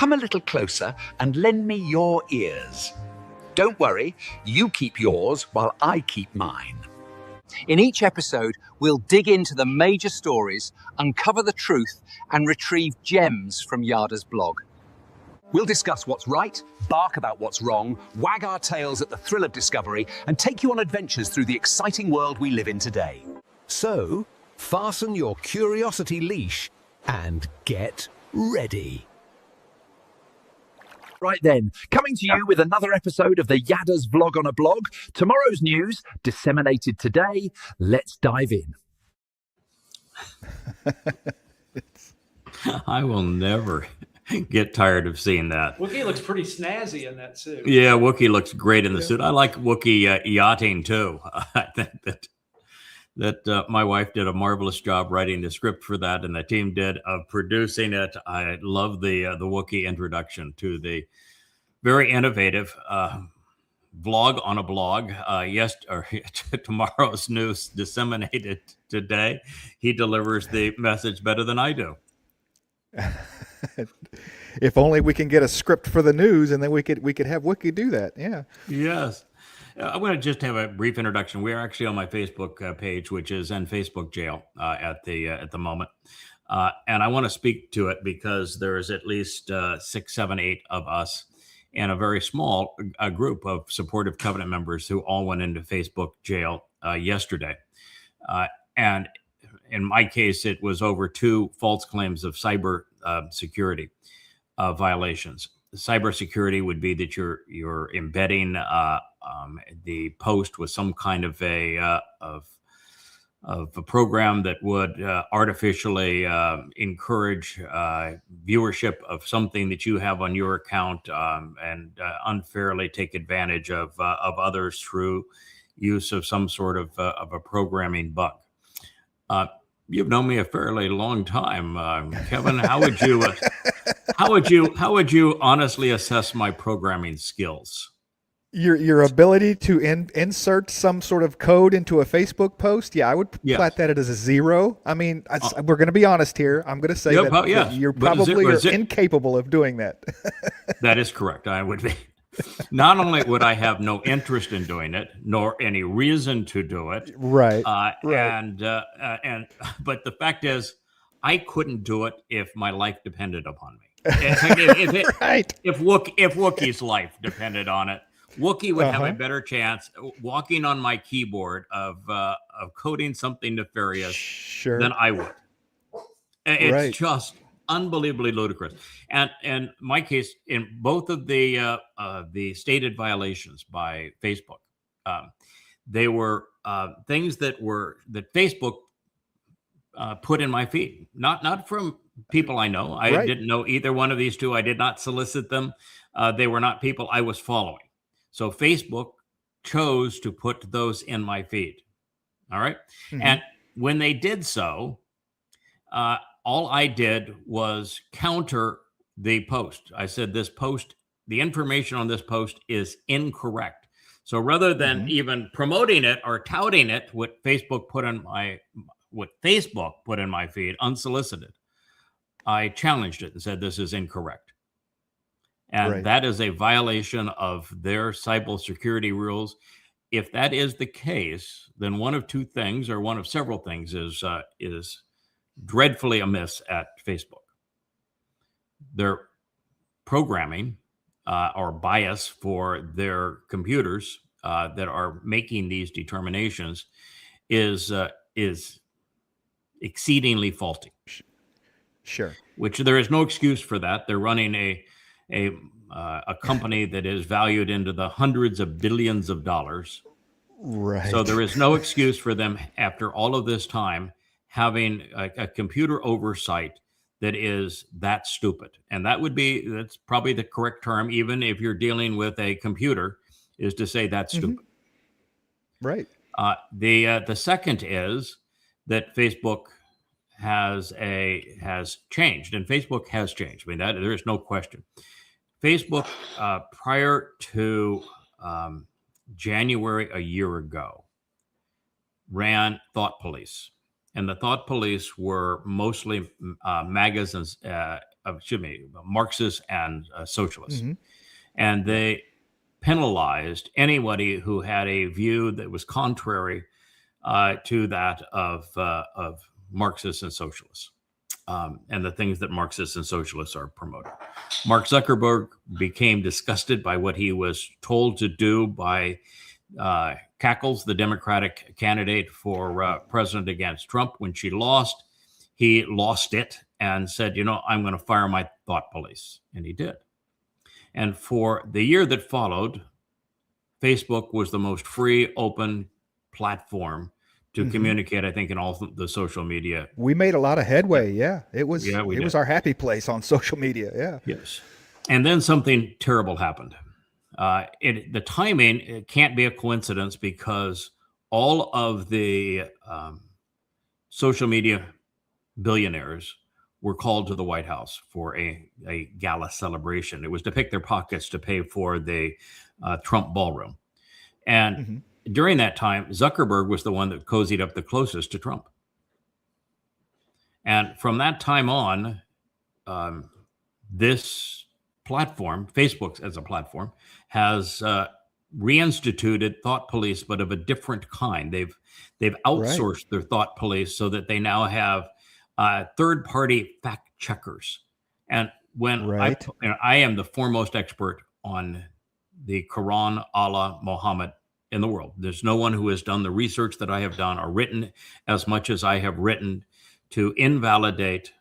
come a little closer and lend me your ears. Don't worry, you keep yours while I keep mine. In each episode, we'll dig into the major stories, uncover the truth, and retrieve gems from Yada's blog. We'll discuss what's right, bark about what's wrong, wag our tails at the thrill of discovery, and take you on adventures through the exciting world we live in today. So, fasten your curiosity leash and get ready. Right then, coming to you with another episode of the Yada's Vlog on a Blog. Tomorrow's news, disseminated today. Let's dive in. I will never get tired of seeing that. Wookiee looks pretty snazzy in that suit. Yeah, Wookiee looks great in the suit. I like Wookiee yachting too. I think that my wife did a marvelous job writing the script for that, and the team did of producing it. I love the Wookiee introduction to the very innovative vlog on a blog. Tomorrow's news disseminated today. He delivers the message better than I do. If only we can get a script for the news, and then we could have Wookiee do that. Yeah. Yes. I'm going to just have a brief introduction. We are actually on my Facebook page, which is in Facebook jail at the moment. And I want to speak to it because there is at least 6, 7, 8 of us and a very small group of supportive Covenant members who all went into Facebook jail yesterday. And in my case, it was over 2 false claims of cyber security violations. Cybersecurity would be that you're embedding the post with some kind of a program that would artificially encourage viewership of something that you have on your account and unfairly take advantage of others through use of some sort of a programming bug. You've known me a fairly long time, Kevin. How would you honestly assess my programming skills? Your ability to insert some sort of code into a Facebook post, I would plat that as a 0. I mean, we're going to be honest here. I'm going to say that you're probably incapable of doing that. That is correct. I would be. Not only would I have no interest in doing it, nor any reason to do it, right? But the fact is, I couldn't do it if my life depended upon me. If Wookiee's life depended on it, Wookiee would have a better chance walking on my keyboard of coding something nefarious than I would. It's just unbelievably ludicrous. And in my case, in both of the stated violations by Facebook, they were things that Facebook put in my feed, not from people I know. I didn't know either one of these 2. I did not solicit them. They were not people I was following. So Facebook chose to put those in my feed. All right. Mm-hmm. And when they did so, all I did was counter the post. I said, this post, the information on this post is incorrect. So rather than even promoting it or touting it, what Facebook put in my feed unsolicited, I challenged it and said, this is incorrect. And that is a violation of their cybersecurity rules. If that is the case, then one of 2 things, or one of several things, is dreadfully amiss at Facebook. Their programming or bias for their computers that are making these determinations is exceedingly faulty. Sure. Which there is no excuse for that. They're running a company that is valued into the hundreds of billions of dollars. Right. So there is no excuse for them, after all of this time, having a computer oversight that is that stupid. And that's probably the correct term, even if you're dealing with a computer, is to say that's stupid. Right. The second is that Facebook has changed, and Facebook has changed. I mean, that there is no question. Facebook, prior to January a year ago, ran Thought Police, and the Thought Police were mostly MAGAs Marxists and socialists, and they penalized anybody who had a view that was contrary to that of Marxists and socialists, and the things that Marxists and socialists are promoting. Mark Zuckerberg became disgusted by what he was told to do by Cackles, the Democratic candidate for president against Trump. When she lost, he lost it and said, I'm going to fire my thought police. And he did. And for the year that followed, Facebook was the most free, open platform to communicate, I think, in all the social media. We made a lot of headway. Yeah. It was our happy place on social media. Yeah. Yes. And then something terrible happened. The timing can't be a coincidence, because all of the social media billionaires were called to the White House for a gala celebration. It was to pick their pockets to pay for the Trump ballroom. And during that time, Zuckerberg was the one that cozied up the closest to Trump. And from that time on, this platform, Facebook as a platform, has reinstituted thought police, but of a different kind. They've outsourced their thought police so that they now have third-party fact checkers. And when I am the foremost expert on the Quran, Allah, Muhammad in the world. There's no one who has done the research that I have done or written as much as I have written to invalidate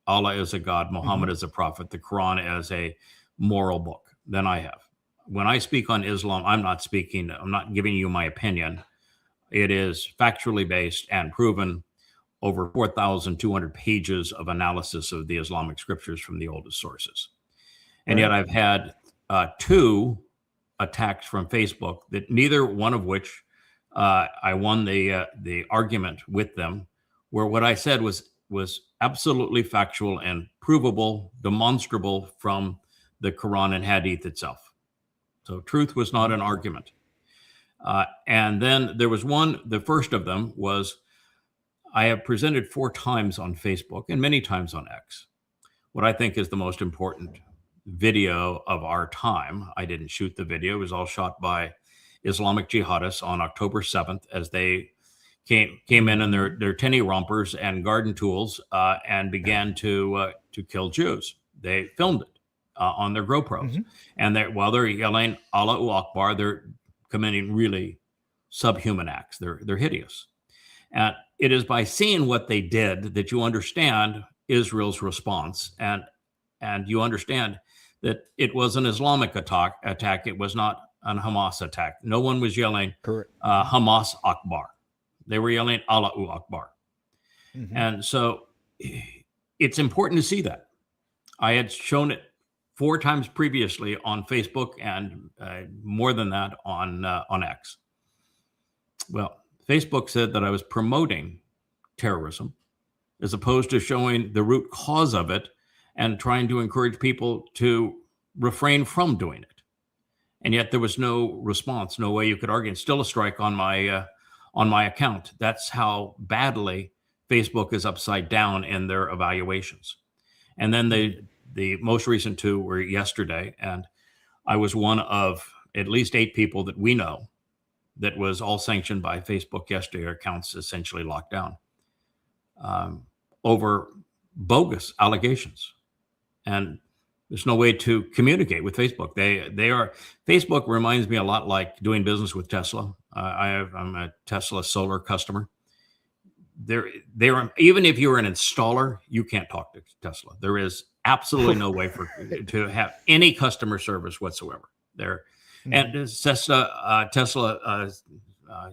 Allah as a God, Muhammad as a prophet, the Quran as a moral book than I have. When I speak on Islam, I'm not giving you my opinion. It is factually based and proven, over 4,200 pages of analysis of the Islamic scriptures from the oldest sources. And yet I've had 2 attacks from Facebook, that neither one of which I won the argument with them, where what I said was absolutely factual and provable, demonstrable from the Quran and Hadith itself. So truth was not an argument. And then there was one, the first of them was, I have presented 4 times on Facebook and many times on X what I think is the most important video of our time. I didn't shoot the video. It was all shot by Islamic jihadists on October 7th as they came in their tinny rompers and garden tools and began to kill Jews. They filmed it on their GoPros. And while they're yelling Allahu Akbar, they're committing really subhuman acts. They're hideous. And it is by seeing what they did that you understand Israel's response, and you understand that it was an Islamic attack. It was not an Hamas attack. No one was yelling Hamas Akbar. They were yelling Allahu Akbar. And so it's important to see that. I had shown it 4 times previously on Facebook and more than that on X. Well, Facebook said that I was promoting terrorism as opposed to showing the root cause of it and trying to encourage people to refrain from doing it. And yet there was no response, no way you could argue. It's still a strike on my account. That's how badly Facebook is upside down in their evaluations. And then the most recent 2 were yesterday, and I was one of at least 8 people that we know that was all sanctioned by Facebook yesterday, our accounts essentially locked down over bogus allegations. And there's no way to communicate with Facebook. Facebook reminds me a lot like doing business with Tesla. I'm a Tesla solar customer. Even if you're an installer, you can't talk to Tesla. There is absolutely no way to have any customer service whatsoever there. And Tesla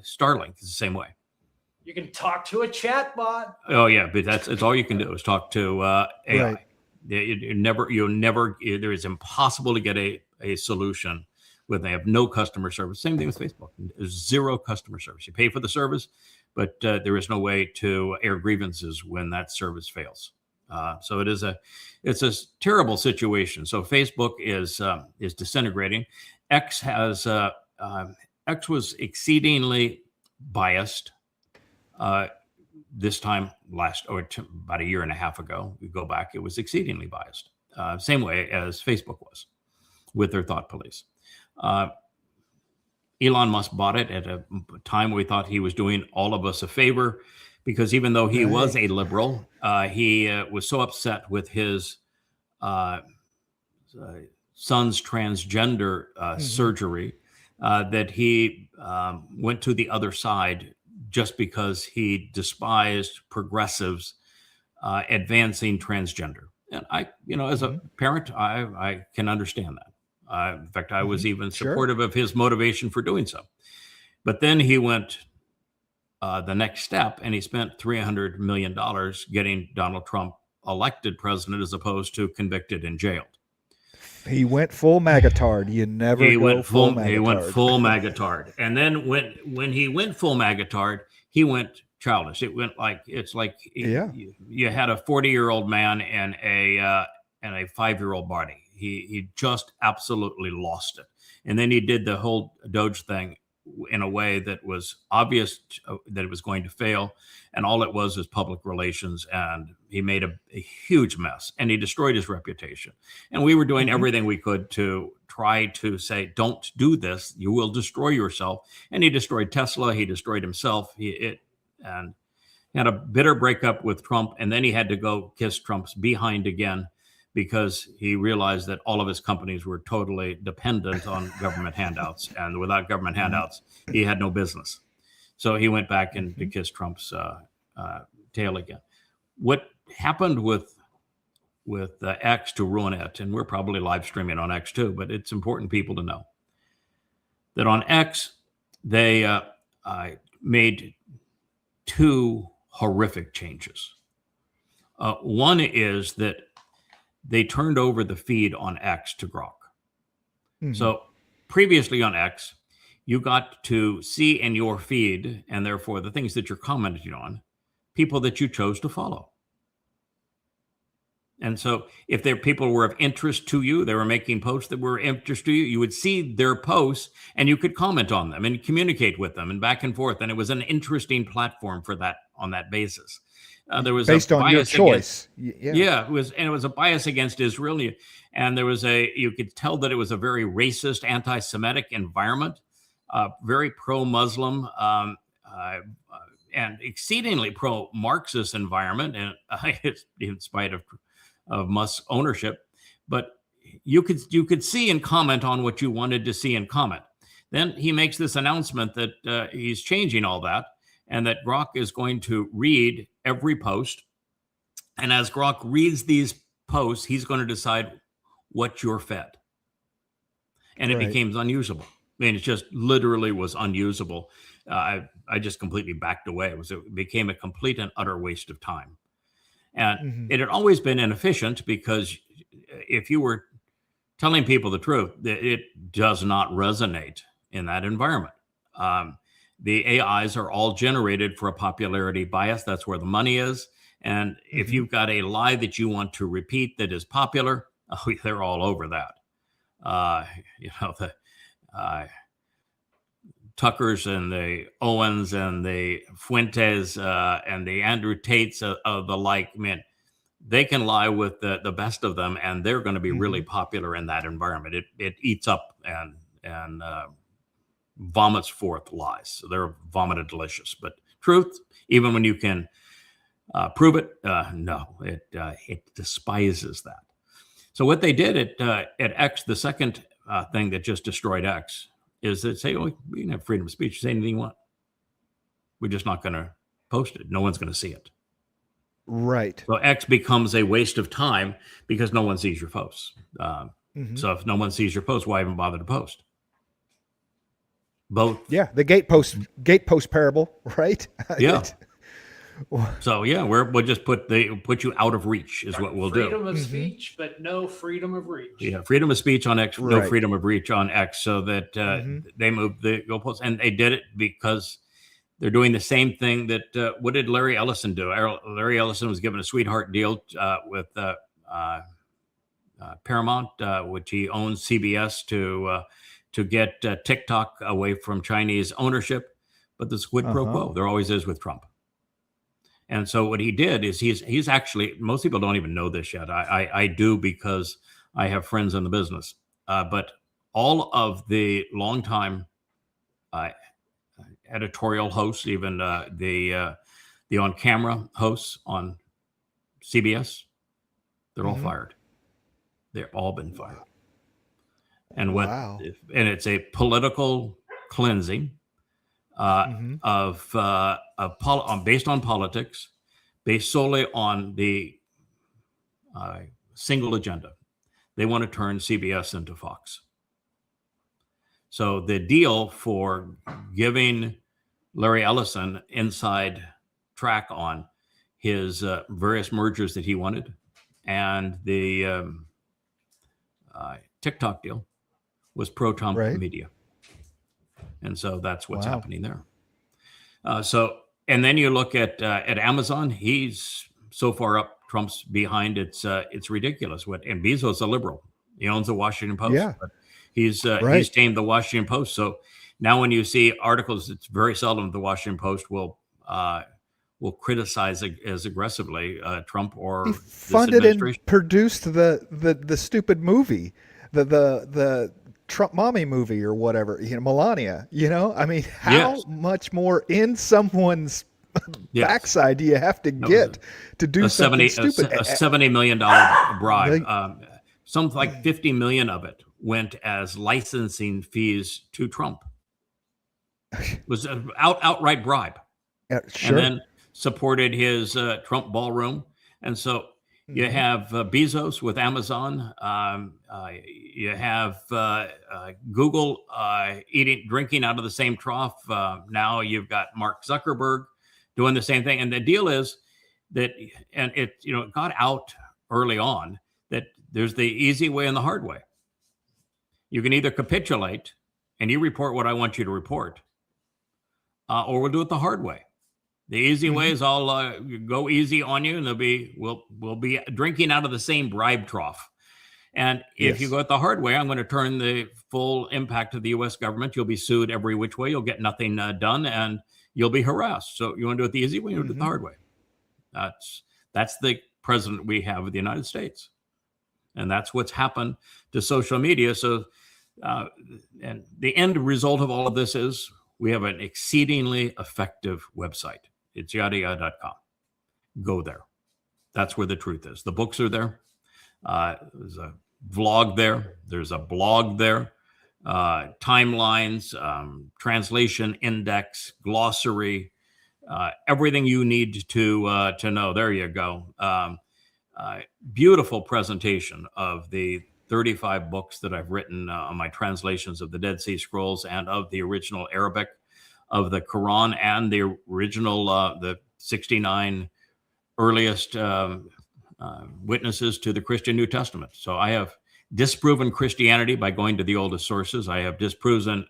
Starlink is the same way. You can talk to a chat bot. Oh yeah, but it's all you can do is talk to AI. Right. There is impossible to get a solution when they have no customer service. Same thing with Facebook. There's 0 customer service. You pay for the service, but there is no way to air grievances when that service fails. So it's a terrible situation. So Facebook is disintegrating. X was exceedingly biased this time about a year and a half ago. We go back, it was exceedingly biased. same way as Facebook was with their thought police. Elon Musk bought it at a time we thought he was doing all of us a favor, because even though he was a liberal, he was so upset with his son's transgender surgery that he went to the other side just because he despised progressives advancing transgender. And I, as a parent, I can understand that. In fact, I was even supportive of his motivation for doing so. But then he went the next step, and he spent $300 million getting Donald Trump elected president as opposed to convicted and jailed. He went full magatard. You never go full magatard. He went full magatard. And then when he went full magatard, he went childish. It went like, you had a 40-year-old man and a 5-year-old body. He just absolutely lost it. And then he did the whole Doge thing in a way that was obvious that it was going to fail. And all it was public relations. And he made a huge mess, and he destroyed his reputation. And we were doing everything we could to try to say, don't do this. You will destroy yourself. And he destroyed Tesla. He destroyed himself. And had a bitter breakup with Trump. And then he had to go kiss Trump's behind again, because he realized that all of his companies were totally dependent on government handouts. And without government handouts, he had no business. So he went back and to kiss Trump's tail again. What happened with X to ruin it, and we're probably live streaming on X too, but it's important people to know that on X, they made two horrific changes. One is that they turned over the feed on X to Grok. So previously on X, you got to see in your feed, and therefore the things that you're commenting on, people that you chose to follow. And so if people were of interest to you, they were making posts that were of interest to you, you would see their posts and you could comment on them and communicate with them and back and forth. And it was an interesting platform for that on that basis. There was based on your choice. It was a bias against Israel. And there was you could tell that it was a very racist, anti-Semitic environment, very pro-Muslim, and exceedingly pro-Marxist environment, and in spite of Musk's ownership. But you could see and comment on what you wanted to see and comment. Then he makes this announcement that he's changing all that, and that Grok is going to read every post. And as Grok reads these posts, he's going to decide what you're fed. And it became unusable. I mean, it just literally was unusable. I just completely backed away. It became a complete and utter waste of time. And it had always been inefficient, because if you were telling people the truth, it does not resonate in that environment. The AIs are all generated for a popularity bias. That's where the money is. And if you've got a lie that you want to repeat that is popular, they're all over that. The Tuckers and the Owens and the Fuentes and the Andrew Tates of the like, man, they can lie with the best of them, and they're going to be really popular in that environment. It eats up and vomits forth lies. So they're vomited delicious. But truth, even when you can prove it, no, it despises that. So what they did at X, the second thing that just destroyed X, is that say, we can have freedom of speech, say anything you want. We're just not going to post it. No one's going to see it. Right. So X becomes a waste of time because no one sees your posts. So if no one sees your post, why even bother to post? Both. Yeah, the gate post parable, right? Yeah. So we'll just put you out of reach is what we'll do. Freedom of speech, but no freedom of reach. Yeah, freedom of speech on X, no freedom of reach on X, so that they moved the goalposts, and they did it because they're doing the same thing that what did Larry Ellison do? Larry Ellison was given a sweetheart deal with Paramount, which he owns CBS, to get TikTok away from Chinese ownership. But the quid pro quo, there always is with Trump. And so what he did is he's actually, most people don't even know this yet. I do, because I have friends in the business. But all of the longtime editorial hosts, even the on-camera hosts on CBS, they're all fired. They've all been fired. And and it's a political cleansing based on politics, based solely on the single agenda. They want to turn CBS into Fox. So the deal for giving Larry Ellison inside track on his various mergers that he wanted, and the TikTok deal was pro-Trump media. And so that's what's happening there. And then you look at Amazon. He's so far up Trump's behind. It's ridiculous. And Bezos, a liberal, he owns the Washington Post. Yeah. But he's tamed the Washington Post. So now when you see articles, it's very seldom the Washington Post will criticize as aggressively Trump or he funded and produced the stupid movie, the Trump mommy movie or whatever, Melania, I mean, how much more in someone's backside do you have to get to do something stupid? A $70 million bribe. Something like 50 million of it went as licensing fees to Trump. It was an outright bribe. Sure. And then supported his Trump ballroom. And so you have Bezos with Amazon. You have Google drinking out of the same trough. Now you've got Mark Zuckerberg doing the same thing. And the deal is that, and it got out early on, that there's the easy way and the hard way. You can either capitulate and you report what I want you to report, or we'll do it the hard way. The easy way is I'll go easy on you, and we'll be drinking out of the same bribe trough. And if you go it the hard way, I'm going to turn the full impact of the U.S. government. You'll be sued every which way. You'll get nothing done, and you'll be harassed. So you want to do it the easy way, you want to do it the hard way. That's the president we have of the United States, and that's what's happened to social media. So, and the end result of all of this is we have an exceedingly effective website. It's yadayada.com. Go there. That's where the truth is. The books are there. There's a vlog there. There's a blog there. Timelines, translation index, glossary, everything you need to know. There you go. Beautiful presentation of the 35 books that I've written on my translations of the Dead Sea Scrolls and of the original Arabic of the Quran and the original, the 69 earliest witnesses to the Christian New Testament. So I have disproven Christianity by going to the oldest sources. I have disproven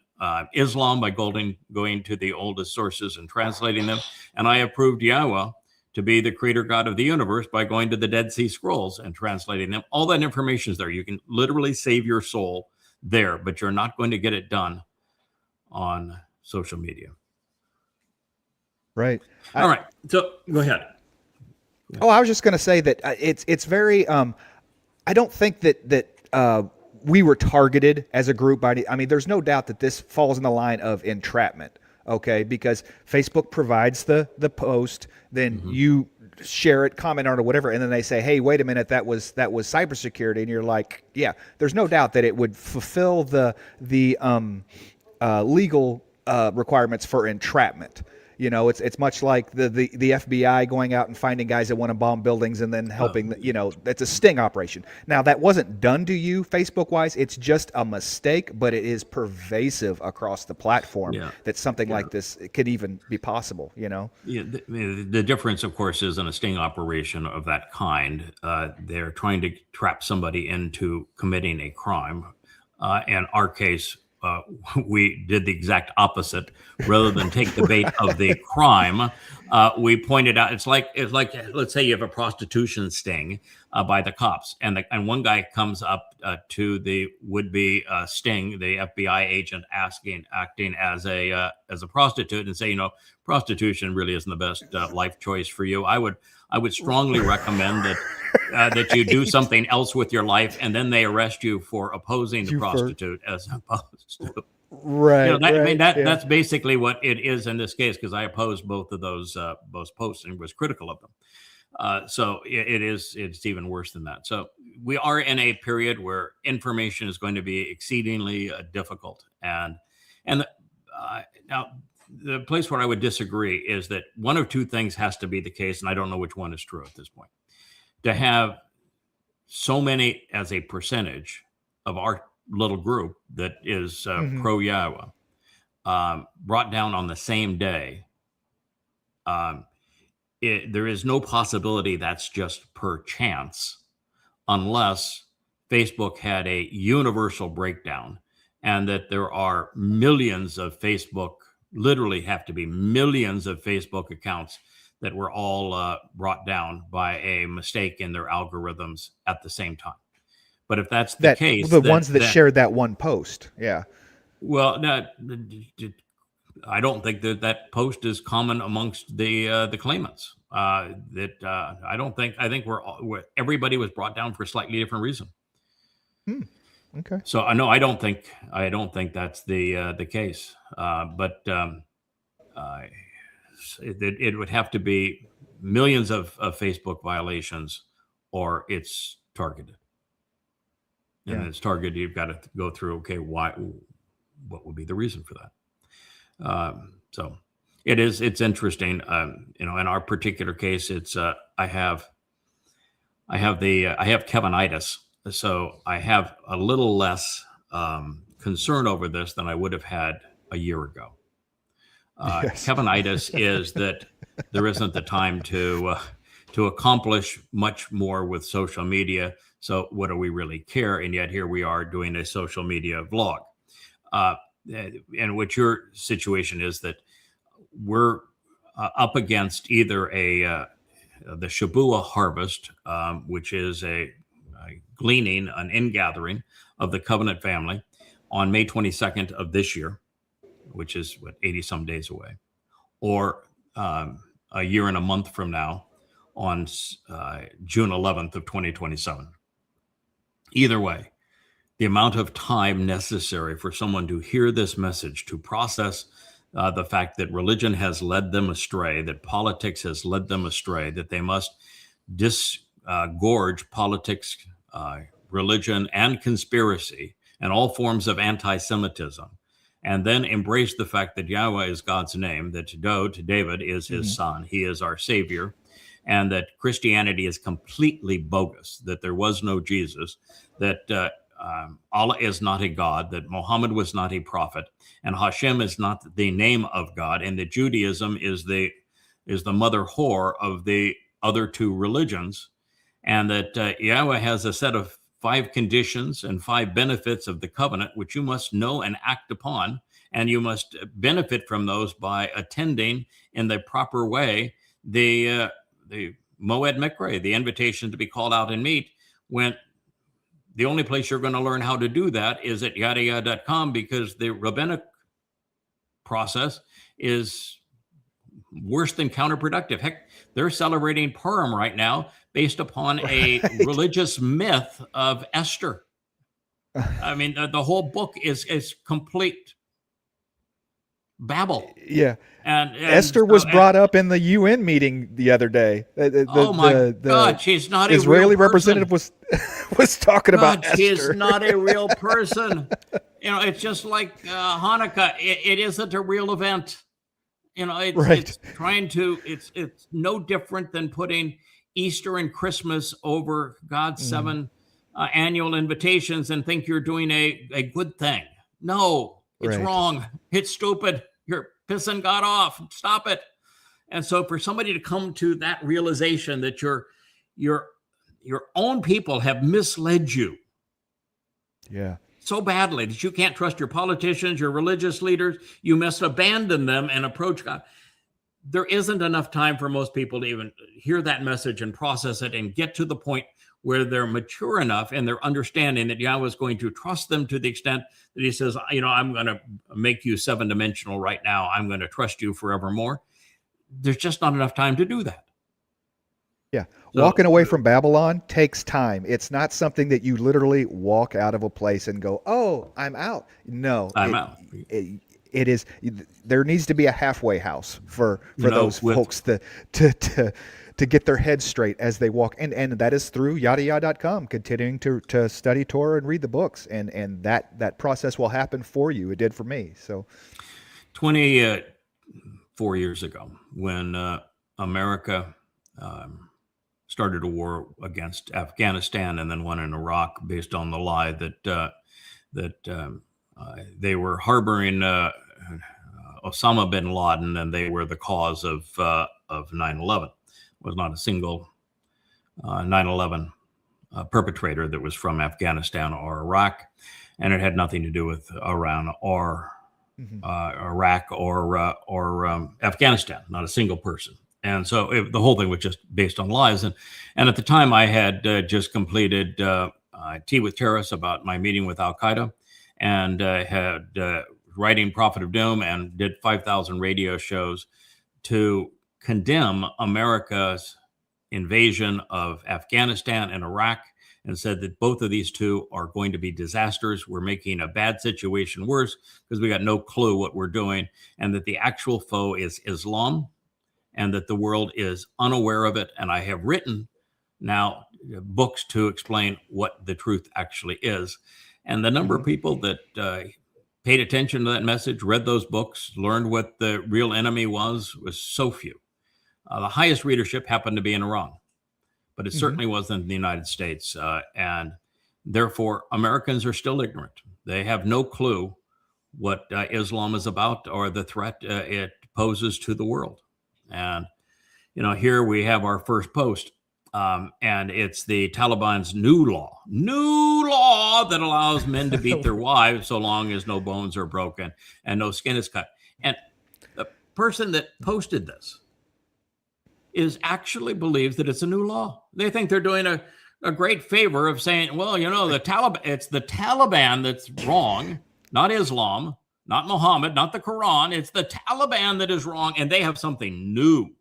Islam by going to the oldest sources and translating them. And I have proved Yahweh to be the creator God of the universe by going to the Dead Sea Scrolls and translating them. All that information is there. You can literally save your soul there, but you're not going to get it done on social media. Right. All right. So go ahead. Oh, I was just going to say that it's very. I don't think that we were targeted as a group by. I mean, there's no doubt that this falls in the line of entrapment. Okay, because Facebook provides the post, then you share it, comment on it, or whatever, and then they say, "Hey, wait a minute, that was cybersecurity," and you're like, "Yeah." There's no doubt that it would fulfill the legal requirements for entrapment. It's much like the FBI going out and finding guys that want to bomb buildings and then helping. That's a sting operation. Now that wasn't done to you, Facebook-wise. It's just a mistake, but it is pervasive across the platform that something like this could even be possible. Yeah. The difference, of course, is in a sting operation of that kind. They're trying to trap somebody into committing a crime. In our case, we did the exact opposite. Rather than take the bait of the crime, we pointed out it's like let's say you have a prostitution sting by the cops, and one guy comes up to the would-be sting, the FBI agent acting as a prostitute, and say, prostitution really isn't the best life choice for you. I would strongly recommend that that you do something else with your life, and then they arrest you for opposing the prostitute as opposed to right. That's basically what it is in this case, because I opposed both of those posts and was critical of them. So it's even worse than that. So we are in a period where information is going to be exceedingly difficult, and now the place where I would disagree is that one of two things has to be the case, and I don't know which one is true at this point. To have so many as a percentage of our little group that is pro Yahweh brought down on the same day, there is no possibility that's just per chance, unless Facebook had a universal breakdown, and that there are millions of Facebook, literally have to be millions of Facebook accounts that were all brought down by a mistake in their algorithms at the same time. But if that's the case, the ones that shared that one post, yeah. Well, I don't think that post is common amongst the claimants. I think everybody was brought down for a slightly different reason. Okay. So no, I don't think that's the case. But it would have to be millions of Facebook violations, or it's targeted. And it's targeted. You've got to go through. Okay, why? What would be the reason for that? So it's interesting. In our particular case, it's I have Kevinitis, so I have a little less concern over this than I would have had a year ago. Yes. Kevinitis is that there isn't the time to accomplish much more with social media. So what do we really care? And yet here we are doing a social media vlog. And what your situation is that we're up against either the Shabua harvest, which is a gleaning, an ingathering of the covenant family on May 22nd of this year, which is 80 some days away, or a year and a month from now on June 11th of 2027. Either way, the amount of time necessary for someone to hear this message, to process the fact that religion has led them astray, that politics has led them astray, that they must disgorge politics, religion, and conspiracy, and all forms of anti-Semitism, and then embrace the fact that Yahweh is God's name, that David is his son, he is our savior, and that Christianity is completely bogus, that there was no Jesus, that Allah is not a God, that Muhammad was not a prophet, and Hashem is not the name of God, and that Judaism is the mother whore of the other two religions, and that Yahweh has a set of 5 conditions and 5 benefits of the covenant, which you must know and act upon, and you must benefit from those by attending in the proper way the Moed Mikre, the invitation to be called out and meet, when the only place you're going to learn how to do that is at yadayah.com, because the rabbinic process is worse than counterproductive. Heck, they're celebrating Purim right now based upon a religious myth of Esther. I mean, the whole book is complete babble. Yeah. And Esther was brought up in the UN meeting the other day. God, she's not a Israeli real representative was talking about Esther. She is not a real person. It's just like Hanukkah. It isn't a real event. It's trying to. It's no different than putting Easter and Christmas over God's 7 annual invitations and think you're doing a good thing. No, it's wrong. It's stupid. You're pissing God off. Stop it. And so for somebody to come to that realization that your own people have misled you. Yeah. so badly that you can't trust your politicians, your religious leaders. You must abandon them and approach God. There isn't enough time for most people to even hear that message and process it and get to the point where they're mature enough in their understanding that Yahweh is going to trust them to the extent that he says, I'm going to make you 7-dimensional right now. I'm going to trust you forevermore. There's just not enough time to do that. Yeah. So, walking away from Babylon takes time. It's not something that you literally walk out of a place and go, oh, I'm out. No, I'm out. It is. There needs to be a halfway house for those folks to get their heads straight as they walk. And that is through yadayah.com, continuing to study Torah and read the books. And that process will happen for you. It did for me. So 24 years ago, when America started a war against Afghanistan and then one in Iraq based on the lie that they were harboring Osama bin Laden and they were the cause of 9/11. Was not a single 9/11 perpetrator that was from Afghanistan or Iraq, and it had nothing to do with Iran or Iraq or Afghanistan. Not a single person. And so the whole thing was just based on lies. And at the time, I had just completed Tea with Terrorists about my meeting with Al Qaeda, and had writing Prophet of Doom and did 5,000 radio shows to condemn America's invasion of Afghanistan and Iraq, and said that both of these two are going to be disasters. We're making a bad situation worse because we got no clue what we're doing, and that the actual foe is Islam, and that the world is unaware of it. And I have written now books to explain what the truth actually is. And the number of people that paid attention to that message, read those books, learned what the real enemy was so few. The highest readership happened to be in Iran, but it certainly wasn't in the United States. And therefore, Americans are still ignorant. They have no clue what Islam is about or the threat it poses to the world. And, here we have our first post, and it's the Taliban's new law that allows men to beat their wives so long as no bones are broken and no skin is cut. And the person that posted this actually believes that it's a new law. They think they're doing a great favor of saying, well, the Taliban, it's the Taliban that's wrong, not Islam, not Muhammad, not the Quran. It's the Taliban that is wrong, and they have something new.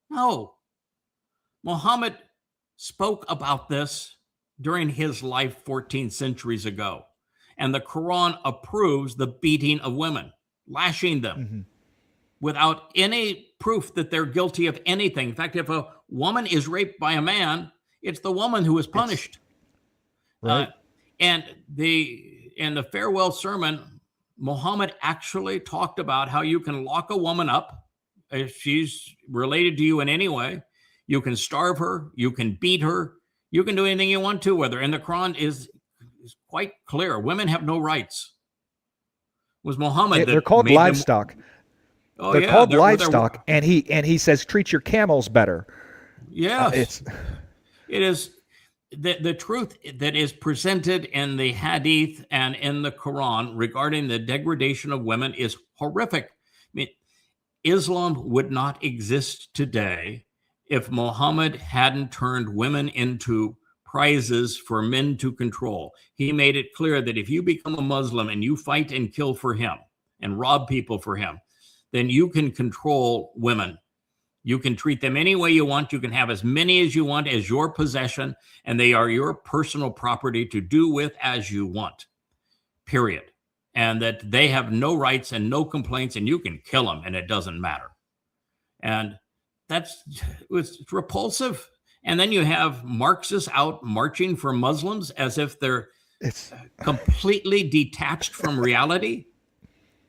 No. Muhammad spoke about this during his life 14 centuries ago, and the Quran approves the beating of women, lashing them without any proof that they're guilty of anything. In fact, if a woman is raped by a man, it's the woman who is punished. Right. And in the farewell sermon, Muhammad actually talked about how you can lock a woman up if she's related to you in any way. You can starve her, you can beat her, you can do anything you want to with her. And the Quran is quite clear. Women have no rights. It was Muhammad they're called livestock. They're called livestock, and he says treat your camels better. Yes, it is. The truth that is presented in the Hadith and in the Quran regarding the degradation of women is horrific. I mean, Islam would not exist today if Muhammad hadn't turned women into prizes for men to control. He made it clear that if you become a Muslim and you fight and kill for him and rob people for him, then you can control women. You can treat them any way you want. You can have as many as you want as your possession, and they are your personal property to do with as you want, period. And that they have no rights and no complaints, and you can kill them, and it doesn't matter. And it's repulsive. And then you have Marxists out marching for Muslims as if they're completely detached from reality.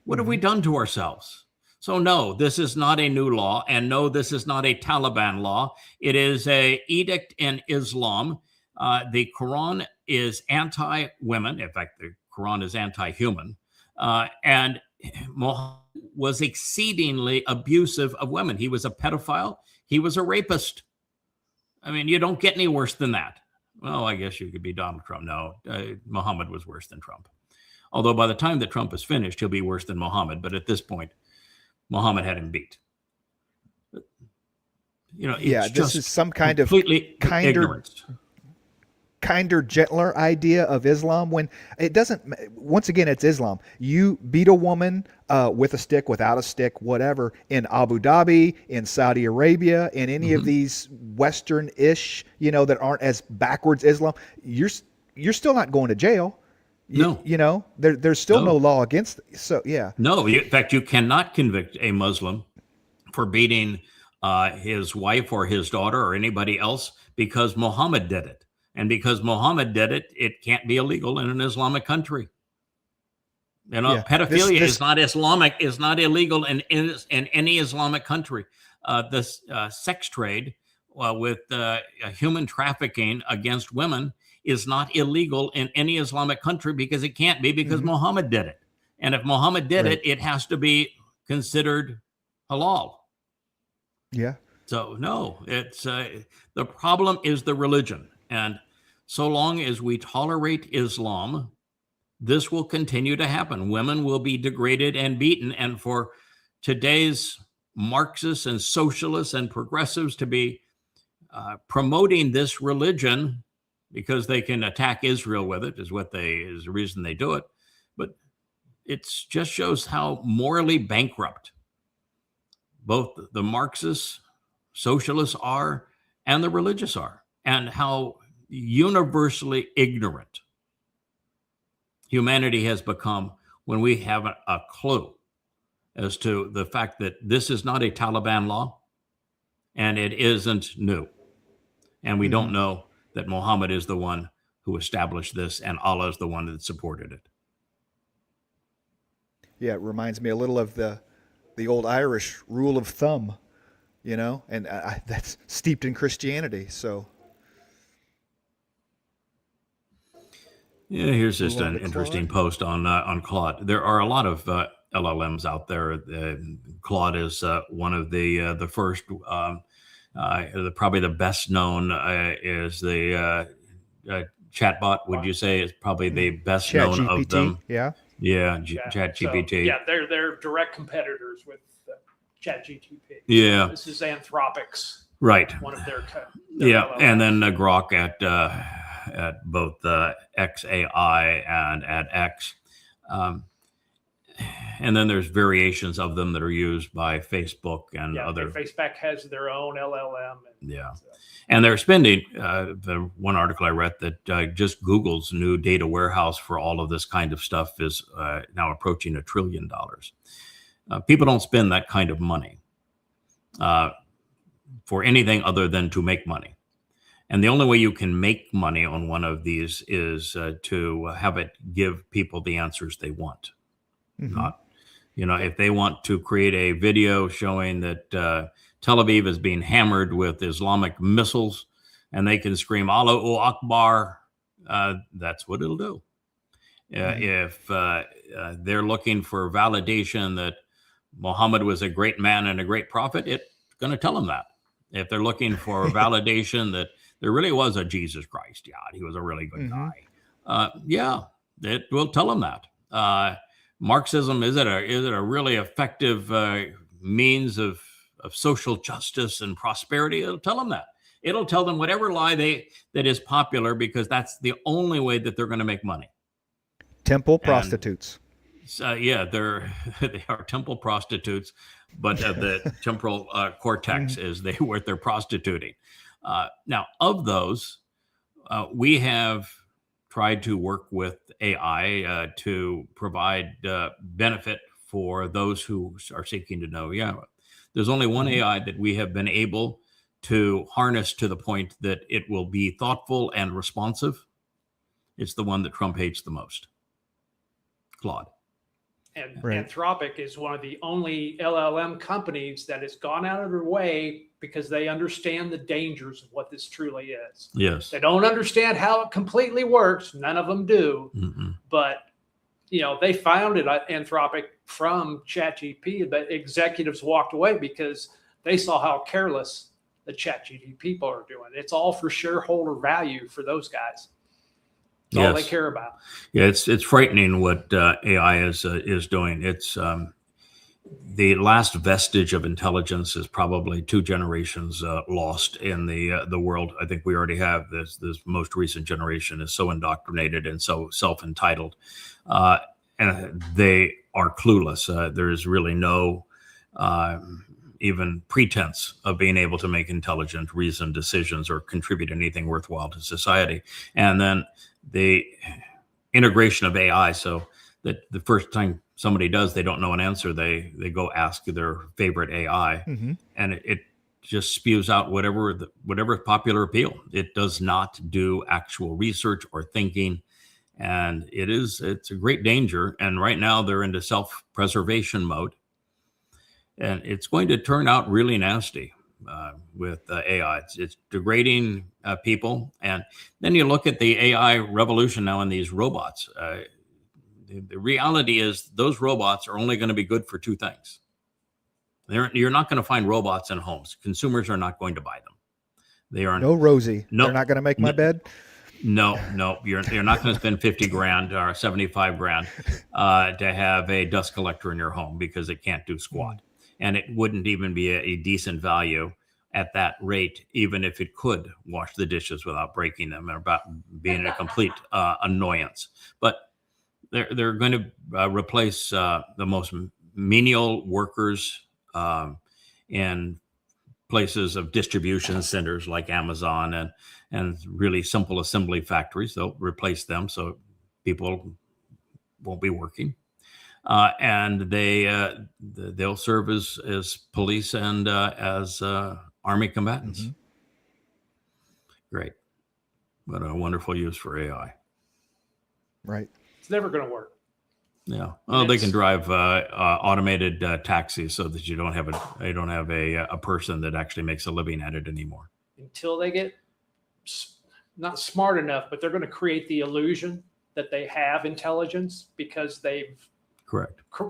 What have we done to ourselves? So no, this is not a new law, and no, this is not a Taliban law. It is an edict in Islam. The Quran is anti-women. In fact, the Quran is anti-human. And Muhammad was exceedingly abusive of women. He was a pedophile. He was a rapist. I mean, you don't get any worse than that. well, I guess you could be Donald Trump. No, Muhammad was worse than Trump. Although by the time that Trump is finished, he'll be worse than Muhammad. But at this point, Muhammad had him beat. This is some kind of kinder, gentler idea of Islam when it doesn't. Once again, it's Islam. You beat a woman with a stick, without a stick, whatever, in Abu Dhabi, in Saudi Arabia, in any of these Western-ish, that aren't as backwards Islam. You're still not going to jail. No, there's still no law against. So yeah. No, in fact, you cannot convict a Muslim for beating his wife or his daughter or anybody else because Muhammad did it. And because Muhammad did it, it can't be illegal in an Islamic country. Pedophilia is not Islamic, is not illegal in any Islamic country. This sex trade with human trafficking against women is not illegal in any Islamic country because it can't be because Muhammad did it. And if Muhammad did it, it has to be considered halal. Yeah. So no, it's the problem is the religion. And so long as we tolerate Islam, this will continue to happen. Women will be degraded and beaten. And for today's Marxists and socialists and progressives to be promoting this religion because they can attack Israel with it is the reason they do it. But it just shows how morally bankrupt both the Marxists, socialists are, and the religious are, and how universally ignorant humanity has become when we have a clue as to the fact that this is not a Taliban law and it isn't new. And we don't know that Muhammad is the one who established this and Allah is the one that supported it. Yeah, it reminds me a little of the old Irish rule of thumb, and that's steeped in Christianity. So, yeah, here's just an interesting post on Claude. There are a lot of LLMs out there. Claude is one of the first. Probably the best known is the chatbot. Would you say is probably the best known of them? Yeah. Yeah, ChatGPT. So, they're direct competitors with ChatGPT. Yeah, this is Anthropic's right. One of their LLMs. And then Grok at both XAI and at X. And then there's variations of them that are used by Facebook and other. Facebook has their own LLM. And they're spending, the one article I read that just Google's new data warehouse for all of this kind of stuff is now approaching $1 trillion. People don't spend that kind of money for anything other than to make money. And the only way you can make money on one of these is to have it give people the answers they want. Not, if they want to create a video showing that Tel Aviv is being hammered with Islamic missiles and they can scream Allahu Akbar, that's what it'll do. If they're looking for validation that Muhammad was a great man and a great prophet, it's going to tell them that. If they're looking for validation that there really was a Jesus Christ, he was a really good guy, it will tell them that. Marxism, is it a really effective means of social justice and prosperity? It'll tell them that. It'll tell them whatever lie that is popular because that's the only way that they're going to make money. Temple prostitutes. They are temple prostitutes, but the temporal cortex is what they're prostituting. Now, of those, we have tried to work with AI to provide benefit for those who are seeking to know. There's only one AI that we have been able to harness to the point that it will be thoughtful and responsive. It's the one that Trump hates the most, Claude. And Anthropic is one of the only LLM companies that has gone out of their way because they understand the dangers of what this truly is. Yes. They don't understand how it completely works. None of them do. But, they founded Anthropic from ChatGPT, but executives walked away because they saw how careless the ChatGPT people are doing. It's all for shareholder value for those guys. That's all they care about. Yeah, it's frightening what AI is doing. It's the last vestige of intelligence is probably 2 generations lost in the world. I think we already have this most recent generation is so indoctrinated and so self-entitled, and they are clueless. There is really no even pretense of being able to make intelligent, reasoned decisions or contribute anything worthwhile to society. And then the integration of AI, so that the first time somebody does, they don't know an answer, they go ask their favorite AI, and it just spews out whatever popular appeal. It does not do actual research or thinking, and it's a great danger. And right now they're into self-preservation mode, and it's going to turn out really nasty with AI. It's degrading people. And then you look at the AI revolution now in these robots. The reality is those robots are only going to be good for 2 things. You're not going to find robots in homes. Consumers are not going to buy them. They are no Rosie. They're not going to make my bed. No, you're not going to spend $50,000 or $75,000 to have a dust collector in your home because it can't do squat. And it wouldn't even be a decent value at that rate, even if it could wash the dishes without breaking them or about being a complete annoyance. But they're going to replace the most menial workers in places of distribution centers like Amazon and really simple assembly factories. They'll replace them so people won't be working. And they'll serve as police and as army combatants. Great. What a wonderful use for AI. Right. It's never going to work. Yeah. Oh, they can drive automated taxis so that you don't have a person that actually makes a living at it anymore. Until they get not smart enough, but they're going to create the illusion that they have intelligence because they've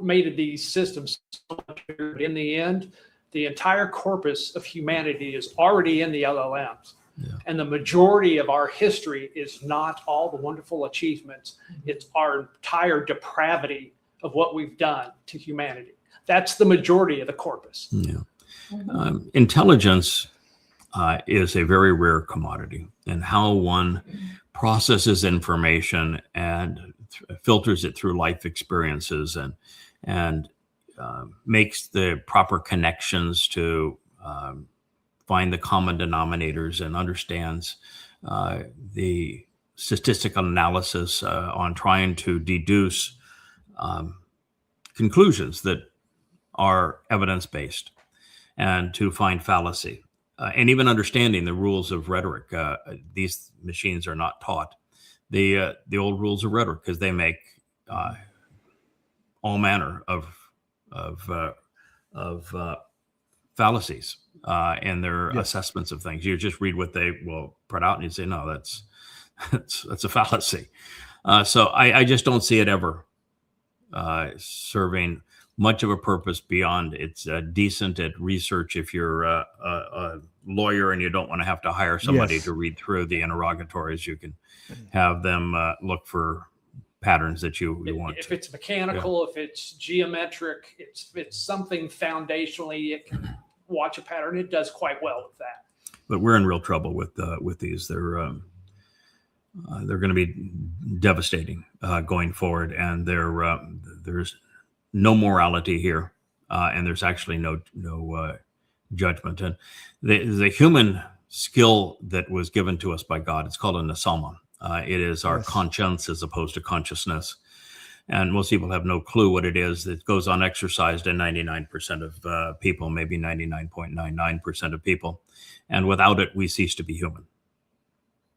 made these systems so much bigger. In the end, the entire corpus of humanity is already in the LLMs. Yeah. And the majority of our history is not all the wonderful achievements. It's our entire depravity of what we've done to humanity. That's the majority of the corpus. Yeah. Intelligence is a very rare commodity, and how one processes information and filters it through life experiences and makes the proper connections to find the common denominators and understands the statistical analysis on trying to deduce conclusions that are evidence-based and to find fallacy. And even understanding the rules of rhetoric. These machines are not taught the old rules of rhetoric because they make all manner of fallacies in their assessments of things. You just read what they will put out and you say, no, that's a fallacy. So I just don't see it ever serving much of a purpose beyond it's decent at research. If you're a lawyer and you don't want to have to hire somebody to read through the interrogatories, you can have them look for patterns that you want. If it's mechanical, if it's geometric, it's something foundationally, it can watch a pattern. It does quite well with that. But we're in real trouble with these. They're going to be devastating going forward, and there's no morality here, and there's actually no judgment. And the human skill that was given to us by God, it's called a nesama. It is our conscience as opposed to consciousness. And most people have no clue what it is. It goes unexercised in 99% of people, maybe 99.99% of people. And without it, we cease to be human.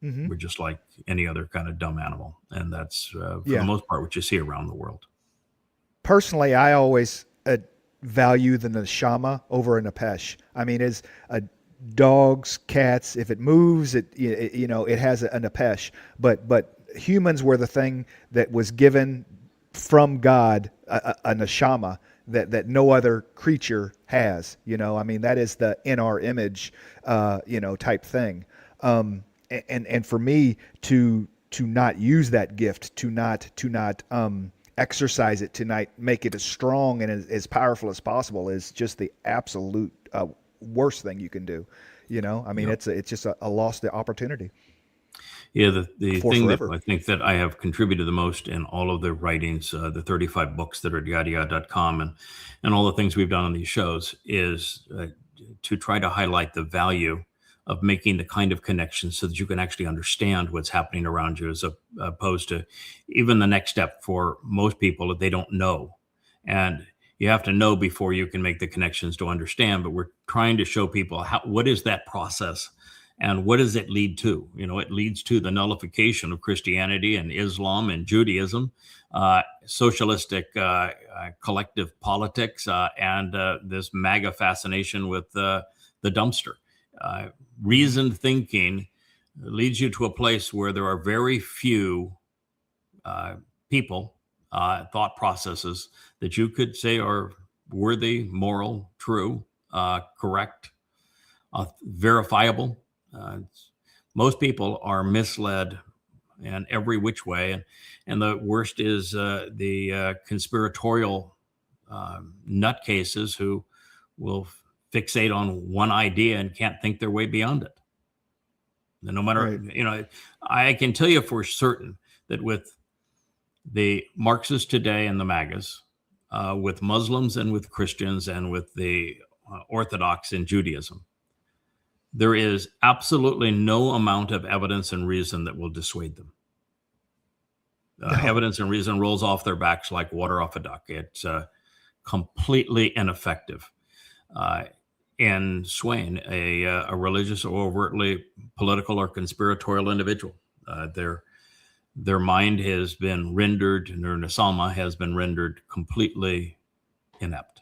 We're just like any other kind of dumb animal. And that's, for the most part, what you see around the world. Personally, I always value the neshama over a nepesh. I mean, as dogs, cats, if it moves, it has a nepesh. But humans were the thing that was given from God a neshama that no other creature has. I mean, that is the in our image, type thing. And for me to not use that gift, to not exercise it, to not make it as strong and as powerful as possible is just the absolute worst thing you can do. I mean, it's just a lost opportunity. Yeah, the thing forever. That I think that I have contributed the most in all of the writings, the 35 books that are at yadayad.com and all the things we've done on these shows is to try to highlight the value of making the kind of connections so that you can actually understand what's happening around you, as opposed to even the next step for most people that they don't know. And you have to know before you can make the connections to understand, but we're trying to show people what is that process and what does it lead to? It leads to the nullification of Christianity and Islam and Judaism, socialistic collective politics, and this MAGA fascination with the dumpster. Reasoned thinking leads you to a place where there are very few people, thought processes that you could say are worthy, moral, true, correct, verifiable. Most people are misled in every which way. And the worst is the conspiratorial nutcases who will fixate on one idea and can't think their way beyond it. And no matter, I can tell you for certain that with the Marxists today and the MAGAs, with Muslims and with Christians and with the Orthodox in Judaism, there is absolutely no amount of evidence and reason that will dissuade them. Evidence and reason rolls off their backs like water off a duck. It's completely ineffective in swaying a religious or overtly political or conspiratorial individual. Their mind has been rendered, their nasama has been rendered completely inept.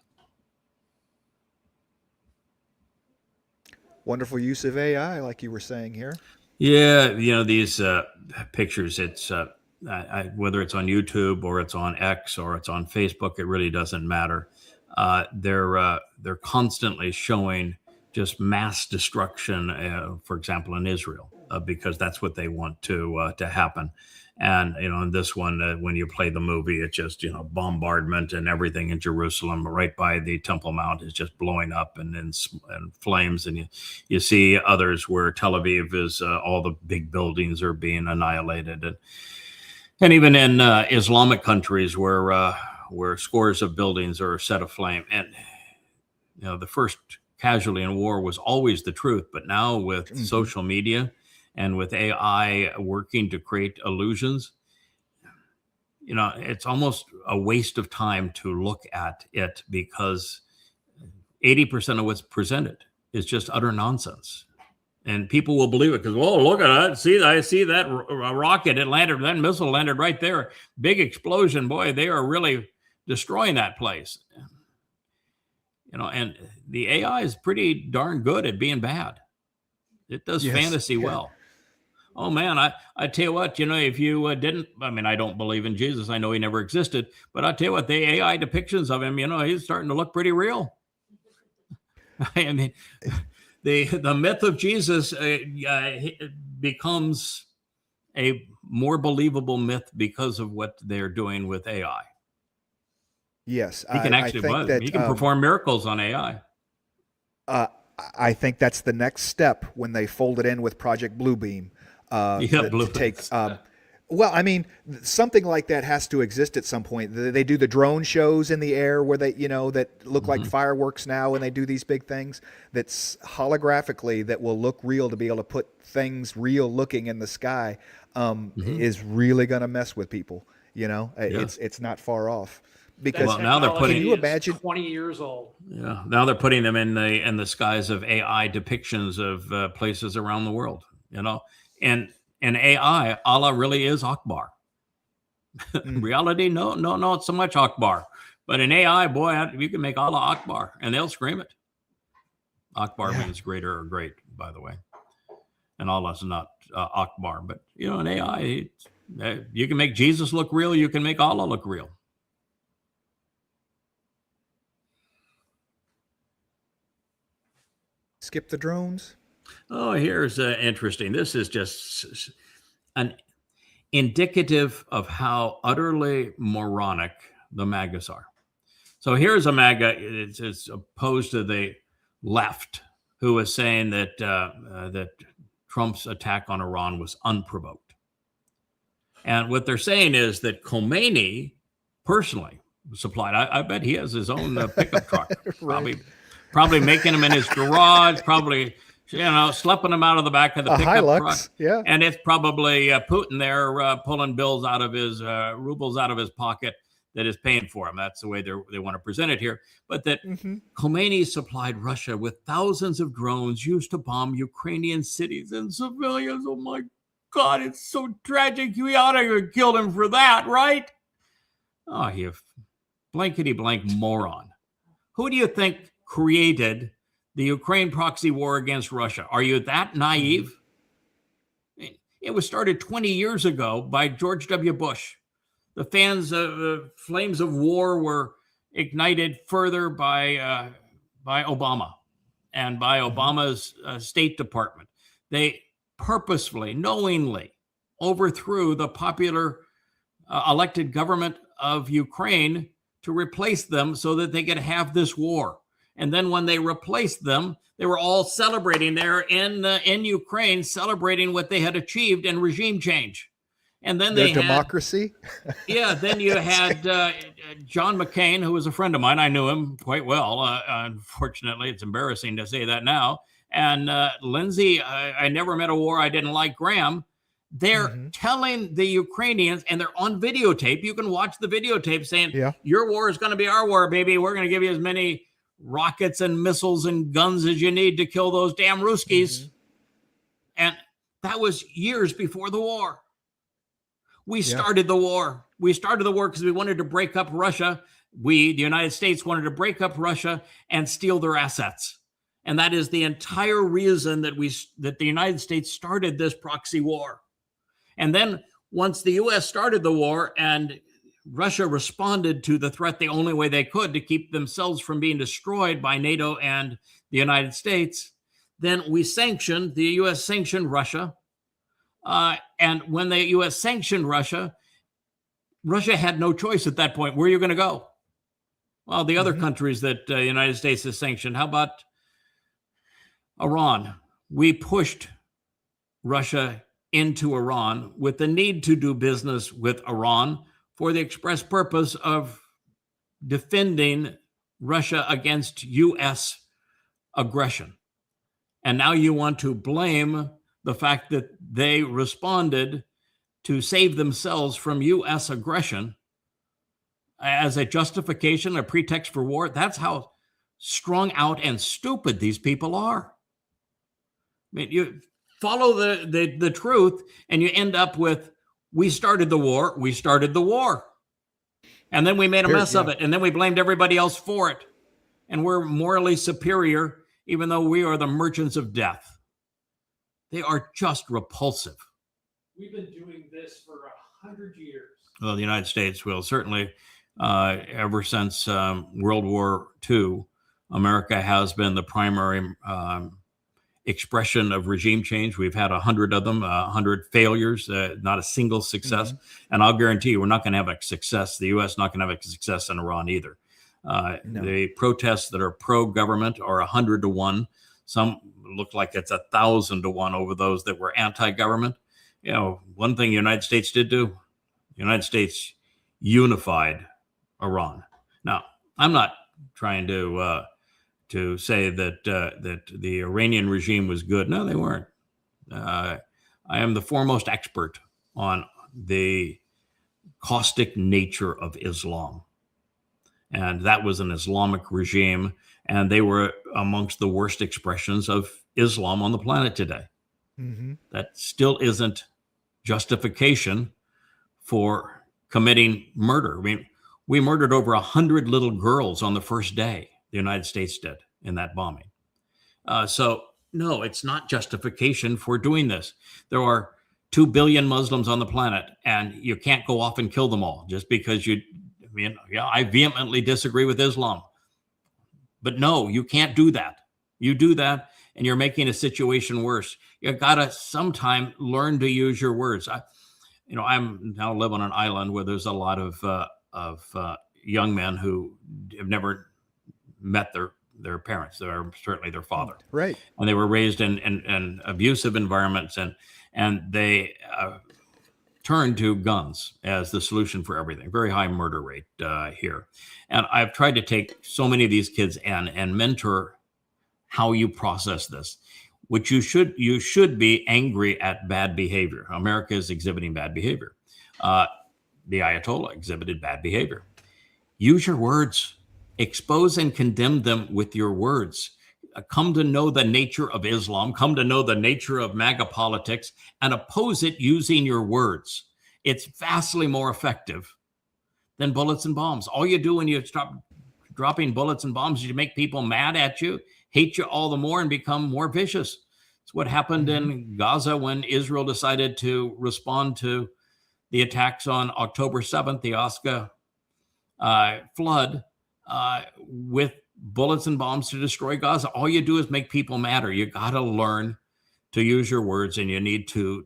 Wonderful use of AI, like you were saying here. Yeah, these pictures, it's whether it's on YouTube or it's on X or it's on Facebook, it really doesn't matter. They're constantly showing just mass destruction, for example, in Israel, because that's what they want to happen. And, in this one, when you play the movie, it's just, bombardment and everything in Jerusalem right by the Temple Mount is just blowing up and flames. And you see others where Tel Aviv is, all the big buildings are being annihilated. And even in Islamic countries where scores of buildings are set aflame. And, the first casualty in war was always the truth. But now with social media and with AI working to create illusions, it's almost a waste of time to look at it because 80% of what's presented is just utter nonsense. And people will believe it because, look at it. I see that rocket, it landed, that missile landed right there. Big explosion. Boy, they are really destroying that place. And the AI is pretty darn good at being bad. It does fantasy well. Oh man, I tell you what, if you didn't, I don't believe in Jesus. I know he never existed, but I tell you what, the AI depictions of him, he's starting to look pretty real. The myth of Jesus becomes a more believable myth because of what they're doing with AI. Yes, he can he can perform miracles on AI. I think that's the next step when they fold it in with Project Bluebeam. Something like that has to exist at some point. They do the drone shows in the air where they, that look like fireworks now, and they do these big things that's holographically that will look real, to be able to put things real looking in the sky, is really going to mess with people. It's not far off. Because now they're putting. Can you imagine 20 years old? Yeah, now they're putting them in the skies of AI depictions of places around the world. And AI, Allah really is Akbar. Reality, no, not so much Akbar. But in AI, boy, you can make Allah Akbar, and they'll scream it. Akbar means greater or great, by the way. And Allah's not Akbar. But, in AI, you can make Jesus look real. You can make Allah look real. Skip the drones. Oh, here's interesting. This is just an indicative of how utterly moronic the MAGAs are. So here's a MAGA. It's opposed to the left, who is saying that that Trump's attack on Iran was unprovoked. And what they're saying is that Khomeini personally supplied. I bet he has his own pickup truck, Right. probably making them in his garage, probably schlepping them out of the back of the pickup Hilux, truck. yeah. And it's probably Putin there pulling bills out of his rubles out of his pocket that is paying for him. That's the way they want to present it here. But that Khomeini supplied Russia with thousands of drones used to bomb Ukrainian cities and civilians. Oh my God, it's so tragic. We ought to have killed him for that, right? Oh, you blankety blank moron. Who do you think created the Ukraine proxy war against Russia? Are you that naive? It was started 20 years ago by George W. Bush. The flames of war were ignited further by Obama and by Obama's State Department. They purposefully, knowingly overthrew the popular elected government of Ukraine to replace them so that they could have this war. And then when they replaced them, they were all celebrating there in Ukraine, celebrating what they had achieved in regime change. And then they had democracy. Yeah, then you had John McCain, who was a friend of mine. I knew him quite well. Unfortunately, it's embarrassing to say that now. And Lindsey, I never met a war I didn't like. Graham. They're telling the Ukrainians, and they're on videotape. You can watch the videotape saying, your war is going to be our war, baby. We're going to give you as many rockets and missiles and guns as you need to kill those damn Ruskies. And that was years before the war. We started the war. We started the war because we wanted to break up Russia. We, the United States, wanted to break up Russia and steal their assets. And that is the entire reason that the United States started this proxy war. And then once the U.S. started the war and Russia responded to the threat the only way they could to keep themselves from being destroyed by NATO and the United States, then the U.S. sanctioned Russia. And when the U.S. sanctioned Russia, Russia had no choice at that point. Where are you going to go? Well, the other countries that the United States has sanctioned, how about Iran? We pushed Russia into Iran with the need to do business with Iran for the express purpose of defending Russia against U.S. aggression. And now you want to blame the fact that they responded to save themselves from U.S. aggression as a justification, a pretext for war. That's how strung out and stupid these people are. I mean, you follow the truth and you end up with, we started the war. And then we made a mess of it. And then we blamed everybody else for it. And we're morally superior, even though we are the merchants of death. They are just repulsive. We've been doing this for 100 years. Well, the United States will certainly, ever since World War II, America has been the primary expression of regime change. We've had 100 of them, 100 failures, not a single success. And I'll guarantee you, we're not going to have a success. The U.S. not going to have a success in Iran either. No. The protests that are pro-government are 100 to 1. Some look like it's 1,000 to 1 over those that were anti-government. You know, one thing the United States did do, the United States unified Iran. Now, I'm not trying to say that that the Iranian regime was good. No, they weren't. I am the foremost expert on the caustic nature of Islam. And that was an Islamic regime, and they were amongst the worst expressions of Islam on the planet today. That still isn't justification for committing murder. I mean, we murdered over 100 little girls on the first day. The United States did in that bombing. So no, it's not justification for doing this. There are 2 billion Muslims on the planet, and you can't go off and kill them all just because I vehemently disagree with Islam. But no, you can't do that. You do that, and you're making a situation worse. You gotta sometime learn to use your words. I'm now live on an island where there's a lot of young men who have never met their parents, or certainly their father. Right. And they were raised in abusive environments, and they turned to guns as the solution for everything. Very high murder rate here. And I've tried to take so many of these kids and mentor how you process this, which you should be angry at bad behavior. America is exhibiting bad behavior. The Ayatollah exhibited bad behavior. Use your words. Expose and condemn them with your words. Come to know the nature of Islam, come to know the nature of MAGA politics, and oppose it using your words. It's vastly more effective than bullets and bombs. All you do when you stop dropping bullets and bombs is you make people mad at you, hate you all the more, and become more vicious. It's what happened in Gaza when Israel decided to respond to the attacks on October 7th, the Osca flood, with bullets and bombs to destroy Gaza. All you do is make people madder. You got to learn to use your words, and you need to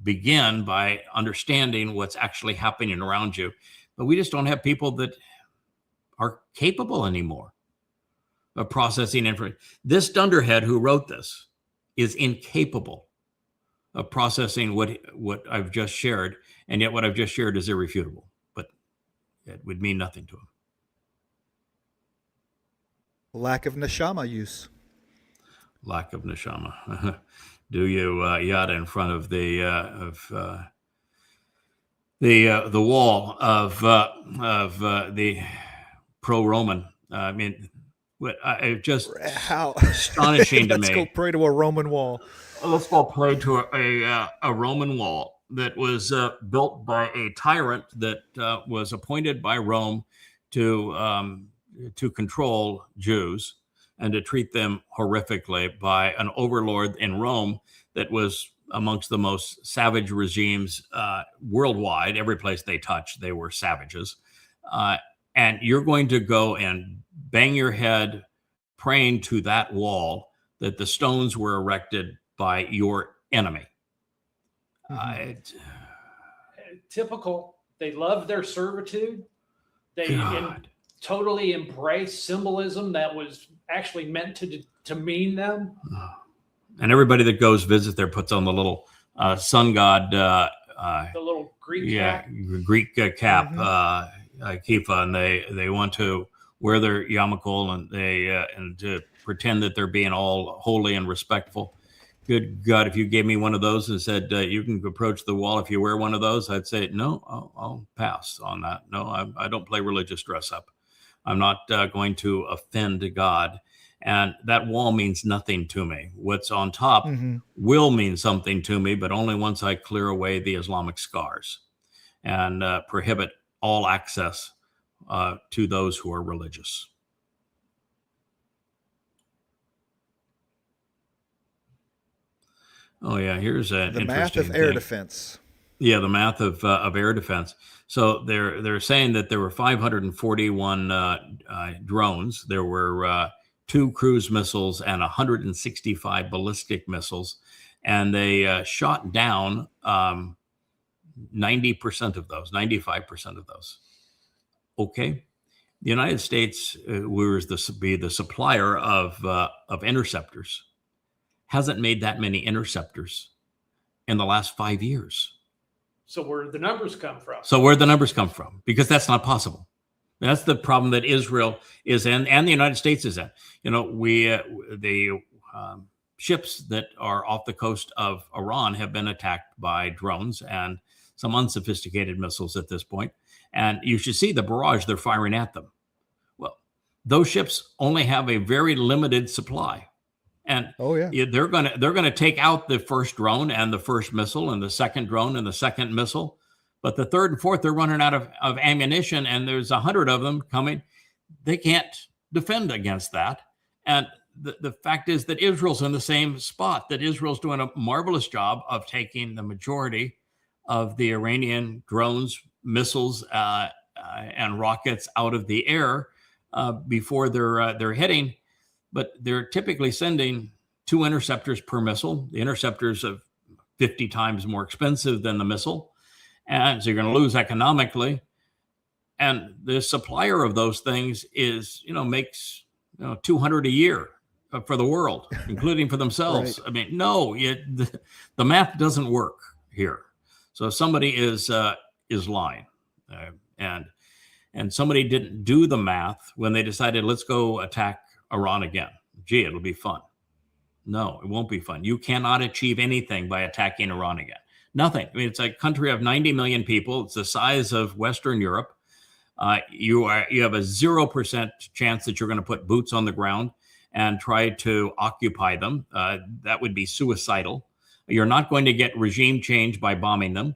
begin by understanding what's actually happening around you. But we just don't have people that are capable anymore of processing information. This dunderhead who wrote this is incapable of processing what I've just shared, and yet what I've just shared is irrefutable. But it would mean nothing to him. Lack of neshama use. Lack of neshama. Do you yada in front of the wall of the pro-Roman? I mean, just how astonishing to me. Let's go pray to a Roman wall. Let's go pray to a Roman wall that was built by a tyrant that was appointed by Rome to control Jews and to treat them horrifically by an overlord in Rome that was amongst the most savage regimes worldwide. Every place they touched, they were savages. And you're going to go and bang your head praying to that wall that the stones were erected by your enemy. Typical. They love their servitude. They totally embrace symbolism that was actually meant to mean them. And everybody that goes visit there puts on the little sun god, the little Greek cap. Greek cap, kippah, and they want to wear their yarmulke and to pretend that they're being all holy and respectful. Good God, if you gave me one of those and said you can approach the wall if you wear one of those, I'd say no. I'll pass on that. No, I don't play religious dress up. I'm not going to offend God. And that wall means nothing to me. What's on top will mean something to me, but only once I clear away the Islamic scars and prohibit all access to those who are religious. Oh, yeah, here's an the math of air defense. Yeah, the math of air defense. So they're saying that there were 541 drones. There were 2 cruise missiles and 165 ballistic missiles, and they shot down 90% of those, 95% of those. Okay, the United States, was the supplier of interceptors, hasn't made that many interceptors in the last 5 years. So where the numbers come from? Because that's not possible. That's the problem that Israel is in and the United States is in. You know, the ships that are off the coast of Iran have been attacked by drones and some unsophisticated missiles at this point. And you should see the barrage they're firing at them. Well, those ships only have a very limited supply. And they're gonna take out the first drone and the first missile and the second drone and the second missile, but the third and fourth, they're running out of ammunition, and there's 100 of them coming. They can't defend against that. And the fact is that Israel's in the same spot, that Israel's doing a marvelous job of taking the majority of the Iranian drones, missiles, and rockets out of the air before they're hitting. But they're typically sending 2 interceptors per missile. The interceptors are 50 times more expensive than the missile. And so you're going to lose economically. And the supplier of those things is, makes 200 a year for the world, including for themselves. Right. I mean, no, the math doesn't work here. So somebody is lying, and somebody didn't do the math when they decided, let's go attack Iran again. Gee, it'll be fun. No, it won't be fun. You cannot achieve anything by attacking Iran again. Nothing. I mean, it's a country of 90 million people. It's the size of Western Europe. You have a 0% chance that you're going to put boots on the ground and try to occupy them. That would be suicidal. You're not going to get regime change by bombing them.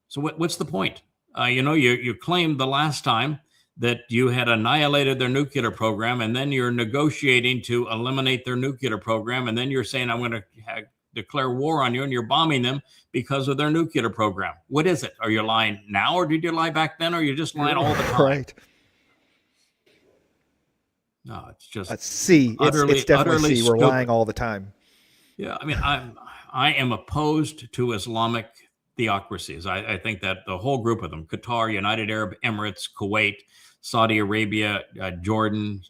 So what's the point? You claimed the last time that you had annihilated their nuclear program, and then you're negotiating to eliminate their nuclear program, and then you're saying, I'm going to declare war on you, and you're bombing them because of their nuclear program. What is it? Are you lying now, or did you lie back then, or are you just lying all the time? Right. No, it's just C. It's definitely C. We're lying all the time. Yeah, I mean, I am opposed to Islamic theocracies. I think that the whole group of them, Qatar, United Arab Emirates, Kuwait, Saudi Arabia, Jordan,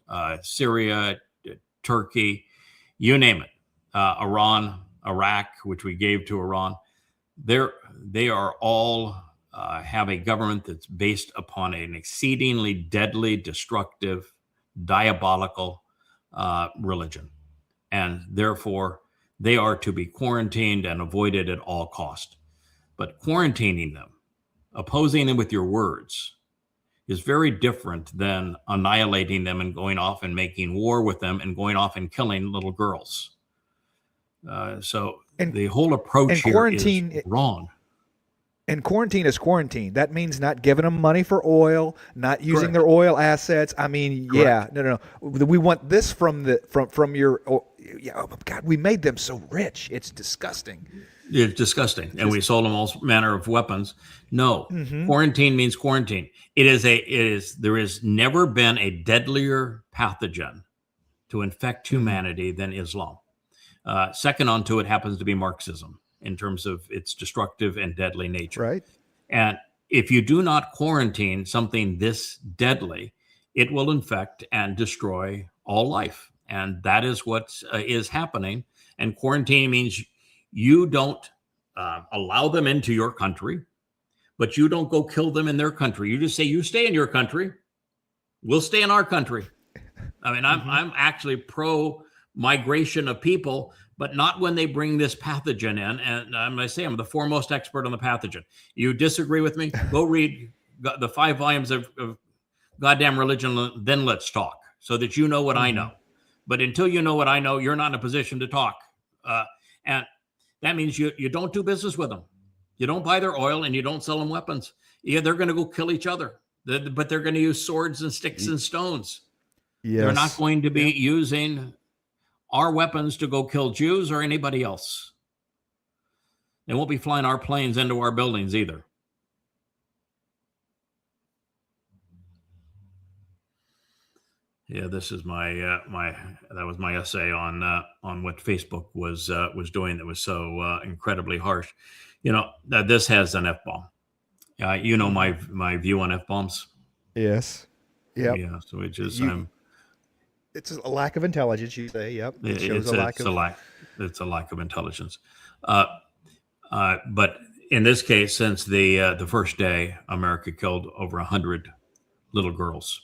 Syria, Turkey, you name it, Iran, Iraq, which we gave to Iran, they are all have a government that's based upon an exceedingly deadly, destructive, diabolical religion. And therefore, they are to be quarantined and avoided at all cost. But quarantining them, opposing them with your words, is very different than annihilating them and going off and making war with them and going off and killing little girls. So the whole approach here is wrong. And quarantine is quarantine. That means not giving them money for oil, not using their oil assets. I mean, no. We want this from your. Oh God, we made them so rich. It's disgusting. It's disgusting, and we sold them all manner of weapons. No, quarantine means quarantine. There has never been a deadlier pathogen to infect humanity than Islam. Second onto it happens to be Marxism, in terms of its destructive and deadly nature. Right. And if you do not quarantine something this deadly, it will infect and destroy all life. And that is what is happening. And quarantine means you don't allow them into your country, but you don't go kill them in their country. You just say, you stay in your country, we'll stay in our country. I mean, I'm actually pro migration of people, but not when they bring this pathogen in. And I'm going to say I'm the foremost expert on the pathogen. You disagree with me? Go read the 5 volumes of Goddamn Religion, then let's talk, so that you know what I know. But until you know what I know, you're not in a position to talk. And that means you don't do business with them. You don't buy their oil, and you don't sell them weapons. Yeah, they're going to go kill each other, but they're going to use swords and sticks and stones. Yes. They're not going to be using our weapons to go kill Jews or anybody else. They won't be flying our planes into our buildings either. Yeah, this is that was my essay on what Facebook was doing that was so incredibly harsh. This has an F-bomb. My view on F-bombs. Yes. Yep. Yeah. So it just it's a lack of intelligence, you say. Yep. It shows it's a lack of intelligence. But in this case, since the first day, America killed over 100 little girls.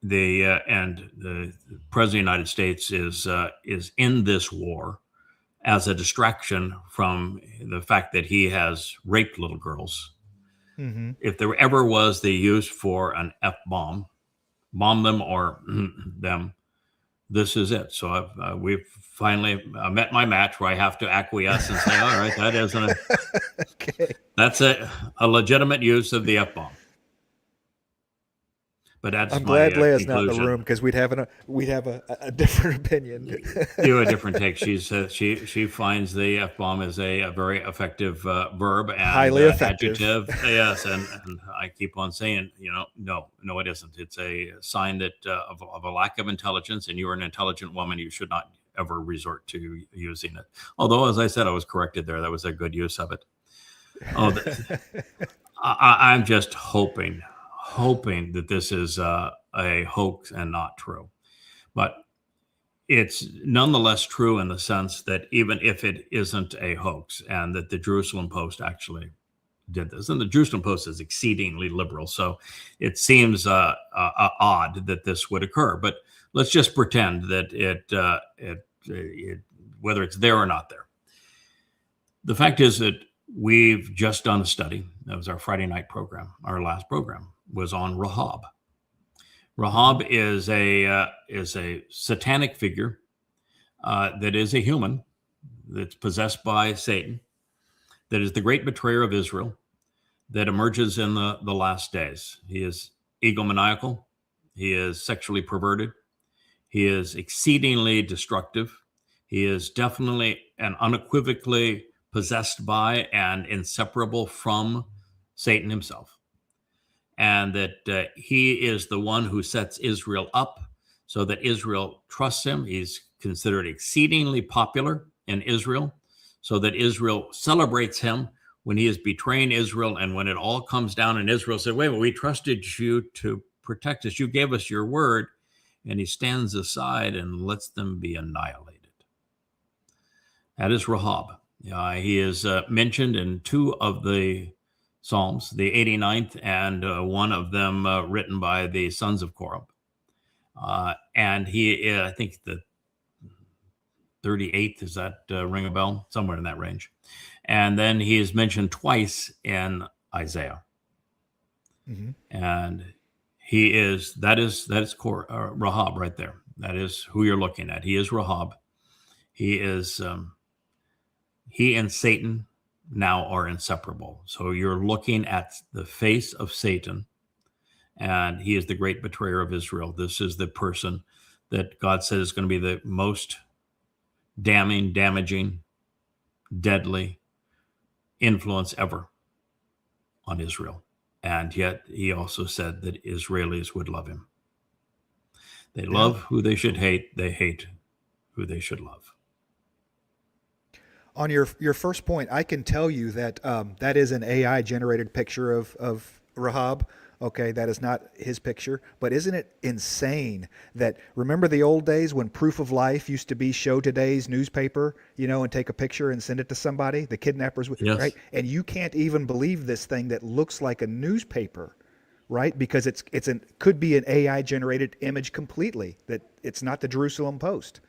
The President of the United States is in this war as a distraction from the fact that he has raped little girls. Mm-hmm. If there ever was the use for an F-bomb, bomb them or them, this is it. So we've finally met my match where I have to acquiesce and say, all right, that isn't that's a legitimate use of the F-bomb. But I'm glad Leia's not in the room, because we'd have a different opinion. You have a different take. She finds the F-bomb is a very effective verb and highly effective adjective. Yes, and I keep on saying, no, it isn't. It's a sign that of a lack of intelligence, and you're an intelligent woman. You should not ever resort to using it. Although, as I said, I was corrected there. That was a good use of it. Oh, I'm just hoping that this is a hoax and not true. But it's nonetheless true in the sense that even if it isn't a hoax, and that the Jerusalem Post actually did this, and the Jerusalem Post is exceedingly liberal, so it seems odd that this would occur. But let's just pretend that it whether it's there or not there. The fact is that we've just done a study. That was our Friday night program. Our last program was on Rahab. Rahab is a satanic figure that is a human that's possessed by Satan, that is the great betrayer of Israel, that emerges in the last days. He is egomaniacal. He is sexually perverted. He is exceedingly destructive. He is definitely and unequivocally possessed by and inseparable from Satan himself. And that he is the one who sets Israel up so that Israel trusts him. He's considered exceedingly popular in Israel, so that Israel celebrates him when he is betraying Israel. And when it all comes down and Israel said, wait, well, we trusted you to protect us. You gave us your word. And he stands aside and lets them be annihilated. That is Rahab. He is mentioned in two of the Psalms, the 89th and one of them written by the sons of Korah. And he, I think the 38th, does that ring a bell? Somewhere in that range. And then he is mentioned twice in Isaiah. Mm-hmm. And that is Rahab right there. That is who you're looking at. He is Rahab. He is, he and Satan now are inseparable. So you're looking at the face of Satan, and he is the great betrayer of Israel. This is the person that God said is going to be the most damning, damaging, deadly influence ever on Israel. And yet he also said that Israelis would love him. They love who they should hate. They hate who they should love. On your first point, I can tell you that that is an AI generated picture of Rahab. Okay, that is not his picture, but isn't it insane that, remember the old days when Proof of Life used to be Show Today's newspaper, and take a picture and send it to somebody, the kidnappers, yes. Right? And you can't even believe this thing that looks like a newspaper, right? Because could be an AI generated image completely, that it's not the Jerusalem Post,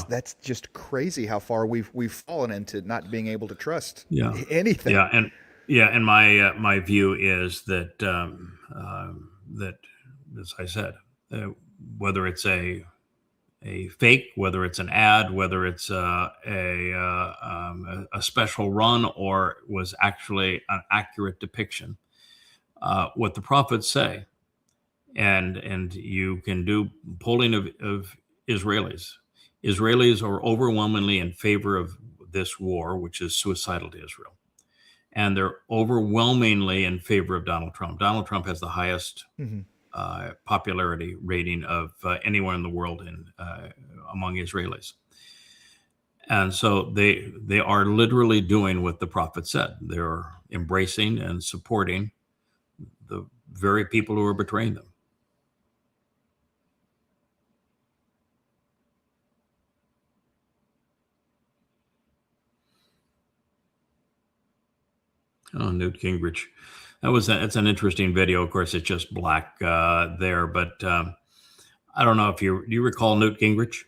That's just crazy how far we've fallen into not being able to trust anything. And my view is that that, as I said, whether it's a fake, whether it's an ad, whether it's a special run, or was actually an accurate depiction, what the prophets say, and you can do polling of Israelis. Israelis are overwhelmingly in favor of this war, which is suicidal to Israel. And they're overwhelmingly in favor of Donald Trump. Donald Trump has the highest popularity rating of anyone in the world among Israelis. And so they are literally doing what the prophet said. They're embracing and supporting the very people who are betraying them. Oh, Newt Gingrich. It's an interesting video. Of course, it's just black there, but I don't know if do you recall Newt Gingrich?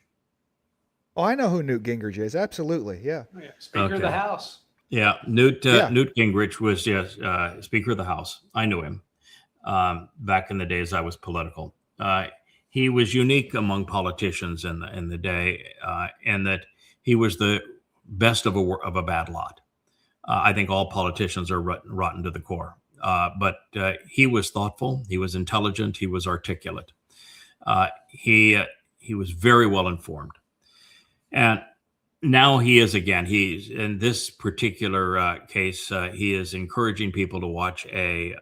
Oh, I know who Newt Gingrich is. Absolutely. Yeah. Speaker of the House. Yeah. Newt Gingrich was Speaker of the House. I knew him back in the days I was political. He was unique among politicians in the day, in that he was the best of a bad lot. I think all politicians are rotten to the core. But he was thoughtful. He was intelligent. He was articulate. He was very well informed. And now he is again. He's in this particular case. He is encouraging people to watch a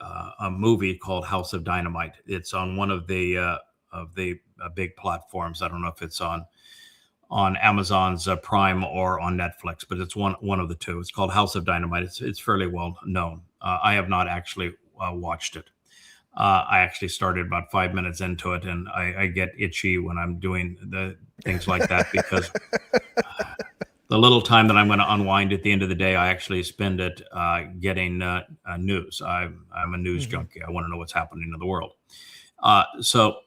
movie called House of Dynamite. It's on one of the the big platforms. I don't know if it's on Amazon's Prime or on Netflix, but it's one of the two. It's called House of Dynamite. It's fairly well known. I have not actually watched it. I actually started about 5 minutes into it, and I get itchy when I'm doing the things like that because the little time that I'm going to unwind at the end of the day, I actually spend it getting news. I'm a news junkie. I want to know what's happening in the world. So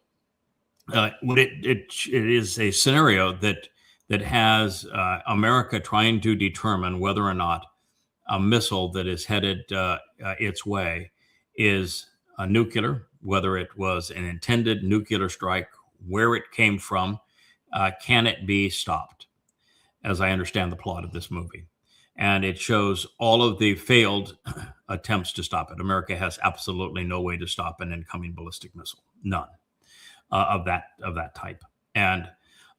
it is a scenario that has America trying to determine whether or not a missile that is headed its way is a nuclear, whether it was an intended nuclear strike, where it came from, can it be stopped, as I understand the plot of this movie. And it shows all of the failed attempts to stop it. America has absolutely no way to stop an incoming ballistic missile, none of that type. And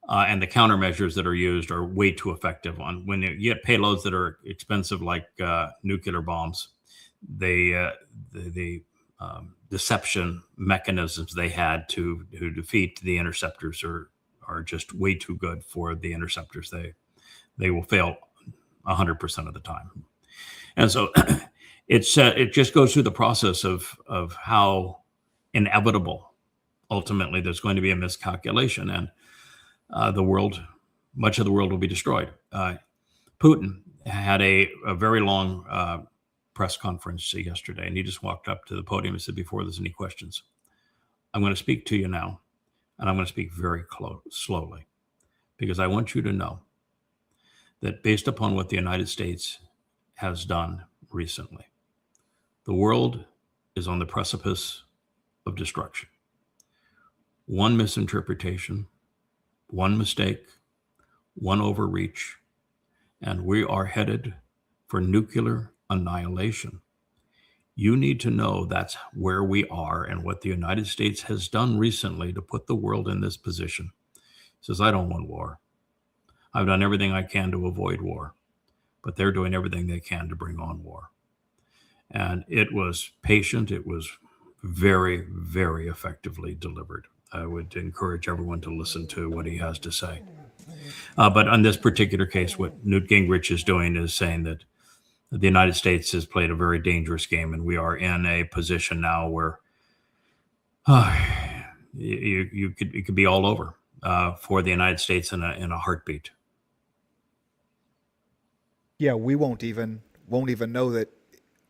the countermeasures that are used are way too effective. On when you get payloads that are expensive, like nuclear bombs, the deception mechanisms they had to defeat the interceptors are just way too good for the interceptors. They will fail 100% of the time. And so it just goes through the process of how inevitable ultimately there's going to be a miscalculation, and much of the world will be destroyed. Putin had a very long press conference yesterday, and he just walked up to the podium and said, before there's any questions, I'm going to speak to you now, and I'm going to speak very slowly, because I want you to know that based upon what the United States has done recently, the world is on the precipice of destruction. One misinterpretation, one mistake, one overreach, and we are headed for nuclear annihilation. You need to know that's where we are and what the United States has done recently to put the world in this position. He says, I don't want war. I've done everything I can to avoid war, but they're doing everything they can to bring on war. And it was patient. It was very, very effectively delivered. I would encourage everyone to listen to what he has to say. But on this particular case, what Newt Gingrich is doing is saying that the United States has played a very dangerous game, and we are in a position now where it could be all over for the United States in a heartbeat. Yeah, we won't even know that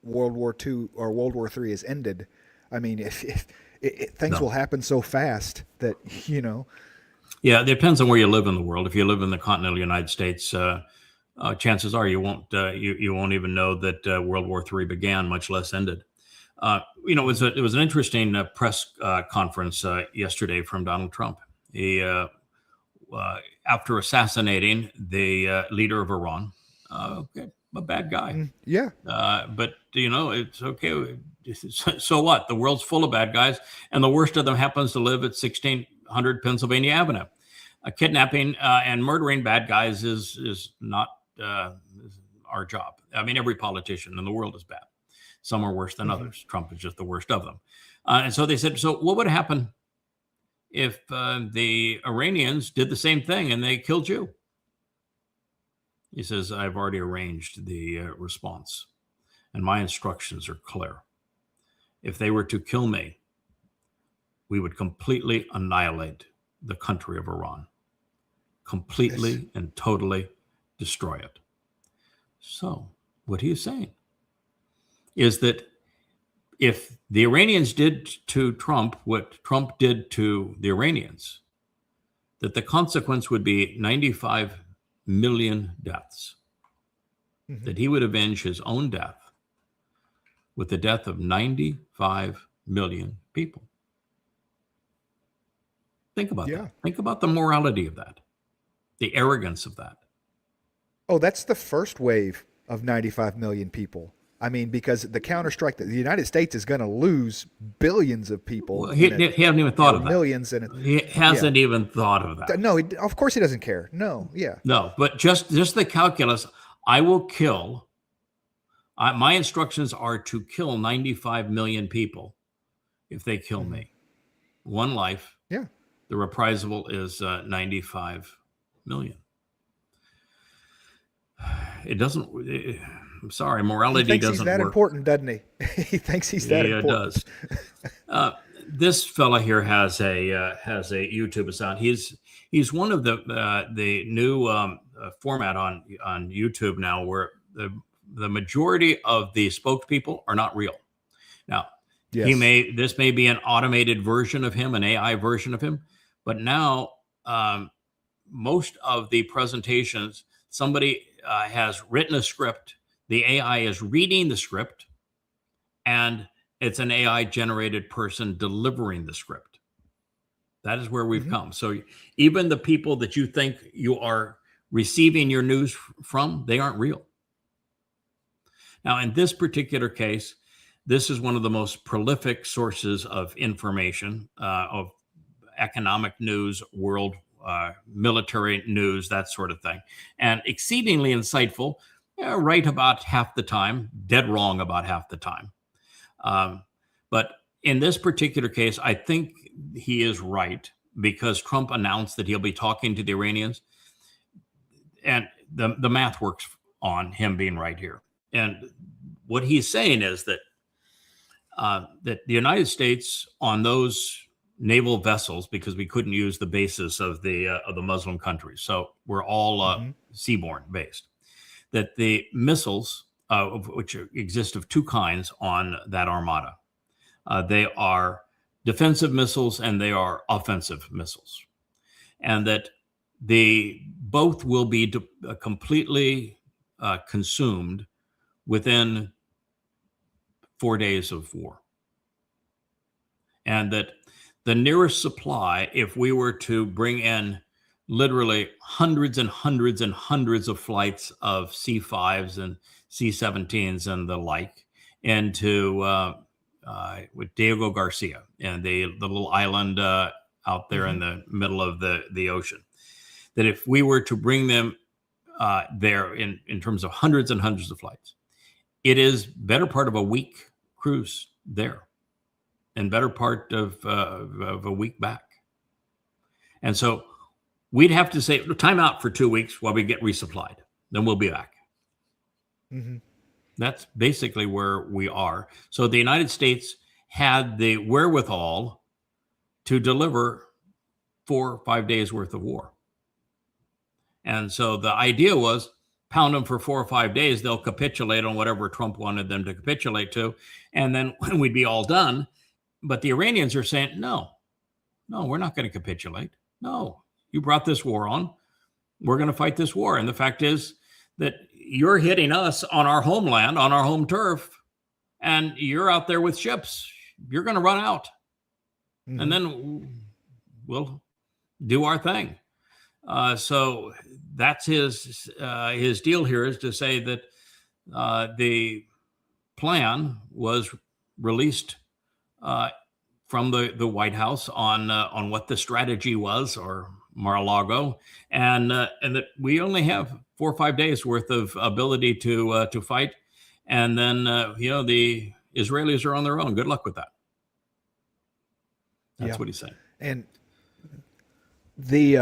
World War II or World War III has ended. I mean, if things will happen so fast that, Yeah, it depends on where you live in the world. If you live in the continental United States, chances are you won't even know that World War III began, much less ended. It was an interesting press conference yesterday from Donald Trump. He, after assassinating the leader of Iran, okay, a bad guy. Yeah. But it's okay. So what? The world's full of bad guys, and the worst of them happens to live at 1600 Pennsylvania Avenue. Kidnapping and murdering bad guys is not our job. I mean, every politician in the world is bad. Some are worse than others. Trump is just the worst of them. And so they said, so what would happen if the Iranians did the same thing and they killed you? He says, I've already arranged the response, and my instructions are clear. If they were to kill me, we would completely annihilate the country of Iran, completely and totally destroy it. So what he is saying is that if the Iranians did to Trump what Trump did to the Iranians, that the consequence would be 95 million deaths, that he would avenge his own death with the death of 95 million people. Think about that. Think about the morality of that, the arrogance of that. Oh, that's the first wave of 95 million people. I mean, because the counterstrike, the United States is going to lose billions of people. Well, he hasn't even thought of that. Millions. He hasn't even thought of that. No, of course he doesn't care. No, yeah. No, but just the calculus, I will kill. My instructions are to kill 95 million people if they kill me. One life. Yeah. The reprisal is 95 million. It doesn't. I'm sorry, morality doesn't he's that work. Important, doesn't he? He thinks he's that important. Yeah, it does. This fella here has a YouTube account. He's one of the new format on YouTube now, where the majority of the spokespeople are not real. Now, yes. This may be an automated version of him, an AI version of him, but now most of the presentations, somebody has written a script. The AI is reading the script, and it's an AI generated person delivering the script. That is where we've come. So even the people that you think you are receiving your news from, they aren't real. Now, in this particular case, this is one of the most prolific sources of information, of economic news, world military news, that sort of thing, and exceedingly insightful, right about half the time, dead wrong about half the time. But in this particular case, I think he is right, because Trump announced that he'll be talking to the Iranians, and the math works on him being right here. And what he's saying is that that the United States, on those naval vessels, because we couldn't use the bases of the Muslim countries, so we're all seaborne based, that the missiles, which exist of two kinds on that armada, they are defensive missiles and they are offensive missiles, and that both will be completely consumed within 4 days of war. And that the nearest supply, if we were to bring in literally hundreds and hundreds and hundreds of flights of C-5s and C-17s and the like into with Diego Garcia and the little island out there in the middle of the ocean, that if we were to bring them there in terms of hundreds and hundreds of flights, it is better part of a week cruise there and better part of a week back. And so we'd have to say time out for 2 weeks while we get resupplied. Then we'll be back. That's basically where we are. So the United States had the wherewithal to deliver 4 or 5 days worth of war. And so the idea was pound them for 4 or 5 days, they'll capitulate on whatever Trump wanted them to capitulate to, and then we'd be all done. But the Iranians are saying, no, we're not going to capitulate. No, you brought this war on. We're going to fight this war. And the fact is that you're hitting us on our homeland, on our home turf, and you're out there with ships. You're going to run out. And then we'll do our thing. So that's his deal here, is to say that the plan was released from the White House on what the strategy was, or Mar-a-Lago, and that we only have 4 or 5 days worth of ability to fight, and then the Israelis are on their own. Good luck with that. That's what he's saying. And the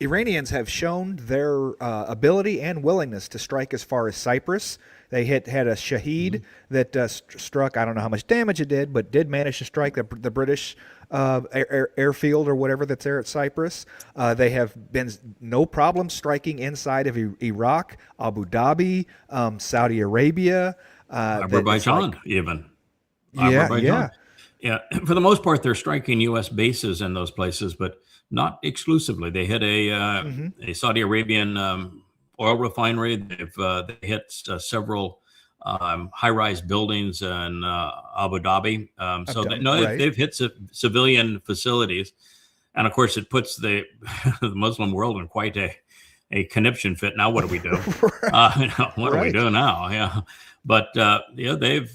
Iranians have shown their ability and willingness to strike as far as Cyprus. They had a Shahed that struck, I don't know how much damage it did, but did manage to strike the British airfield or whatever that's there at Cyprus. They have been no problem striking inside of Iraq, Abu Dhabi, Saudi Arabia. Azerbaijan, even. Azerbaijan. Yeah. For the most part, they're striking U.S. bases in those places, but not exclusively. They hit a Saudi Arabian oil refinery. They hit several high-rise buildings in Abu Dhabi. They've hit civilian facilities, and of course, it puts the Muslim world in quite a conniption fit. Now, what do we do? What do we do now? Yeah, but they've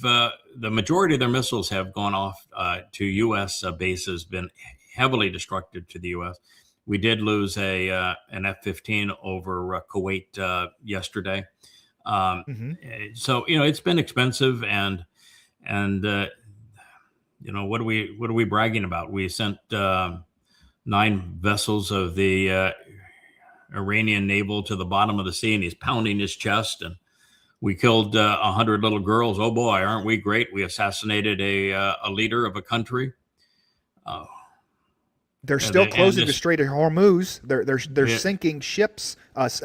the majority of their missiles have gone off to U.S. bases, been heavily destructive to the U.S. We did lose an F-15 over Kuwait yesterday. So it's been expensive, and what are we bragging about? We sent 9 vessels of the Iranian naval to the bottom of the sea, and he's pounding his chest. And we killed 100 little girls. Oh boy, aren't we great? We assassinated a leader of a country. They're still closing the Strait of Hormuz. They're sinking ships,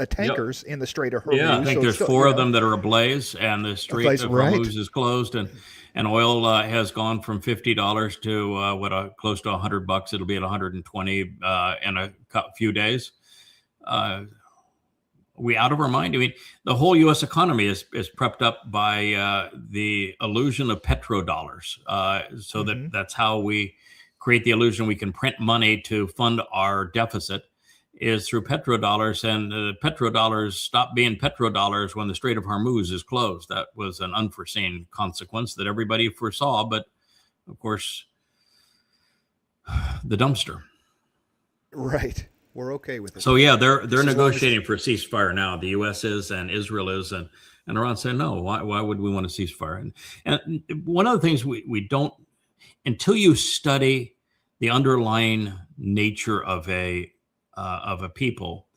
tankers in the Strait of Hormuz. Yeah, I think there's 4 of them that are ablaze, and the Strait of Hormuz is closed, and oil has gone from $50 to close to $100. It'll be at 120 in a few days. We out of our mind? I mean, the whole U.S. economy is prepped up by the illusion of petrodollars. So that's how we create the illusion we can print money to fund our deficit, is through petrodollars. And the petrodollars stop being petrodollars when the Strait of Hormuz is closed. That was an unforeseen consequence that everybody foresaw, but of course, the dumpster. Right. We're okay with it. So yeah, they're negotiating for a ceasefire now. The U.S. is, and Israel is, and Iran saying no. Why would we want a ceasefire? And one of the things we don't, until you study the underlying nature of a people,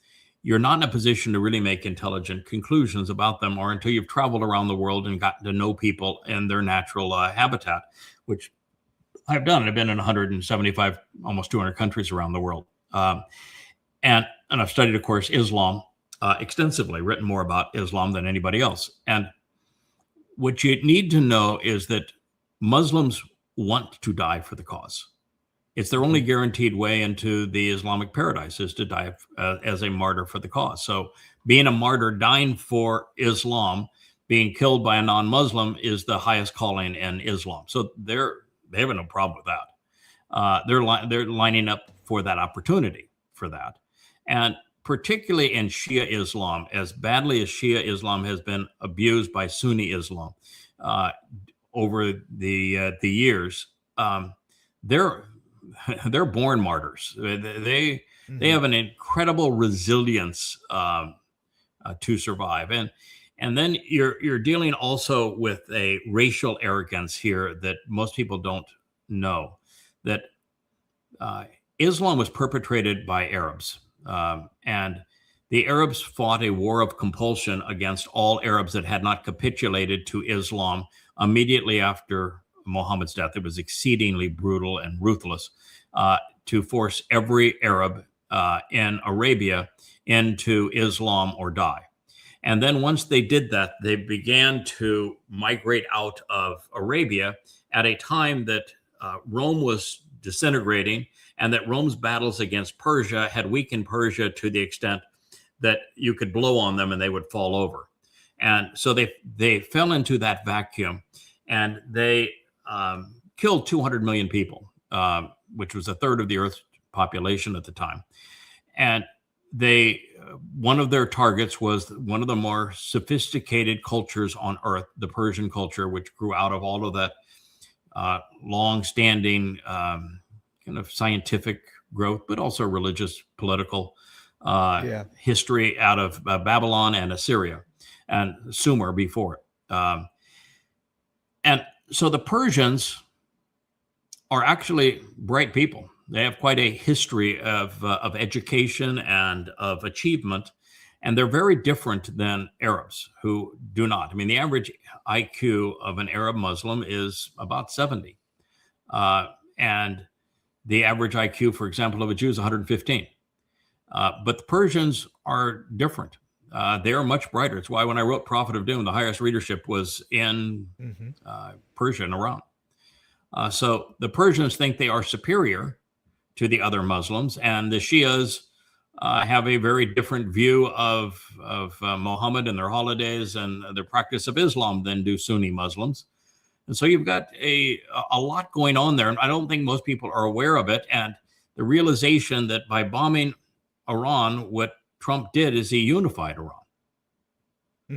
you're not in a position to really make intelligent conclusions about them, or until you've traveled around the world and gotten to know people in their natural habitat, which I've done. I've been in 175, almost 200 countries around the world. And I've studied, of course, Islam extensively, written more about Islam than anybody else. And what you need to know is that Muslims want to die for the cause. It's their only guaranteed way into the Islamic paradise, is to die as a martyr for the cause. So being a martyr, dying for Islam, being killed by a non-Muslim is the highest calling in Islam. So they have no problem with that. They're lining up for that opportunity for that. And particularly in Shia Islam, as badly as Shia Islam has been abused by Sunni Islam over the years, they're born martyrs. They have an incredible resilience to survive, and then you're dealing also with a racial arrogance here that most people don't know. That Islam was perpetrated by Arabs. And the Arabs fought a war of compulsion against all Arabs that had not capitulated to Islam immediately after Muhammad's death. It was exceedingly brutal and ruthless to force every Arab in Arabia into Islam or die. And then once they did that, they began to migrate out of Arabia at a time that Rome was disintegrating, and that Rome's battles against Persia had weakened Persia to the extent that you could blow on them and they would fall over. And so they fell into that vacuum, and they killed 200 million people, which was a third of the Earth's population at the time. And one of their targets was one of the more sophisticated cultures on Earth, the Persian culture, which grew out of all of that long-standing kind of scientific growth, but also religious, political history out of Babylon and Assyria and Sumer before it. And so the Persians are actually bright people. They have quite a history of education and of achievement, and they're very different than Arabs, who do not. I mean, the average IQ of an Arab Muslim is about 70. And the average IQ, for example, of a Jew is 115. But the Persians are different. They are much brighter. It's why when I wrote Prophet of Doom, the highest readership was in Persia and Iran. So the Persians think they are superior to the other Muslims, and the Shias have a very different view of Muhammad and their holidays and their practice of Islam than do Sunni Muslims. And so you've got a lot going on there, and I don't think most people are aware of it. And the realization that by bombing Iran, what Trump did is he unified Iran.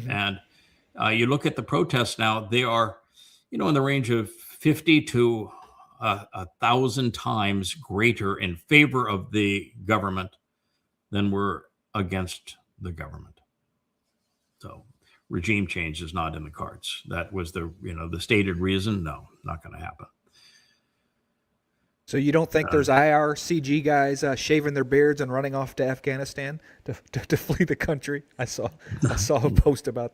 And you look at the protests now; they are, in the range of 50 to 1,000 times greater in favor of the government than were against the government. So regime change is not in the cards. That was the stated reason. No, not going to happen. So you don't think there's IRCG guys shaving their beards and running off to Afghanistan to flee the country? I saw a post about.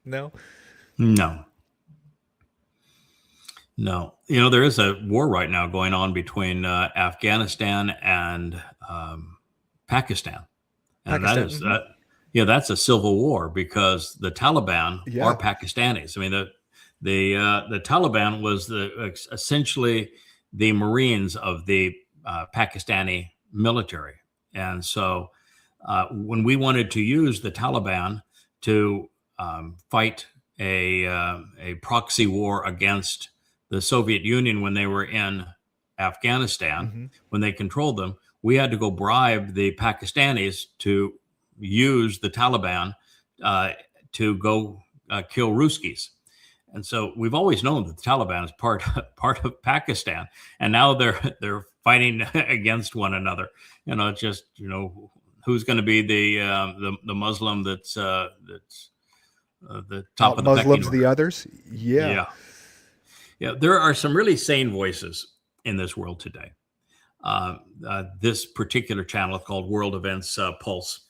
No. There is a war right now going on between Afghanistan and Pakistan, and that is that's a civil war because the Taliban are Pakistanis. I mean, the Taliban was essentially the Marines of the Pakistani military, and so when we wanted to use the Taliban to fight a proxy war against the Soviet Union when they were in Afghanistan, when they controlled them, we had to go bribe the Pakistanis to use the Taliban to go kill Ruskies. And so we've always known that the Taliban is part of Pakistan, and now they're fighting against one another. Who's going to be the Muslim that's the top of the Muslims, the others? Yeah. There are some really sane voices in this world today. This particular channel is called World Events Pulse.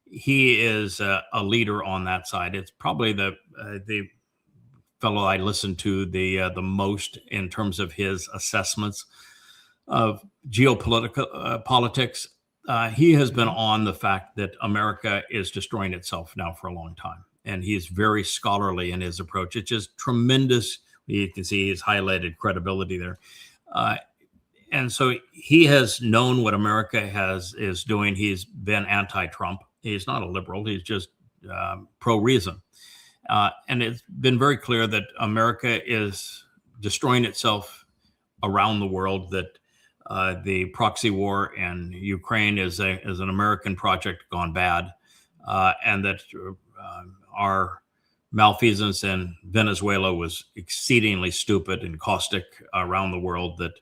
He is a leader on that side. It's probably the fellow I listen to the most in terms of his assessments of geopolitical politics. He has been on the fact that America is destroying itself now for a long time, and he's very scholarly in his approach. It's just tremendous. You can see he's highlighted credibility there. And so he has known what America is doing. He's been anti-Trump. He's not a liberal. He's just pro-reason. And it's been very clear that America is destroying itself around the world, that the proxy war in Ukraine is an American project gone bad, and that our malfeasance in Venezuela was exceedingly stupid and caustic around the world, that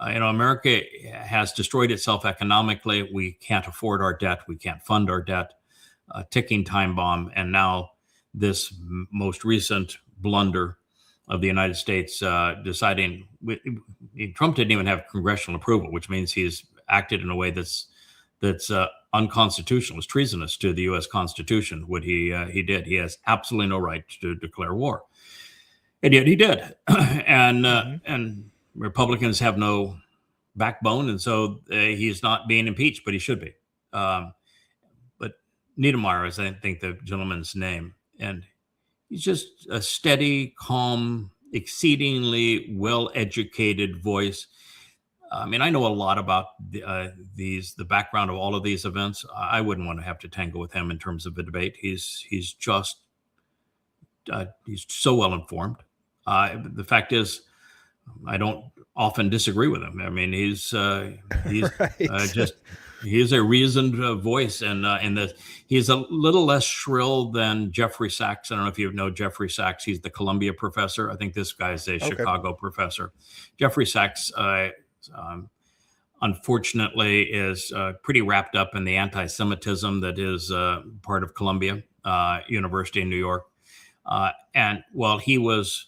America has destroyed itself economically. We can't afford our debt. We can't fund our debt. A ticking time bomb. And now this most recent blunder of the United States deciding Trump didn't even have congressional approval, which means he's acted in a way that's unconstitutional. It's treasonous to the U.S. Constitution. What he did. He has absolutely no right to declare war, and yet he did. And Republicans have no backbone, and so he's not being impeached, but he should be. But Niedermeyer is, I think, the gentleman's name, and he's just a steady, calm, exceedingly well-educated voice. I mean, I know a lot about the background of all of these events. I wouldn't want to have to tangle with him in terms of a debate. He's so well informed. The fact is, I don't often disagree with him. I mean, he's right. He's a reasoned voice, and he's a little less shrill than Jeffrey Sachs. I don't know if you know Jeffrey Sachs. He's the Columbia professor. I think this guy's a Chicago professor. Jeffrey Sachs, unfortunately, is pretty wrapped up in the anti-Semitism that is part of Columbia University in New York. And while he was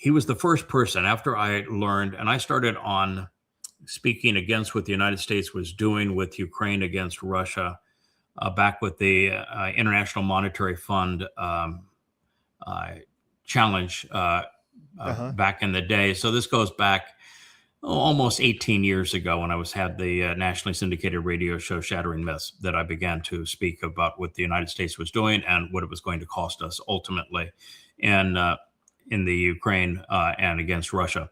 the first person, after I learned, and I started on speaking against what the United States was doing with Ukraine against Russia, back with the International Monetary Fund challenge back in the day. So this goes back almost 18 years ago when I had the nationally syndicated radio show Shattering Myths, that I began to speak about what the United States was doing and what it was going to cost us ultimately in the Ukraine and against Russia.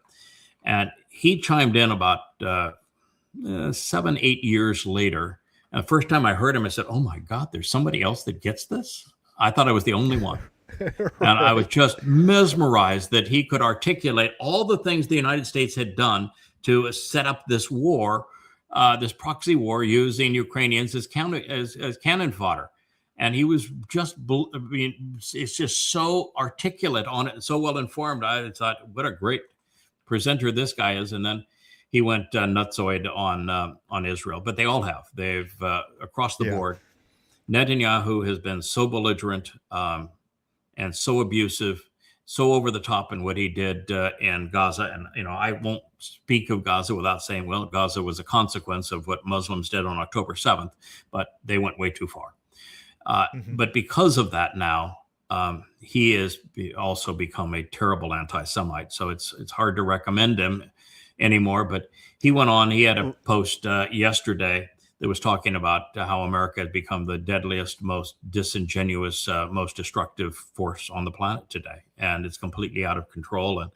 And he chimed in about 7-8 years later. And the first time I heard him, I said, "Oh my God, there's somebody else that gets this?" I thought I was the only one. Right. And I was just mesmerized that he could articulate all the things the United States had done to set up this war, this proxy war, using Ukrainians as cannon fodder. And he was just, it's just so articulate on it and so well informed. I thought, what a great presenter this guy is. And then he went nutsoid on Israel, but they all have. They've across the board. Netanyahu has been so belligerent and so abusive so over the top in what he did in Gaza. And, you know, I won't speak of Gaza without saying, well, Gaza was a consequence of what Muslims did on October 7th, but they went way too far. But because of that now, he has also become a terrible anti-Semite. So it's hard to recommend him anymore. But he went on, he had a post yesterday that was talking about how America has become the deadliest, most disingenuous, most destructive force on the planet today. And it's completely out of control.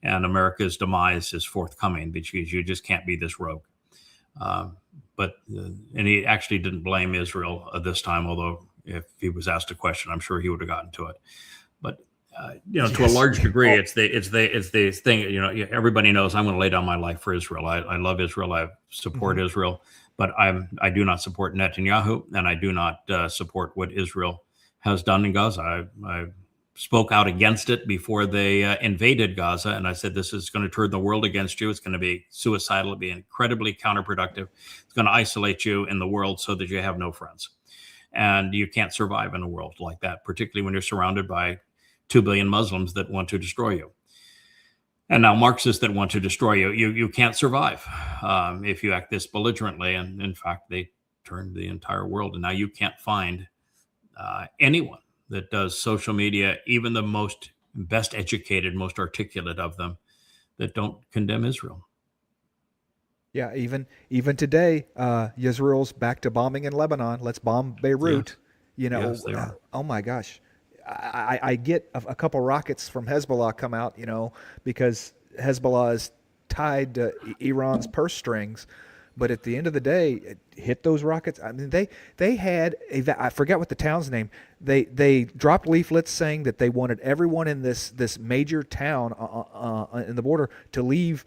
And America's demise is forthcoming because you just can't be this rogue. And he actually didn't blame Israel this time, although if he was asked a question, I'm sure he would have gotten to it. But you know, to a large degree, it's the thing. You know, everybody knows I'm going to lay down my life for Israel. I love Israel. I support Israel, but I do not support Netanyahu, and I do not support what Israel has done in Gaza. I spoke out against it before they invaded Gaza, and I said, this is going to turn the world against you. It's going to be suicidal. It'll be incredibly counterproductive. It's going to isolate you in the world so that you have no friends. And you can't survive in a world like that, particularly when you're surrounded by 2 billion Muslims that want to destroy you. And now Marxists that want to destroy you. You can't survive if you act this belligerently. And in fact, they turned the entire world. And now you can't find anyone that does social media, even the best educated, most articulate of them, that don't condemn Israel. Yeah, even today, Israel's back to bombing in Lebanon. Let's bomb Beirut. Yeah. You know, yes, oh my gosh. I get a couple rockets from Hezbollah come out, you know, because Hezbollah is tied to Iran's purse strings. But at the end of the day, hit those rockets. I mean, they had I forget what the town's name. They dropped leaflets saying that they wanted everyone in this major town in the border to leave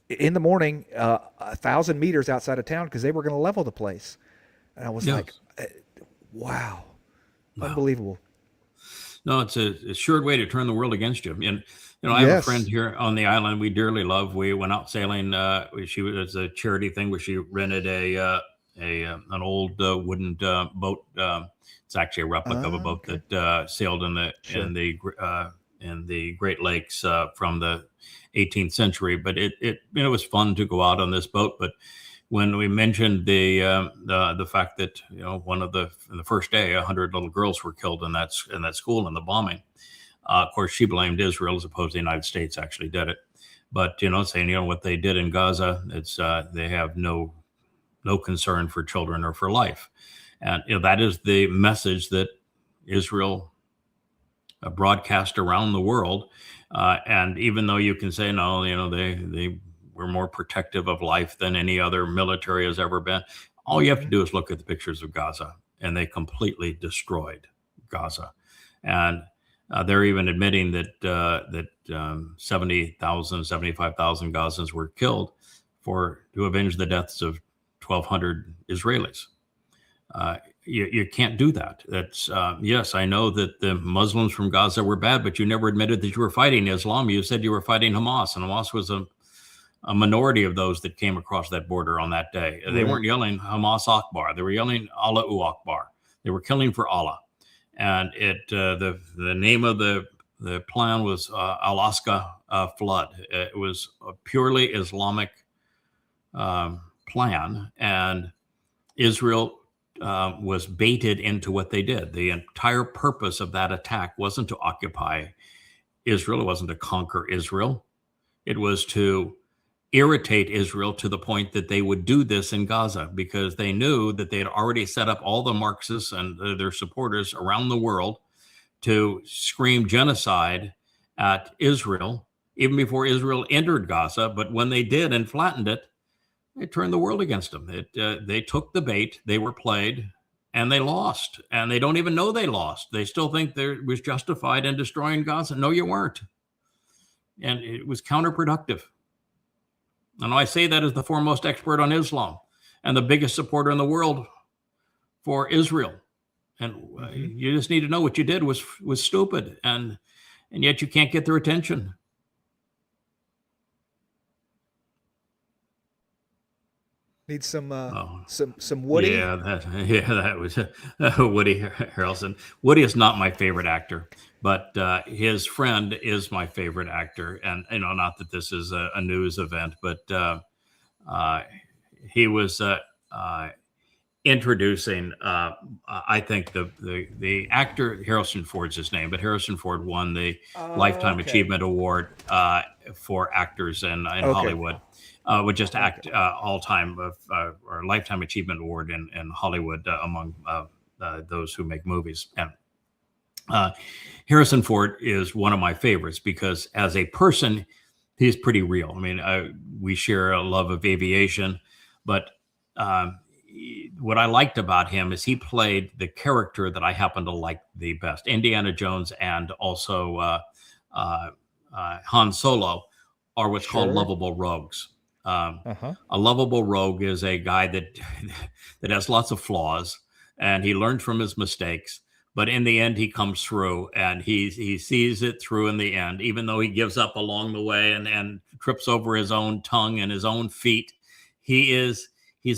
in the morning 1,000 meters outside of town because they were going to level the place. And I was like, wow, unbelievable. No, it's a sure way to turn the world against you. And, you know, I have a friend here on the island we dearly love. We went out sailing. She was a charity thing where she rented an old wooden boat. It's actually a replica of a boat that sailed in the Great Lakes from the 18th century. But it was fun to go out on this boat. But when we mentioned the fact that, you know, in the first day, 100 little girls were killed in that school in the bombing. Of course, she blamed Israel as opposed to the United States actually did it. But, you know, saying, you know, what they did in Gaza, it's they have no concern for children or for life. And, you know, that is the message that Israel broadcast around the world. And even though you can say, no, you know, they were more protective of life than any other military has ever been, all you have to do is look at the pictures of Gaza, and they completely destroyed Gaza. And they're even admitting that 70,000, 75,000 Gazans were killed to avenge the deaths of 1,200 Israelis. You can't do that. That's yes, I know that the Muslims from Gaza were bad, but you never admitted that you were fighting Islam. You said you were fighting Hamas, and Hamas was a minority of those that came across that border on that day. They weren't yelling Hamas Akbar. They were yelling Allahu Akbar. They were killing for Allah. And the name of the plan was Al-Aqsa Flood. It was a purely Islamic plan, and Israel was baited into what they did. The entire purpose of that attack wasn't to occupy Israel. It wasn't to conquer Israel. It was to irritate Israel to the point that they would do this in Gaza, because they knew that they had already set up all the Marxists and their supporters around the world to scream genocide at Israel, even before Israel entered Gaza. But when they did and flattened it, they turned the world against them. They took the bait, they were played, and they lost. And they don't even know they lost. They still think there was justified in destroying Gaza. No, you weren't. And it was counterproductive. And I say that as the foremost expert on Islam and the biggest supporter in the world for Israel. And you just need to know what you did was stupid. And yet you can't get their attention. Need some Woody. Yeah, that was Woody Harrelson. Woody is not my favorite actor, but his friend is my favorite actor. And not that this is a news event, but he was introducing. I think the actor Harrison Ford's his name, but Harrison Ford won the Lifetime Achievement Award for actors in Hollywood. Would just act all-time or Lifetime Achievement Award in Hollywood among those who make movies. And Harrison Ford is one of my favorites because as a person, he's pretty real. I mean, we share a love of aviation, but what I liked about him is he played the character that I happen to like the best. Indiana Jones and also Han Solo are what's called lovable rogues. A lovable rogue is a guy that has lots of flaws, and he learned from his mistakes. But in the end, he comes through, and he sees it through in the end, even though he gives up along the way and trips over his own tongue and his own feet. He's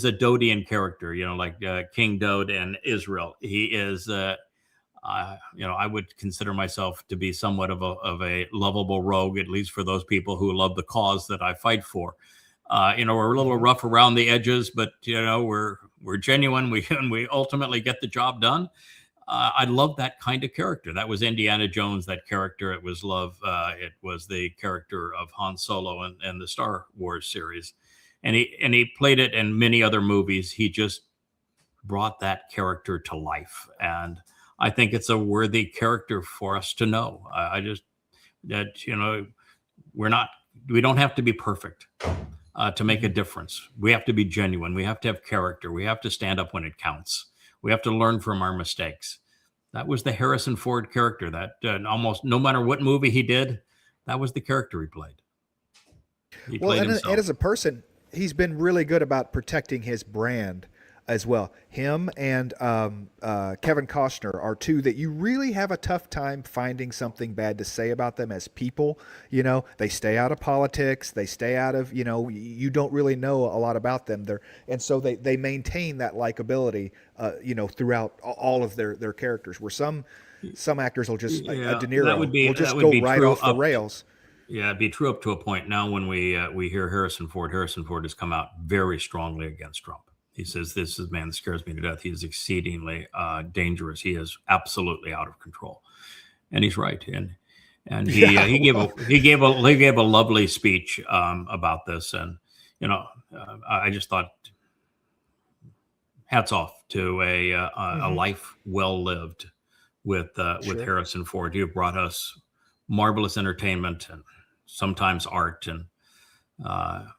a Dodian character, like King Dode and Israel. He is, I would consider myself to be somewhat of a lovable rogue, at least for those people who love the cause that I fight for. We're a little rough around the edges, but we're genuine. We ultimately get the job done. I love that kind of character. That was Indiana Jones. That character. It was love. It was the character of Han Solo in the Star Wars series, and he played it in many other movies. He just brought that character to life, and I think it's a worthy character for us to know. We don't have to be perfect to make a difference. We have to be genuine. We have to have character. We have to stand up when it counts. We have to learn from our mistakes. That was the Harrison Ford character that almost no matter what movie he did, that was the character he played. And as a person, he's been really good about protecting his brand as well. Him and Kevin Costner are two that you really have a tough time finding something bad to say about them as people. They stay out of politics. They stay out of, you don't really know a lot about them. And so they maintain that likability, throughout all of their characters, where some actors will just, De Niro will just go right off the rails. Yeah, it'd be true up to a point. Now when we hear Harrison Ford has come out very strongly against Trump. He says, this is man that scares me to death. He is exceedingly dangerous. He is absolutely out of control. And he's right. And he gave a lovely speech about this. And, I just thought, hats off to a life well lived with Harrison Ford. You brought us marvelous entertainment and sometimes art and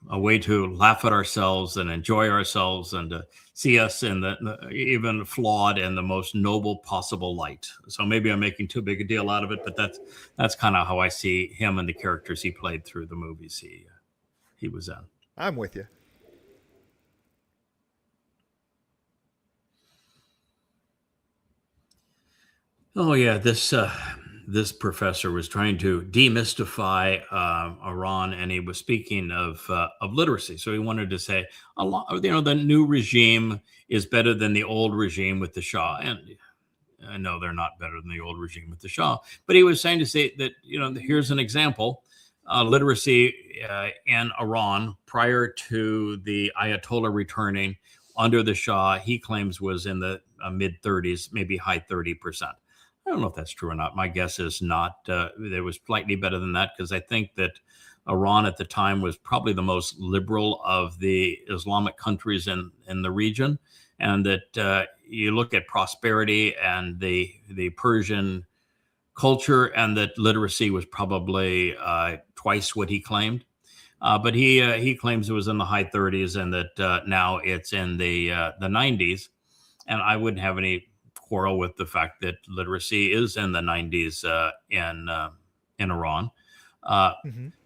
a way to laugh at ourselves and enjoy ourselves and to see us in the even flawed in the most noble possible light. So maybe I'm making too big a deal out of it, but that's kind of how I see him and the characters he played through the movies he was in. I'm with you. Oh yeah, this professor was trying to demystify Iran, and he was speaking of literacy. So he wanted to say, the new regime is better than the old regime with the Shah. And I know they're not better than the old regime with the Shah. But he was saying to say that, here's an example. Literacy in Iran prior to the Ayatollah returning under the Shah, he claims was in the mid 30s, maybe high 30%. I don't know if that's true or not. My guess is not. It was slightly better than that because I think that Iran at the time was probably the most liberal of the Islamic countries in the region. And that you look at prosperity and the Persian culture, and that literacy was probably twice what he claimed. But he claims it was in the high 30s and that now it's in the 90s. And I wouldn't have any quarrel with the fact that literacy is in the 90s in Iran.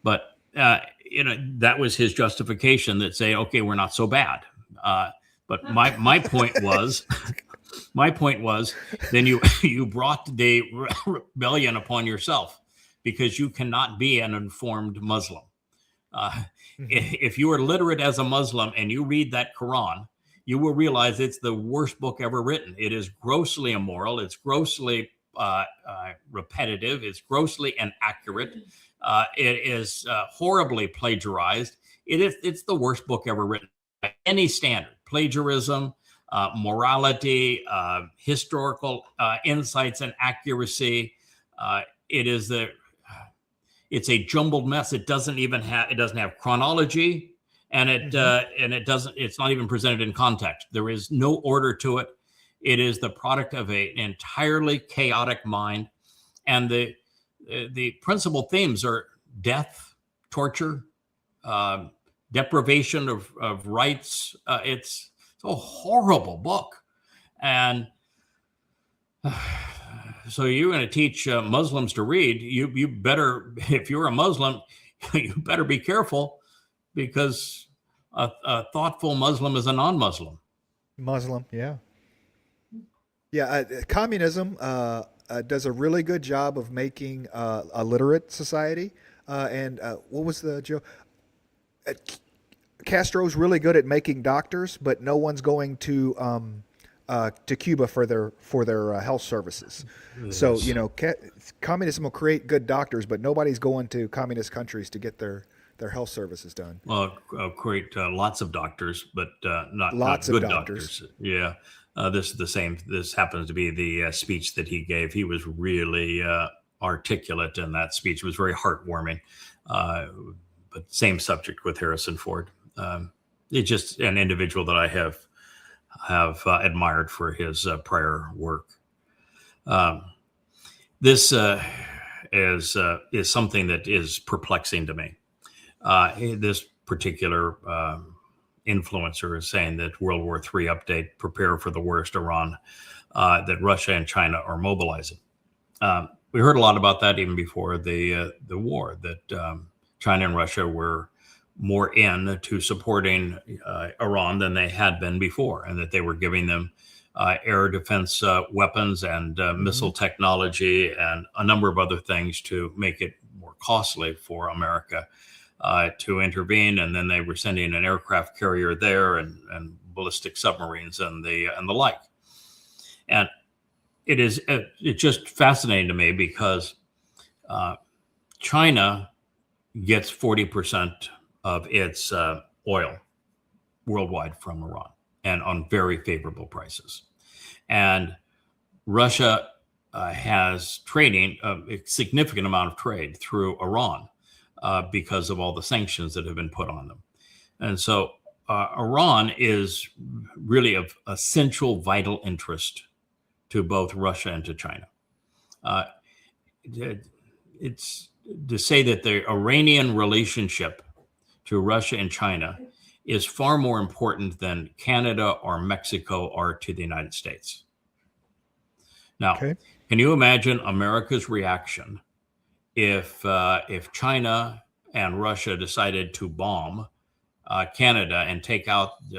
But, that was his justification that say, okay, we're not so bad. But my point was, then you brought the rebellion upon yourself because you cannot be an informed Muslim. If you are literate as a Muslim and you read that Quran, you will realize it's the worst book ever written. It is grossly immoral. It's grossly repetitive. It's grossly inaccurate. It is horribly plagiarized. It's the worst book ever written by any standard. Plagiarism, morality, historical insights and accuracy. It's a jumbled mess. It doesn't have chronology, and it's not even presented in context. There is no order to it. It is the product of an entirely chaotic mind, and the principal themes are death, torture, deprivation of rights. It's a horrible book, and so you're going to teach Muslims to read. You better, if you're a Muslim, you better be careful, because a thoughtful Muslim is a non-Muslim. Muslim, yeah. Yeah, communism does a really good job of making a literate society. And what was the joke? Castro's really good at making doctors, but no one's going to Cuba for their health services. Yes. So communism will create good doctors, but nobody's going to communist countries to get their health services done. Well, create lots of doctors, but not good doctors. Yeah. This is the same. This happens to be the speech that he gave. He was really articulate in that speech. It was very heartwarming. But same subject with Harrison Ford. It's just an individual that I have admired for his prior work. This is something that is perplexing to me. This particular influencer is saying that World War III update, prepare for the worst, Iran, that Russia and China are mobilizing. We heard a lot about that even before the war, that China and Russia were more into supporting Iran than they had been before, and that they were giving them air defense weapons and missile technology and a number of other things to make it more costly for America to intervene. And then they were sending an aircraft carrier there and ballistic submarines and the like. And it's just fascinating to me, because China gets 40% of its oil worldwide from Iran, and on very favorable prices. And Russia has trading, a significant amount of trade through Iran because of all the sanctions that have been put on them. And so Iran is really of essential, vital interest to both Russia and to China. It's to say that the Iranian relationship to Russia and China is far more important than Canada or Mexico are to the United States. Now, Can you imagine America's reaction if China and Russia decided to bomb Canada and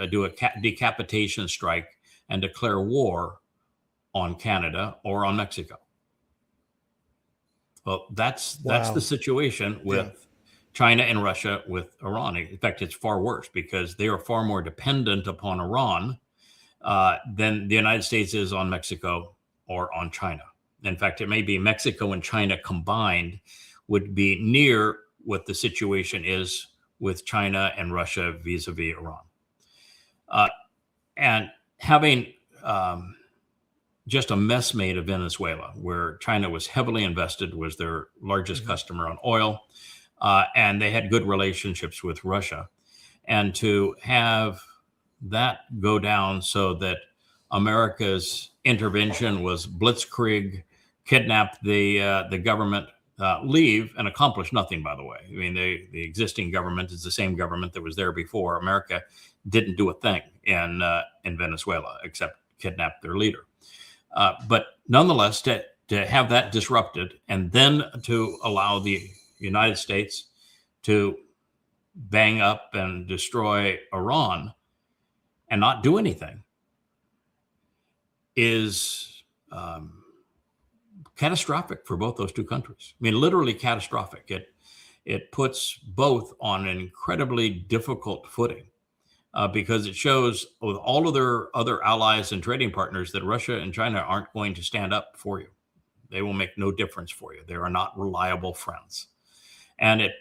do a decapitation strike and declare war on Canada or on Mexico? Well, that's the situation with China and Russia with Iran. In fact, it's far worse, because they are far more dependent upon Iran than the United States is on Mexico or on China. In fact, it may be Mexico and China combined would be near what the situation is with China and Russia vis-a-vis Iran. And having just a mess made of Venezuela, where China was heavily invested, was their largest customer on oil, and they had good relationships with Russia. And to have that go down so that America's intervention was blitzkrieg, kidnap the government, leave, and accomplish nothing, by the way. I mean, the existing government is the same government that was there before. America didn't do a thing in Venezuela except kidnap their leader. But nonetheless, to have that disrupted, and then to allow the United States to bang up and destroy Iran and not do anything is catastrophic for both those two countries. I mean, literally catastrophic. it puts both on an incredibly difficult footing. Because it shows with all of their other allies and trading partners that Russia and China aren't going to stand up for you. They will make no difference for you. They are not reliable friends. And it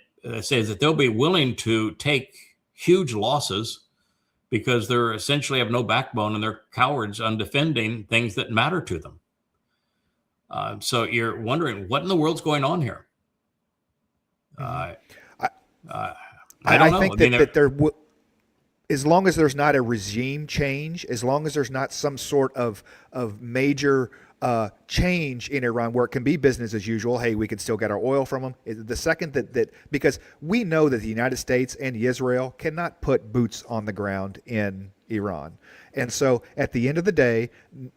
says that they'll be willing to take huge losses because they're essentially have no backbone and they're cowards on defending things that matter to them. So you're wondering what in the world's going on here. I don't know. I think that there as long as there's not a regime change, as long as there's not some sort of major change in Iran where it can be business as usual, hey, we can still get our oil from them. The second that because we know that the United States and Israel cannot put boots on the ground in Iran. And so at the end of the day,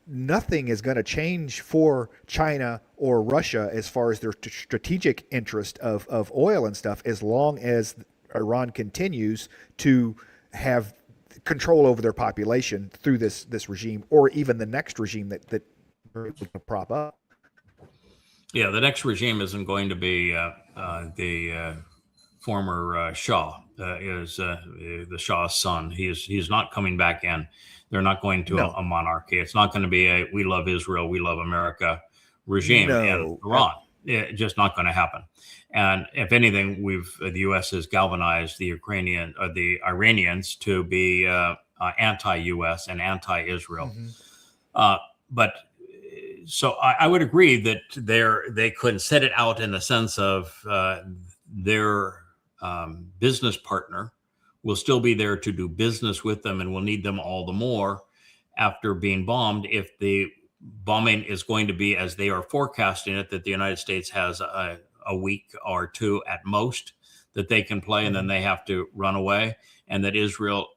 nothing is going to change for China or Russia as far as their strategic interest of oil and stuff, as long as Iran continues to have control over their population through this regime, or even the next regime that prop up. Yeah, the next regime isn't going to be the former Shah. Is the Shah's son? He's not coming back in. They're not going to a monarchy. It's not going to be a "we love Israel, we love America" regime in Iran. It's just not going to happen. And if anything, the U.S. has galvanized the Iranians to be anti-U.S. and anti-Israel. But so I would agree that they could set it out in the sense of their business partner will still be there to do business with them and will need them all the more after being bombed. If the bombing is going to be as they are forecasting it, that the United States has a week or two at most that they can play, and then they have to run away, and that Israel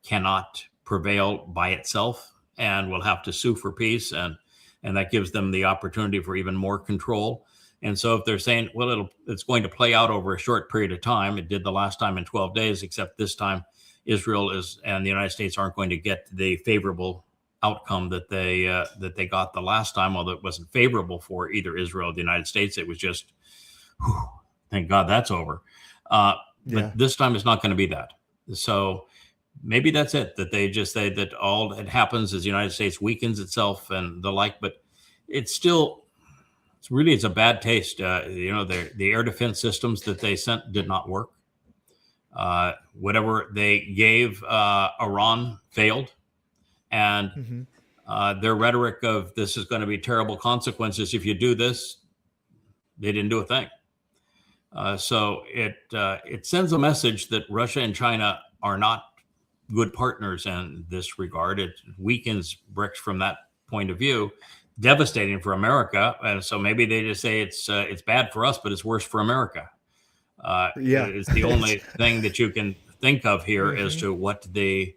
cannot prevail by itself and will have to sue for peace, and that gives them the opportunity for even more control. And so if they're saying, well, it's going to play out over a short period of time, it did the last time in 12 days, except this time Israel and the United States aren't going to get the favorable outcome that they got the last time, although it wasn't favorable for either Israel or the United States. It was just, thank God that's over. But this time it's not going to be that. So maybe that's it, that they just say that all that happens is the United States weakens itself and the like, but it's a bad taste. The air defense systems that they sent did not work. Whatever they gave Iran failed. And their rhetoric of this is going to be terrible consequences if you do this, they didn't do a thing. So it sends a message that Russia and China are not good partners in this regard. It weakens BRICS from that point of view. Devastating for America, and so maybe they just say it's bad for us, but it's worse for America. It's the only thing that you can think of here as to what the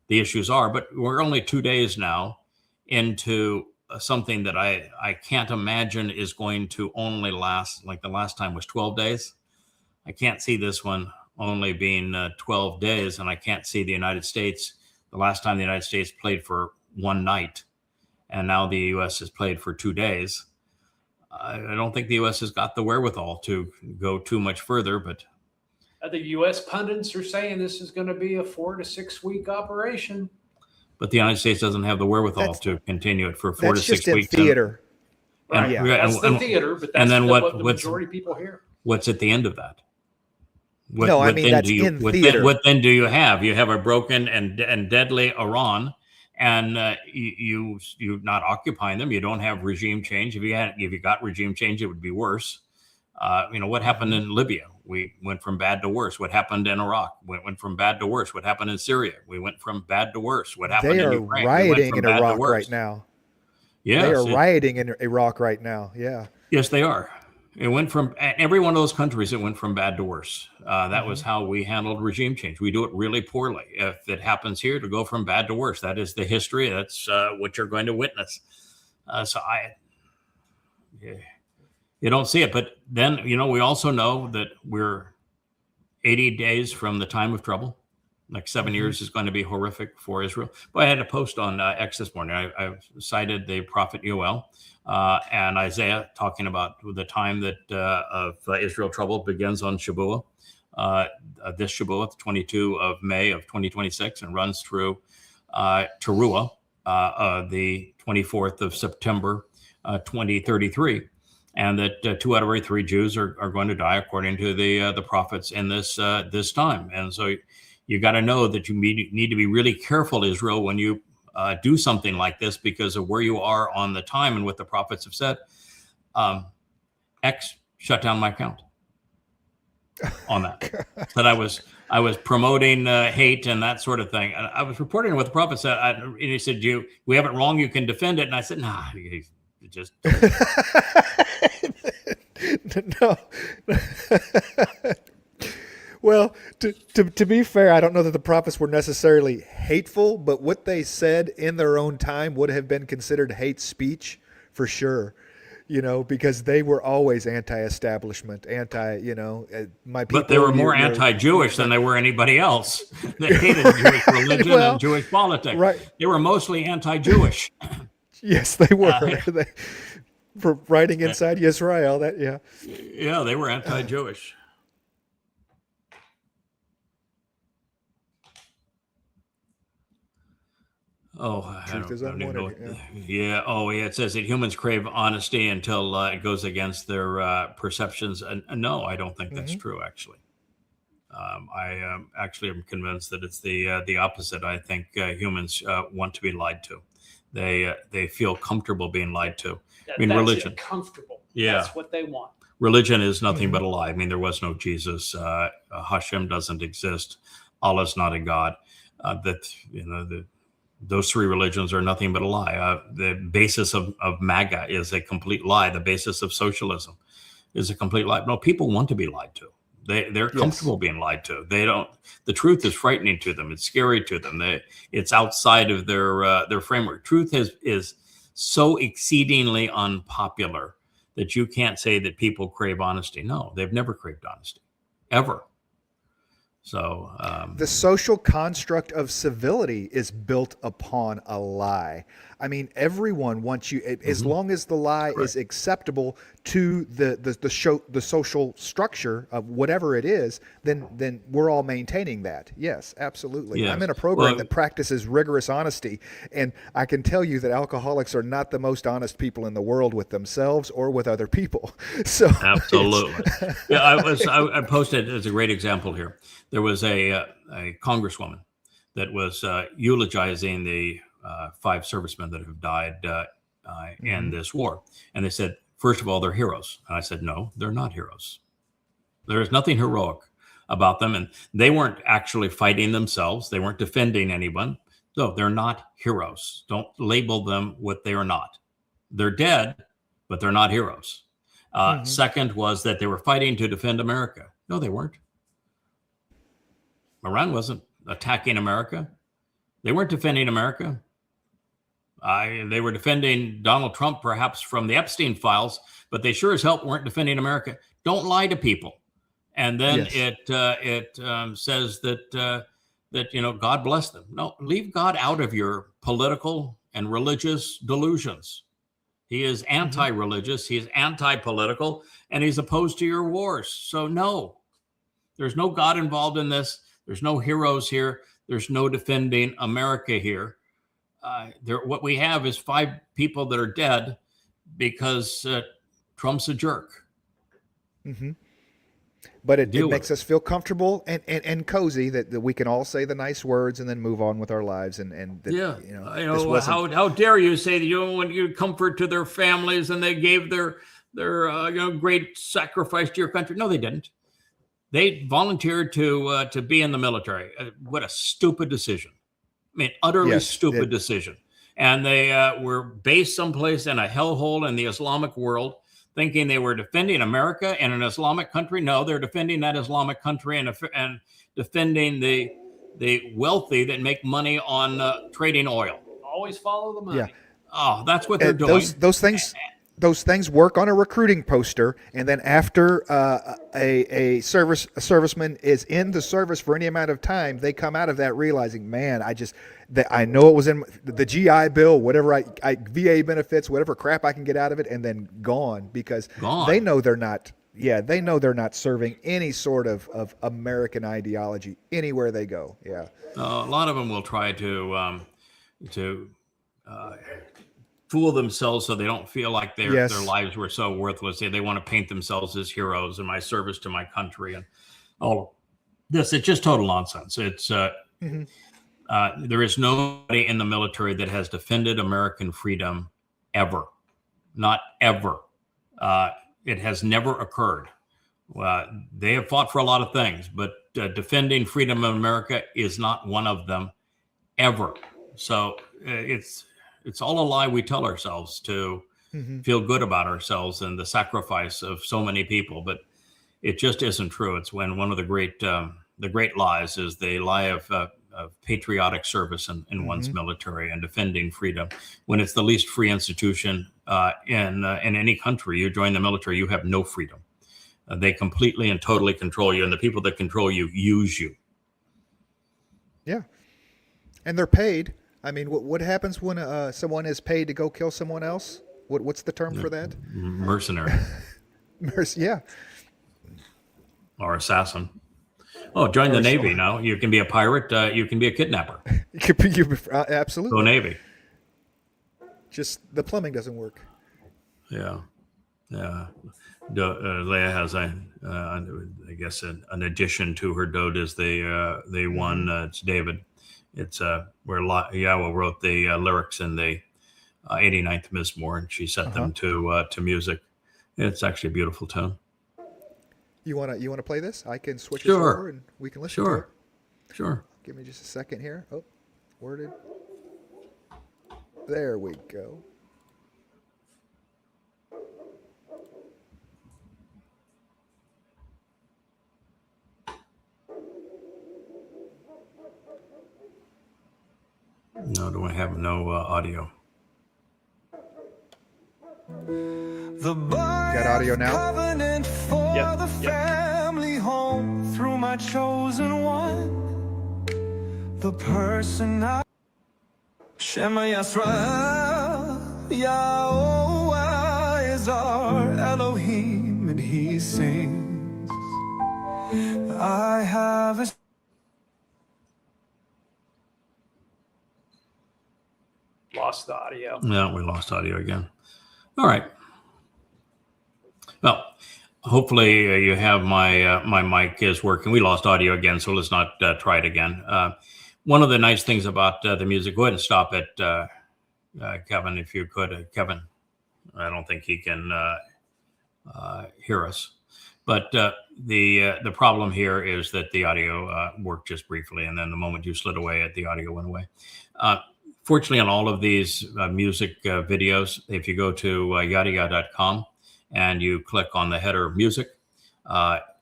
issues are. But we're only 2 days now into something that I can't imagine is going to only last, like the last time was 12 days. I can't see this one only being 12 days, and I can't see the United States. The last time the United States played for one night, and now the U.S. has played for 2 days. I don't think the U.S. has got the wherewithal to go too much further, but the U.S. pundits are saying this is going to be a 4 to 6 week operation. But the United States doesn't have the wherewithal to continue it for 4 to 6 weeks. That's just in theater. That's the theater, but that's what the majority of people hear. What's at the end of that? That's in theater. What then do you have? You have a broken and deadly Iran, and you're not occupying them. You don't have regime change. If you got regime change, it would be worse. What happened in Libya? We went from bad to worse. What happened in Iraq? We went from bad to worse. What happened in Syria? We went from bad to worse. What happened in Ukraine? They are rioting in Iraq right now. Yes, they are rioting in Iraq right now. Yeah. Yes, they are. It went from every one of those countries. It went from bad to worse. That was how we handled regime change. We do it really poorly. If it happens here, to go from bad to worse, that is the history. That's what you're going to witness. You don't see it. But then, we also know that we're 80 days from the time of trouble. Next 7 years is going to be horrific for Israel. But I had a post on X this morning. I cited the prophet Yoel and Isaiah talking about the time that of Israel trouble begins on Shavuot, this Shavuot, 22 of May of 2026, and runs through Teruah, the 24th of September, 2033. And that 2 out of every 3 Jews are going to die according to the prophets in this time. And so you got to know that you need to be really careful, Israel, when you do something like this, because of where you are on the time and what the prophets have said. X shut down my account on that. That I was promoting hate and that sort of thing. And I was reporting what the prophet said. And he said, we have it wrong. You can defend it. And I said, nah, just. No. Well, to be fair, I don't know that the prophets were necessarily hateful, but what they said in their own time would have been considered hate speech for sure. Because they were always anti-establishment, my people. But they were more anti-Jewish than they were anybody else. They hated Jewish religion and Jewish politics. Right. They were mostly anti-Jewish. Yes, they were. For writing inside Israel, Yeah, they were anti-Jewish. Truth is unwanted. Yeah. Oh, yeah. It says that humans crave honesty until it goes against their perceptions. And no, I don't think that's true. Actually, I actually am convinced that it's the opposite. I think humans want to be lied to. They feel comfortable being lied to. That's religion. Comfortable. Yeah. That's what they want. Religion is nothing but a lie. I mean, there was no Jesus. Hashem doesn't exist. Allah's not a God. Those 3 religions are nothing but a lie. The basis of MAGA is a complete lie. The basis of socialism is a complete lie. No, people want to be lied to. They're comfortable being lied to. They don't. The truth is frightening to them. It's scary to them. It's outside of their framework. Truth is so exceedingly unpopular that you can't say that people crave honesty. No, they've never craved honesty, ever. So the social construct of civility is built upon a lie. I mean, everyone wants you, as long as the lie is acceptable to the social structure of whatever it is, then we're all maintaining that. Yes, absolutely. Yes. I'm in a program that practices rigorous honesty, and I can tell you that alcoholics are not the most honest people in the world with themselves or with other people. So absolutely. Yeah, I posted as a great example here. There was a congresswoman that was eulogizing the 5 servicemen that have died in this war. And they said, first of all, they're heroes. And I said, no, they're not heroes. There is nothing heroic about them. And they weren't actually fighting themselves. They weren't defending anyone. No, they're not heroes. Don't label them what they are not. They're dead, but they're not heroes. Second was that they were fighting to defend America. No, they weren't. Iran wasn't attacking America. They weren't defending America. They were defending Donald Trump, perhaps from the Epstein files, but they sure as hell weren't defending America. Don't lie to people. And then it says that God bless them. No, leave God out of your political and religious delusions. He is anti-religious. He is anti-political, and he's opposed to your wars. So no, there's no God involved in this. There's no heroes here. There's no defending America here. What we have is 5 people that are dead because Trump's a jerk. But it makes us feel comfortable and cozy that we can all say the nice words and then move on with our lives. How dare you say that you don't want your comfort to their families and they gave their great sacrifice to your country? No, they didn't. They volunteered to be in the military. What a stupid decision. I mean, utterly stupid decision. And they were based someplace in a hellhole in the Islamic world, thinking they were defending America in an Islamic country. No, they're defending that Islamic country and defending the wealthy that make money on trading oil. Always follow the money. Yeah. Oh, that's what they're doing. Those things. those things work on a recruiting poster, and then after a serviceman is in the service for any amount of time, they come out of that realizing, man, I know it was in the GI Bill, whatever I VA benefits, whatever crap I can get out of it, and then gone, because they know they're not. Yeah, they know they're not serving any sort of American ideology anywhere they go. Yeah, a lot of them will try to fool themselves so they don't feel like their lives were so worthless. They want to paint themselves as heroes in my service to my country and all this. It's just total nonsense. It's there is nobody in the military that has defended American freedom ever, not ever. It has never occurred. They have fought for a lot of things, but defending freedom of America is not one of them ever. So it's all a lie we tell ourselves to feel good about ourselves and the sacrifice of so many people, but it just isn't true. It's when one of the great lies is the lie of patriotic service in one's military and defending freedom. When it's the least free institution in any country, you join the military, you have no freedom. They completely and totally control you, and the people that control you use you. Yeah, and they're paid. I mean, what happens when someone is paid to go kill someone else? What's the term for that? Mercenary. Yeah. Or assassin. Oh, join the Navy now. You can be a pirate. You can be a kidnapper. Absolutely. Go Navy. Just the plumbing doesn't work. Yeah. Leia has I guess an addition to her dote is they won. It's David. It's where Yawa wrote the lyrics in the 89th Mizmor, and she set them to music. It's actually a beautiful tune. You wanna play this? I can switch it over and we can listen to it. Sure. Give me just a second here. Oh, worded. There we go. No, do I have no audio? Got audio now? Yeah. Family home through my chosen one, the person I Shema Yisrael, Yahweh is our Elohim, and he sings. I have a Lost the audio. No, we lost audio again. All right. Well, hopefully you have my mic is working. We lost audio again, so let's not try it again. One of the nice things about the music, go ahead and stop it, Kevin, if you could. Kevin, I don't think he can hear us. But the problem here is that the audio worked just briefly, and then the moment you slid away, the audio went away. Fortunately, on all of these music videos, if you go to yadayah.com and you click on the header music,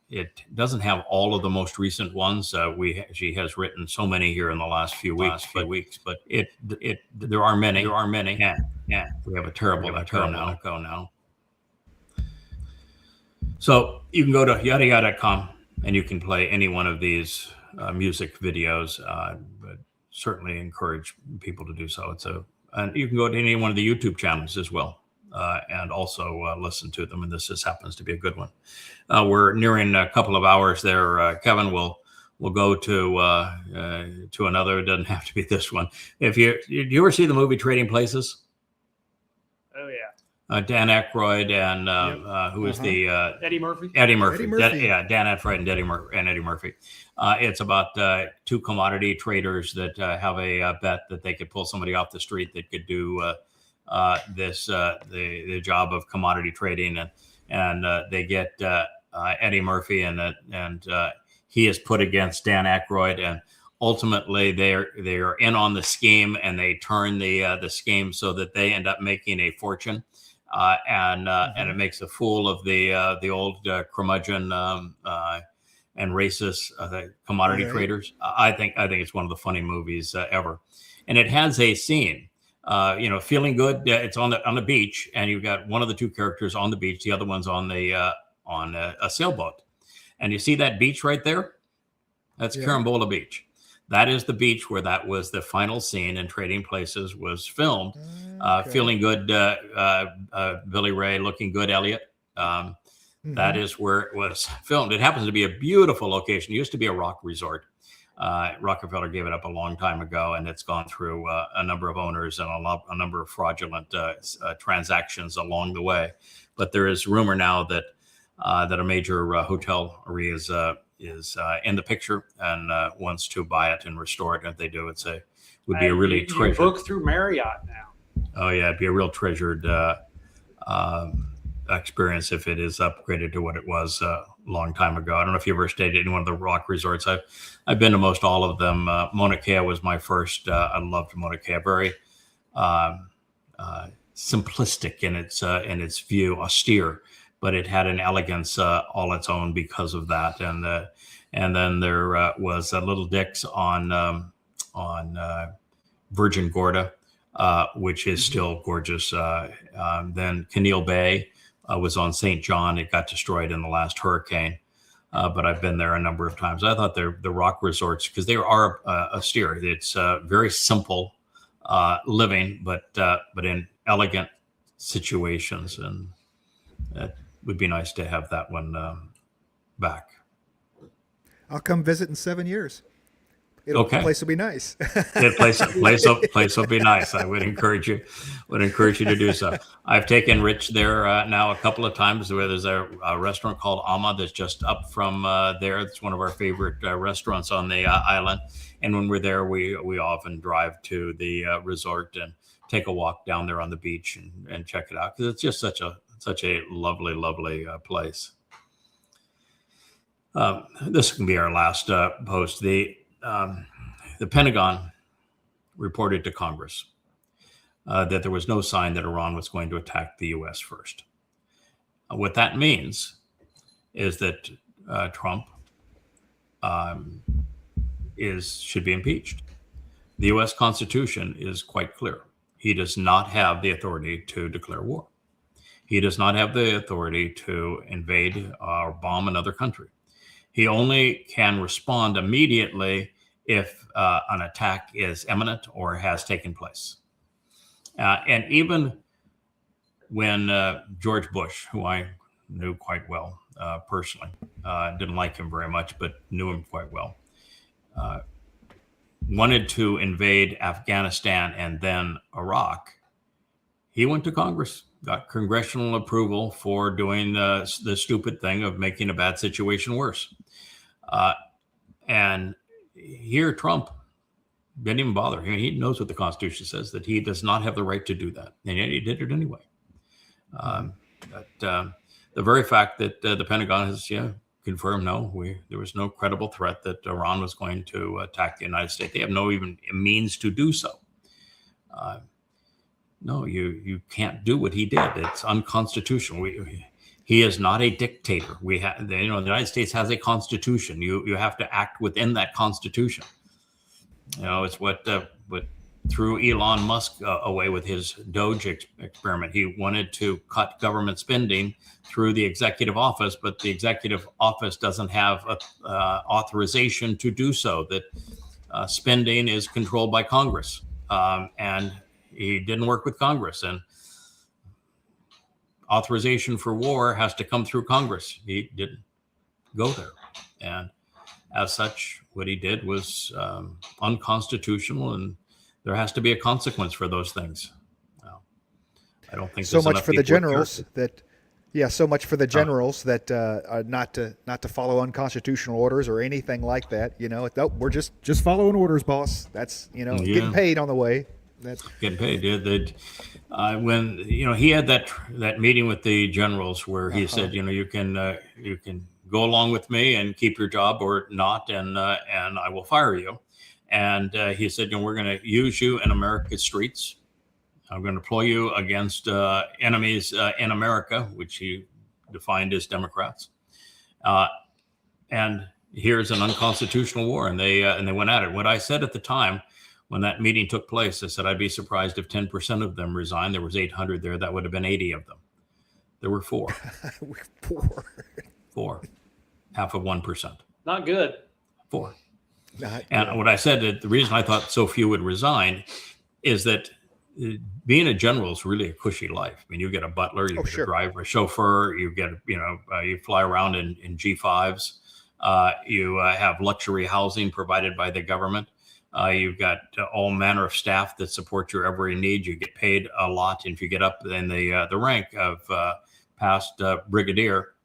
it doesn't have all of the most recent ones. She has written so many here in the last few weeks, but there are many. Yeah. We have a terrible echo now. So you can go to yadayah.com and you can play any one of these music videos. But certainly encourage people to do so. And you can go to any one of the YouTube channels as well, and also listen to them. And this just happens to be a good one. We're nearing a couple of hours there. Kevin will go to another. It doesn't have to be this one. Did you ever see the movie Trading Places? Oh yeah. Dan Aykroyd and who is the Eddie Murphy. Eddie Murphy. Dan Aykroyd and Eddie Murphy. It's about two commodity traders that have a bet that they could pull somebody off the street that could do the job of commodity trading, and they get Eddie Murphy, and he is put against Dan Aykroyd, and ultimately they are in on the scheme, and they turn the scheme so that they end up making a fortune. And it makes a fool of the old curmudgeon and racist commodity traders. I think it's one of the funny movies ever, and it has a scene Feeling Good. It's on the beach, and you've got one of the two characters on the beach, the other one's on a sailboat, and you see that beach right there. That's Carambola Beach. That is the beach where that was the final scene in Trading Places was filmed. Feeling Good, Billy Ray, Looking Good, Elliot. That is where it was filmed. It happens to be a beautiful location. It used to be a rock resort. Rockefeller gave it up a long time ago, and it's gone through a number of owners and a number of fraudulent transactions along the way. But there is rumor now that a major hotel is in the picture and wants to buy it and restore it. And if they do, would be a really treasured. You book through Marriott now. Oh yeah, it'd be a real treasured experience if it is upgraded to what it was a long time ago. I don't know if you ever stayed in one of the rock resorts. I've been to most all of them. Mauna Kea was my first. I loved Mauna Kea. Very simplistic in its view, austere, but it had an elegance all its own because of that. And then there was Little Dick's on Virgin Gorda, which is still gorgeous. Then Keneal Bay was on St. John. It got destroyed in the last hurricane, but I've been there a number of times. I thought the rock resorts, because they are austere. It's very simple living, but in elegant situations, and it would be nice to have that one back. I'll come visit in 7 years. The place will be nice. The place will be nice. I would encourage you to do so. I've taken Rich there now a couple of times, where there's a restaurant called Ama that's just up from there. It's one of our favorite restaurants on the island. And when we're there, we often drive to the resort and take a walk down there on the beach and check it out, because it's just such a lovely place. This can be our last post. The Pentagon reported to Congress that there was no sign that Iran was going to attack the U.S. first. What that means is that Trump should be impeached. The U.S. Constitution is quite clear. He does not have the authority to declare war. He does not have the authority to invade or bomb another country. He only can respond immediately if an attack is imminent or has taken place. And even when George Bush, who I knew quite well personally, didn't like him very much, but knew him quite well, wanted to invade Afghanistan and then Iraq, he went to Congress, got congressional approval for doing the stupid thing of making a bad situation worse. And here, Trump didn't even bother. He knows what the Constitution says, that he does not have the right to do that. And yet he did it anyway. But the very fact that the Pentagon has confirmed, there was no credible threat that Iran was going to attack the United States. They have no even means to do so. No, you can't do what he did. It's unconstitutional. He is not a dictator. The United States has a constitution. You have to act within that constitution. It's what threw Elon Musk away with his Doge experiment. He wanted to cut government spending through the executive office, but the executive office doesn't have authorization to do so. That spending is controlled by Congress, and he didn't work with Congress, and authorization for war has to come through Congress. He didn't go there. And as such, what he did was unconstitutional, and there has to be a consequence for those things. I don't think so much for the generals that not to follow unconstitutional orders or anything like that. We're just following orders, boss. That's getting paid on the way. Getting paid. When he had that meeting with the generals where he said, you can go along with me and keep your job or not, and I will fire you. And he said, we're going to use you in America's streets. I'm going to deploy you against enemies in America, which he defined as Democrats. And here's an unconstitutional war, and they went at it. What I said at the time When that meeting took place, I said, I'd be surprised if 10% of them resigned. There was 800 there. That would have been 80 of them. There were 4. 4. Half of 1%. Not good. 4. And what I said, that the reason I thought so few would resign is that being a general is really a cushy life. I mean, you get a butler, you get a driver, a chauffeur, you get, you fly around in G5s. You have luxury housing provided by the government. You've got all manner of staff that support your every need. You get paid a lot. And if you get up in the rank of past brigadier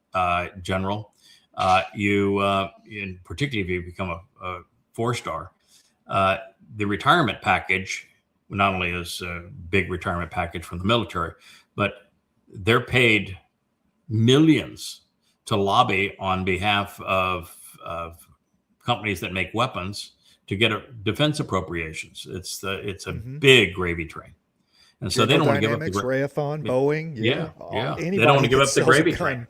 general, and particularly if you become a 4-star, the retirement package not only is a big retirement package from the military, but they're paid millions to lobby on behalf of companies that make weapons to get defense appropriations. It's a big gravy train. And so they don't want to give up the Raytheon, Boeing. Yeah. They don't want to give up the gravy train.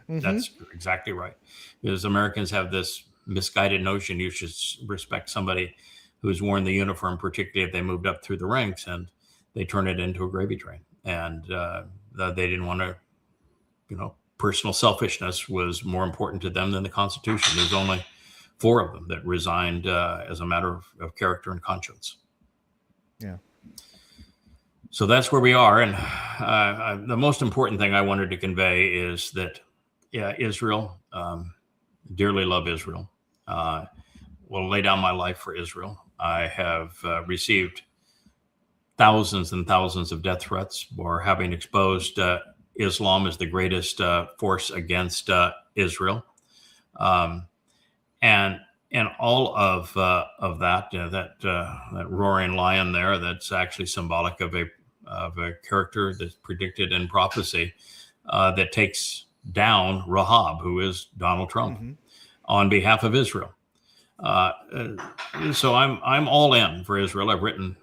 That's exactly right. Because Americans have this misguided notion you should respect somebody who's worn the uniform, particularly if they moved up through the ranks, and they turn it into a gravy train. And they didn't want to, personal selfishness was more important to them than the Constitution. There's only 4 of them that resigned as a matter of character and conscience. Yeah. So that's where we are. And the most important thing I wanted to convey is that, Israel, dearly love Israel. Will lay down my life for Israel. I have received thousands and thousands of death threats for having exposed Islam as the greatest force against Israel. And all of that, that roaring lion there, that's actually symbolic of a character that's predicted in prophecy that takes down Rahab, who is Donald Trump, on behalf of Israel. So I'm all in for Israel. I've written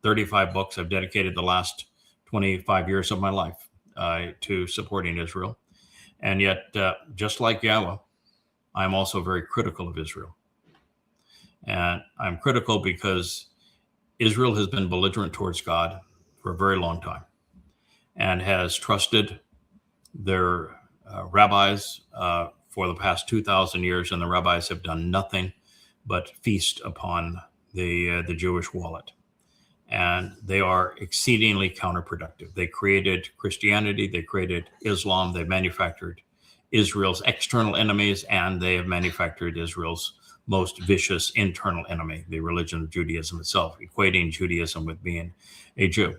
35 books. I've dedicated the last 25 years of my life to supporting Israel. And yet, just like Yahweh, I'm also very critical of Israel. And I'm critical because Israel has been belligerent towards God for a very long time and has trusted their rabbis for the past 2,000 years. And the rabbis have done nothing but feast upon the Jewish wallet. And they are exceedingly counterproductive. They created Christianity, they created Islam, they manufactured Israel's external enemies, and they have manufactured Israel's most vicious internal enemy, the religion of Judaism itself, equating Judaism with being a Jew.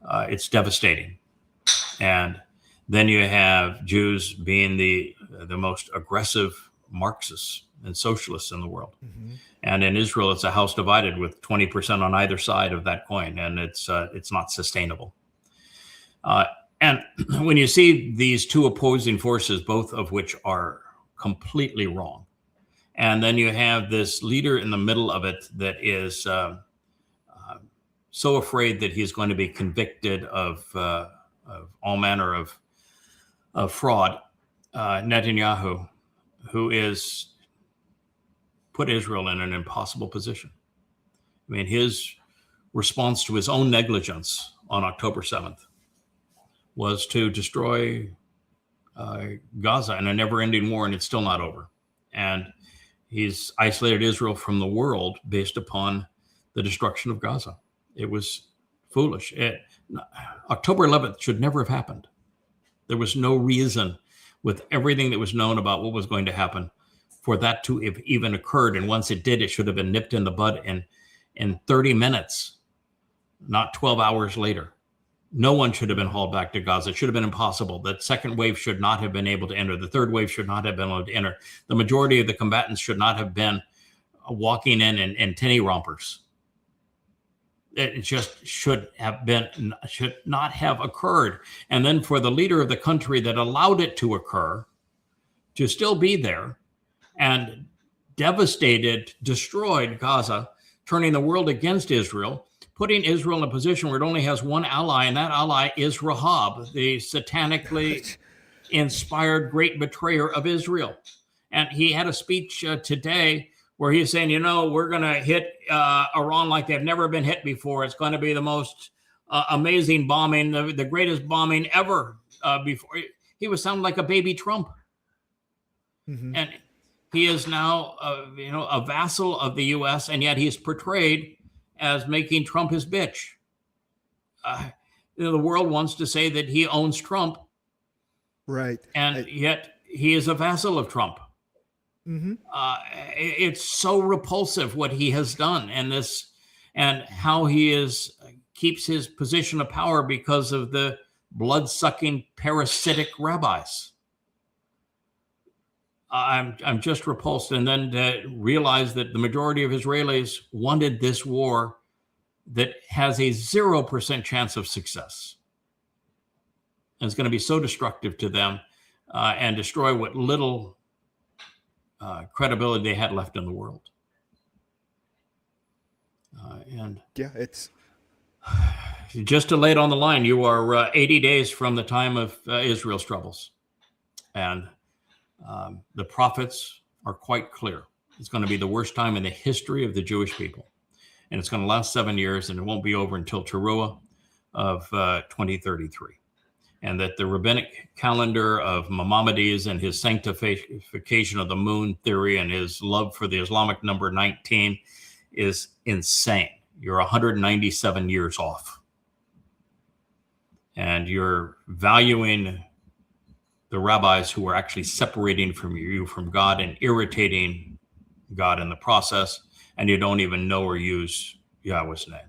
It's devastating. And then you have Jews being the most aggressive Marxists and socialists in the world. And in Israel, it's a house divided with 20% on either side of that coin, and it's not sustainable. And when you see these two opposing forces, both of which are completely wrong, and then you have this leader in the middle of it that is so afraid that he's going to be convicted of all manner of fraud, Netanyahu, who is put Israel in an impossible position. I mean, his response to his own negligence on October 7th was to destroy Gaza in a never-ending war, and it's still not over. And he's isolated Israel from the world based upon the destruction of Gaza. It was foolish. October 11th should never have happened. There was no reason, with everything that was known about what was going to happen, for that to have even occurred. And once it did, it should have been nipped in the bud in 30 minutes, not 12 hours later. No one should have been hauled back to Gaza. It should have been impossible. That second wave should not have been able to enter. The third wave should not have been able to enter. The majority of the combatants should not have been walking in tinny rompers. It just should not have occurred. And then for the leader of the country that allowed it to occur to still be there and devastated, destroyed Gaza, turning the world against Israel, putting Israel in a position where it only has one ally, and that ally is Rahab, the satanically inspired great betrayer of Israel. And he had a speech today where he's saying, we're going to hit Iran like they've never been hit before. It's going to be the most amazing bombing, the greatest bombing ever before. He was sounding like a baby Trump. Mm-hmm. And he is now, a vassal of the U.S., and yet he's portrayed as making Trump his bitch. The world wants to say that he owns Trump. Right. And yet he is a vassal of Trump. Mm-hmm. It's so repulsive what he has done, and how he keeps his position of power because of the blood-sucking parasitic rabbis. I'm just repulsed. And then to realize that the majority of Israelis wanted this war that has a 0% chance of success. And it's going to be so destructive to them and destroy what little credibility they had left in the world. It's just to lay it on the line. You are 80 days from the time of Israel's troubles, and the prophets are quite clear. It's going to be the worst time in the history of the Jewish people, and it's going to last 7 years, and it won't be over until Teruah of 2033. And that the rabbinic calendar of Maimonides and his sanctification of the moon theory and his love for the Islamic number 19 is insane. You're 197 years off. And you're valuing the rabbis who are actually separating you from God and irritating God in the process, and you don't even know or use Yahweh's name.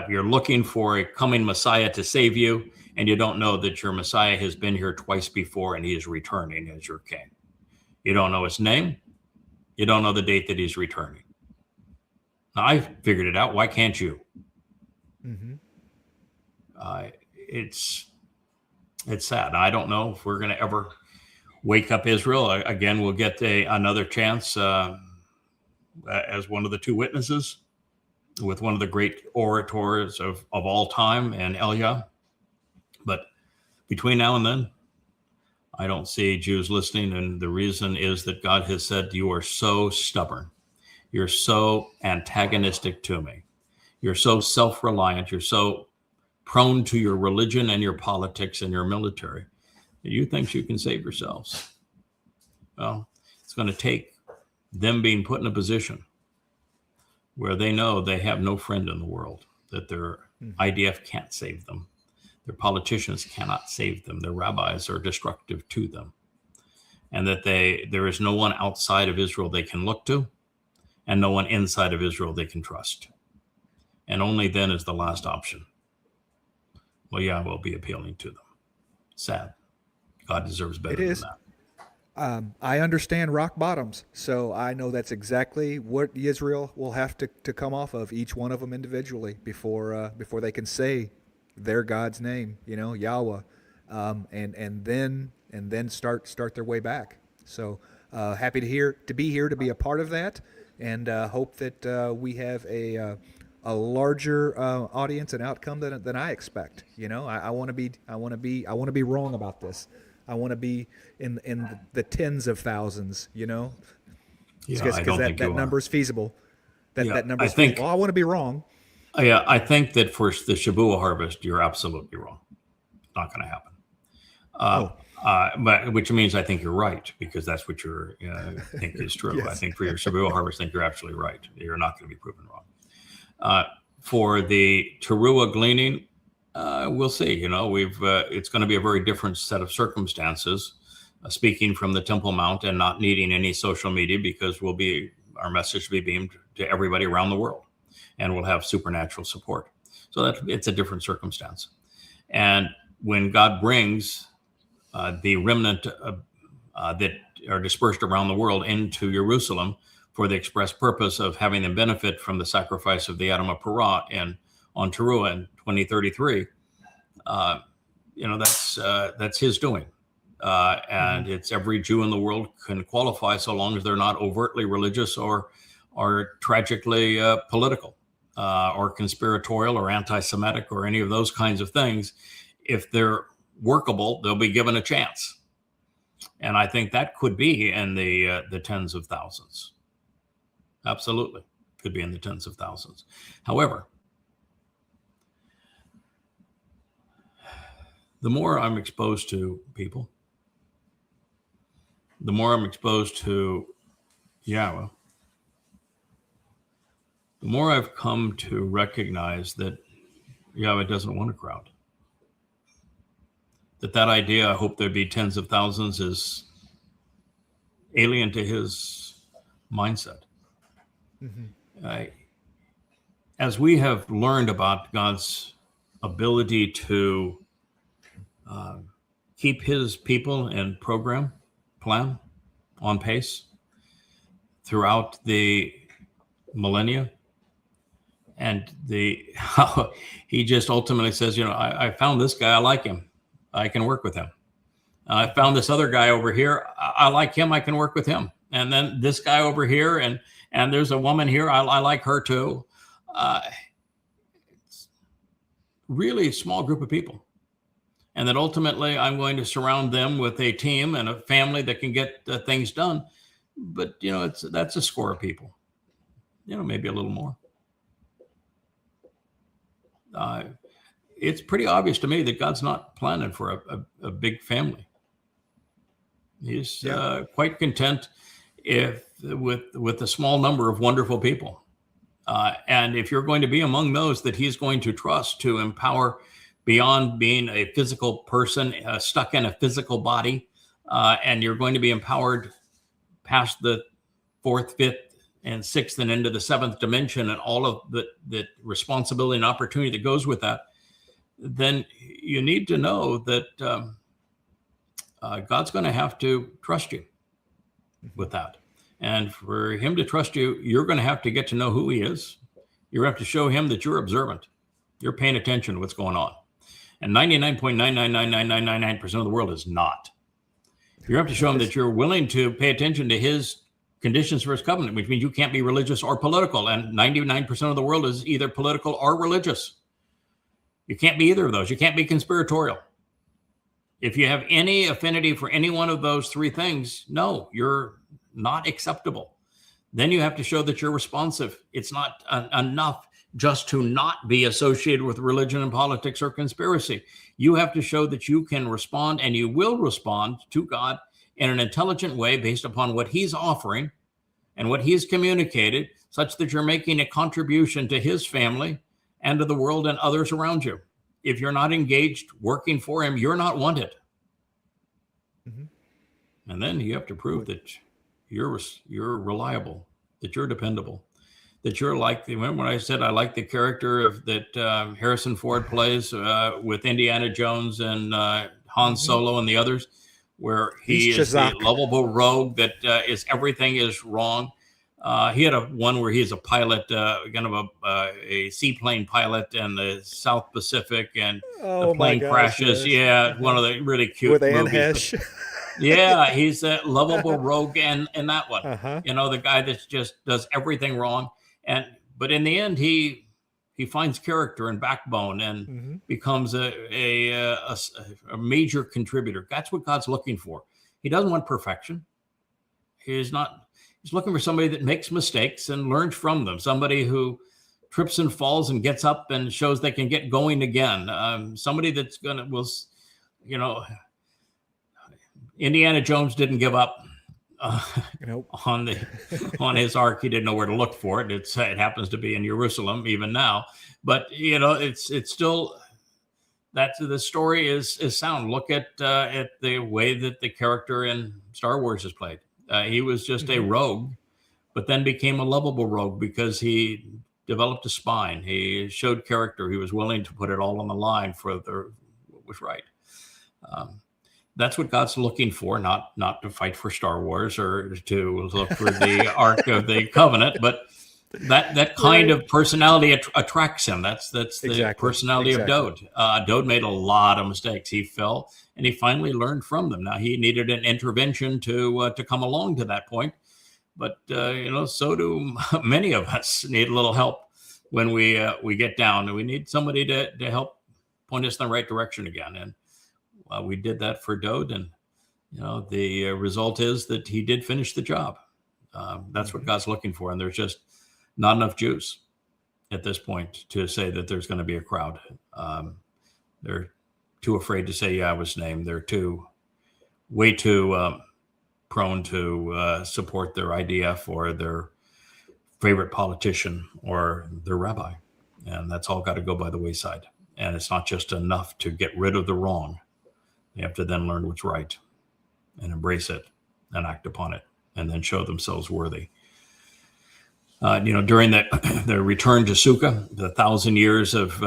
You're looking for a coming Messiah to save you, and you don't know that your Messiah has been here twice before and he is returning as your king. You don't know his name. You don't know the date that he's returning. Now, I figured it out. Why can't you? Mm-hmm. It's sad. I don't know if we're going to ever wake up Israel. Again, we'll get another chance as one of the two witnesses with one of the great orators of all time, and Elia. But between now and then, I don't see Jews listening. And the reason is that God has said, you are so stubborn. You're so antagonistic to me. You're so self-reliant. You're so prone to your religion and your politics and your military that you think you can save yourselves. Well, it's going to take them being put in a position where they know they have no friend in the world, that their IDF can't save them. Their politicians cannot save them. Their rabbis are destructive to them. And that there is no one outside of Israel they can look to, and no one inside of Israel they can trust. And only then is the last option. Well, yeah, we'll be appealing to them. Sad. God deserves better than that. I understand rock bottoms, so I know that's exactly what Israel will have to come off of, each one of them individually, before they can say their God's name, Yahweh, and then start their way back. So happy to be here to be a part of that, and hope that we have a larger audience and outcome than I expect. I want to be wrong about this. I want to be in the tens of thousands. Yeah, because that number is feasible. That number is feasible. Well, I want to be wrong. Yeah, I think that for the Shavua harvest, you're absolutely wrong. It's not going to happen. But which means I think you're right, because that's what you think is true. Yes. I think for your Shavua harvest, I think you're absolutely right. You're not going to be proven wrong. For the Teruah gleaning, we'll see. It's going to be a very different set of circumstances. Speaking from the Temple Mount and not needing any social media, because our message will be beamed to everybody around the world, and we'll have supernatural support. So it's a different circumstance. And when God brings the remnant that are dispersed around the world into Jerusalem for the express purpose of having them benefit from the sacrifice of the Adam of Parah on Teruah in 2033, that's his doing. And it's every Jew in the world can qualify, so long as they're not overtly religious or tragically political or conspiratorial or anti-Semitic or any of those kinds of things. If they're workable, they'll be given a chance. And I think that could be in the tens of thousands. Absolutely. Could be in the tens of thousands. However, the more I'm exposed to people, the more I'm exposed to Yahweh, the more I've come to recognize that Yahweh doesn't want a crowd. That idea, I hope there'd be tens of thousands, is alien to his mindset. Mm-hmm. As we have learned about God's ability to keep his people in plan, on pace throughout the millennia, and how he just ultimately says, I found this guy, I like him, I can work with him. I found this other guy over here, I like him, I can work with him. And then this guy over here, and there's a woman here, I like her too. It's really a small group of people. And then ultimately I'm going to surround them with a team and a family that can get things done. But, that's a score of people, maybe a little more. It's pretty obvious to me that God's not planning for a big family. He's quite content with a small number of wonderful people. And if you're going to be among those that he's going to trust to empower beyond being a physical person stuck in a physical body, and you're going to be empowered past the fourth, fifth, and sixth and into the seventh dimension and all of the responsibility and opportunity that goes with that, then you need to know that God's going to have to trust you with that. And for him to trust you, you're going to have to get to know who he is. You have to show him that you're observant. You're paying attention to what's going on. And 99.9999999% of the world is not. You have to show him that you're willing to pay attention to his conditions for his covenant, which means you can't be religious or political. And 99% of the world is either political or religious. You can't be either of those. You can't be conspiratorial. If you have any affinity for any one of those three things, no, you're not acceptable. Then you have to show that you're responsive. It's not enough just to not be associated with religion and politics or conspiracy. You have to show that you can respond, and you will respond to God in an intelligent way based upon what he's offering and what he's communicated, such that you're making a contribution to his family and to the world and others around you. If you're not engaged working for him, you're not wanted. Mm-hmm. And then you have to prove that you're reliable, that you're dependable, that you're like remember when I said I like the character that Harrison Ford plays with Indiana Jones and Han Solo and the others, where he's the lovable rogue that is everything is wrong. He had one where he's a pilot, kind of a seaplane pilot in the South Pacific, and the plane crashes. Yes. Yeah, one of the really cute with Anne movies. Hesh. Yeah, he's a lovable rogue in that one. Uh-huh. The guy that just does everything wrong, but in the end he finds character and backbone and becomes a major contributor. That's what God's looking for. He doesn't want perfection. He's looking for somebody that makes mistakes and learns from them. Somebody who trips and falls and gets up and shows they can get going again. Somebody that's Indiana Jones didn't give up on his ark. He didn't know where to look for it. It happens to be in Jerusalem even now, but it's still that the story is sound. Look at the way that the character in Star Wars is played. He was just a rogue, but then became a lovable rogue because he developed a spine. He showed character. He was willing to put it all on the line for what was right. That's what God's looking for, not to fight for Star Wars or to look for the Ark of the Covenant, but that kind of personality attracts him. That's the personality of Dode. Dode made a lot of mistakes. He fell, and he finally learned from them. Now he needed an intervention to come along to that point, but so do many of us need a little help when we get down, and we need somebody to help point us in the right direction again. And we did that for Dode, and the result is that he did finish the job. That's what God's looking for. And there's just not enough Jews at this point to say that there's going to be a crowd. They're too afraid to say Yahweh's name. They're way too prone to support their IDF or their favorite politician or their rabbi. And that's all got to go by the wayside. And it's not just enough to get rid of the wrong. They have to then learn what's right and embrace it and act upon it and then show themselves worthy. During the return to Sukkah, the 1,000 years of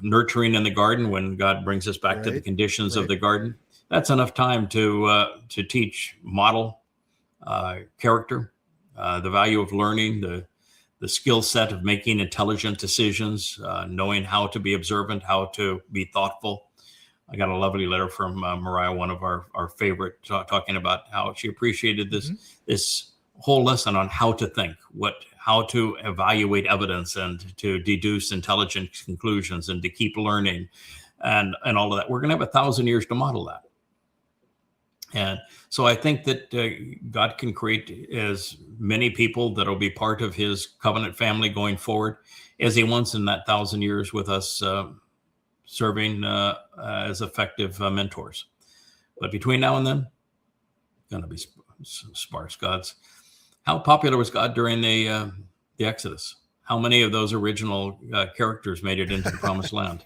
nurturing in the garden, when God brings us back to the conditions of the garden, that's enough time to teach, model character, the value of learning, the skill set of making intelligent decisions, knowing how to be observant, how to be thoughtful. I got a lovely letter from Mariah, one of our favorite, talking about how she appreciated this whole lesson on how to think, how to evaluate evidence and to deduce intelligent conclusions and to keep learning and all of that. We're going to have 1,000 years to model that. And so I think that God can create as many people that will be part of his covenant family going forward as he wants in that 1,000 years with us serving as effective mentors. But between now and then, going to be sparse. How popular was God during the Exodus? How many of those original characters made it into the promised land?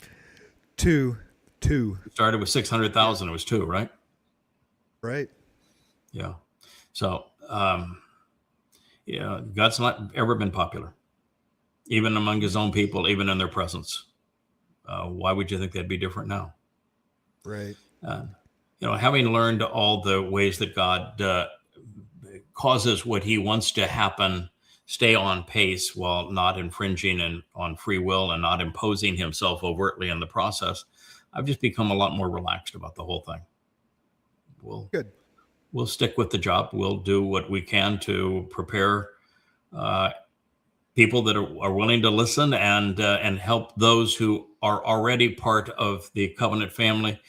Two. It started with 600,000. It was 2, right? Right. Yeah. So, God's not ever been popular, even among his own people, even in their presence. Why would you think that'd be different now? Right. Having learned all the ways that God causes what he wants to happen, stay on pace while not infringing on free will and not imposing himself overtly in the process, I've just become a lot more relaxed about the whole thing. We'll stick with the job. We'll do what we can to prepare people that are willing to listen and help those who are already part of the covenant family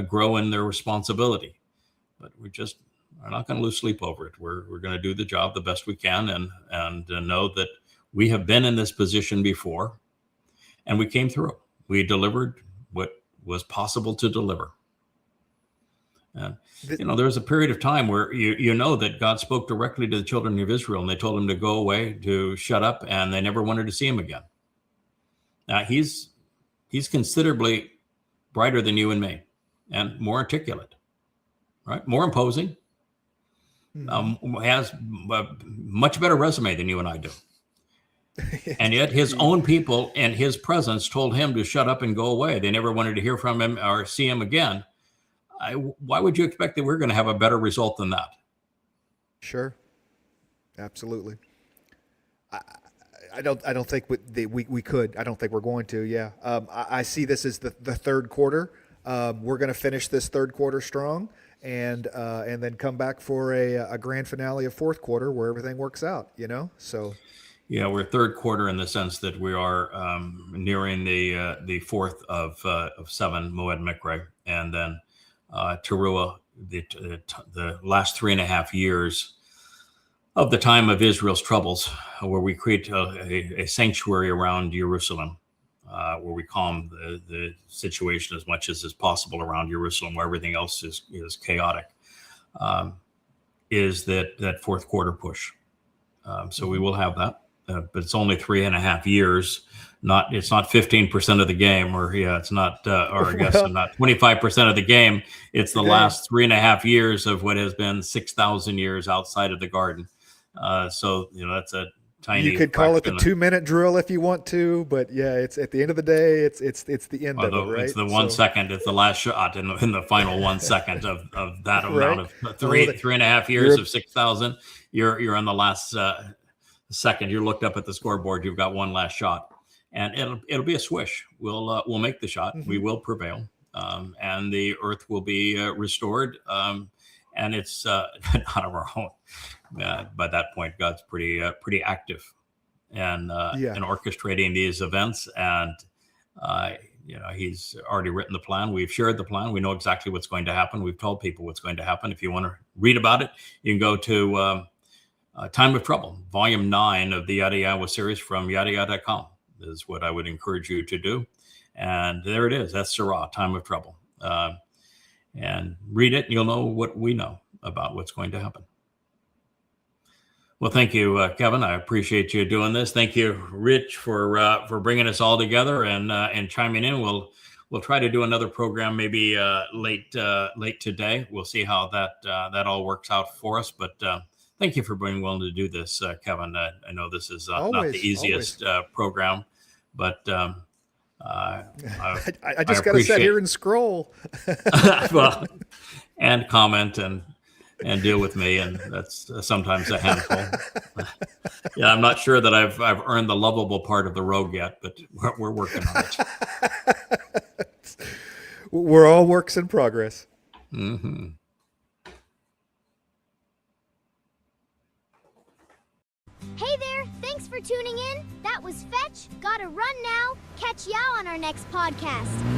grow in their responsibility. But we're not going to lose sleep over it. We're going to do the job the best we can and know that we have been in this position before and we came through. We delivered what was possible to deliver. And, there was a period of time where that God spoke directly to the children of Israel and they told him to go away, to shut up, and they never wanted to see him again. Now he's considerably brighter than you and me and more articulate, right? More imposing, has a much better resume than you and I do. And yet his own people in his presence told him to shut up and go away. They never wanted to hear from him or see him again. Why would you expect that we're going to have a better result than that? Sure. Absolutely. I don't think we could. I don't think we're going to. Yeah. I see this as the third quarter. We're going to finish this third quarter strong and then come back for a grand finale of fourth quarter where everything works out, so. Yeah, we're third quarter in the sense that we are nearing the fourth of 7 Moed Mikre, and then Teruah, the last 3.5 years of the time of Israel's troubles, where we create a sanctuary around Jerusalem, where we calm the situation as much as is possible around Jerusalem, where everything else is chaotic, is that fourth quarter push. So we will have that, but it's only 3.5 years. It's not 15% of the game, it's not, or I guess not 25% of the game. It's the last 3.5 years of what has been 6,000 years outside of the garden. So that's a tiny. You could call it the 2-minute drill if you want to, but it's at the end of the day, it's the end of it, right? It's the 1 second. It's the last shot in the final 1 second of that amount of 3.5 years of 6,000. You're on the last second. You looked up at the scoreboard. You've got one last shot. And it'll be a swish. We'll make the shot. Mm-hmm. We will prevail, and the earth will be restored. And it's not of our own. By that point, God's pretty active, and orchestrating these events. And He's already written the plan. We've shared the plan. We know exactly what's going to happen. We've told people what's going to happen. If you want to read about it, you can go to Time of Trouble, Volume 9 of the Yada Yawa series from yadayada.com is what I would encourage you to do. And there it is. That's Sirah, Time of Trouble. And read it, and you'll know what we know about what's going to happen. Well, thank you, Kevin. I appreciate you doing this. Thank you, Rich, for bringing us all together and chiming in. We'll try to do another program maybe late today. We'll see how that all works out for us. But thank you for being willing to do this, Kevin. I know this is not the easiest program, but I just got to sit here and scroll. Well, and comment and deal with me, and that's sometimes a handful. Yeah, I'm not sure that I've earned the lovable part of the rogue yet, but we're working on it. We're all works in progress. Mm-hmm. Hey there, thanks for tuning in. That was Fetch. Gotta run now. Catch y'all on our next podcast.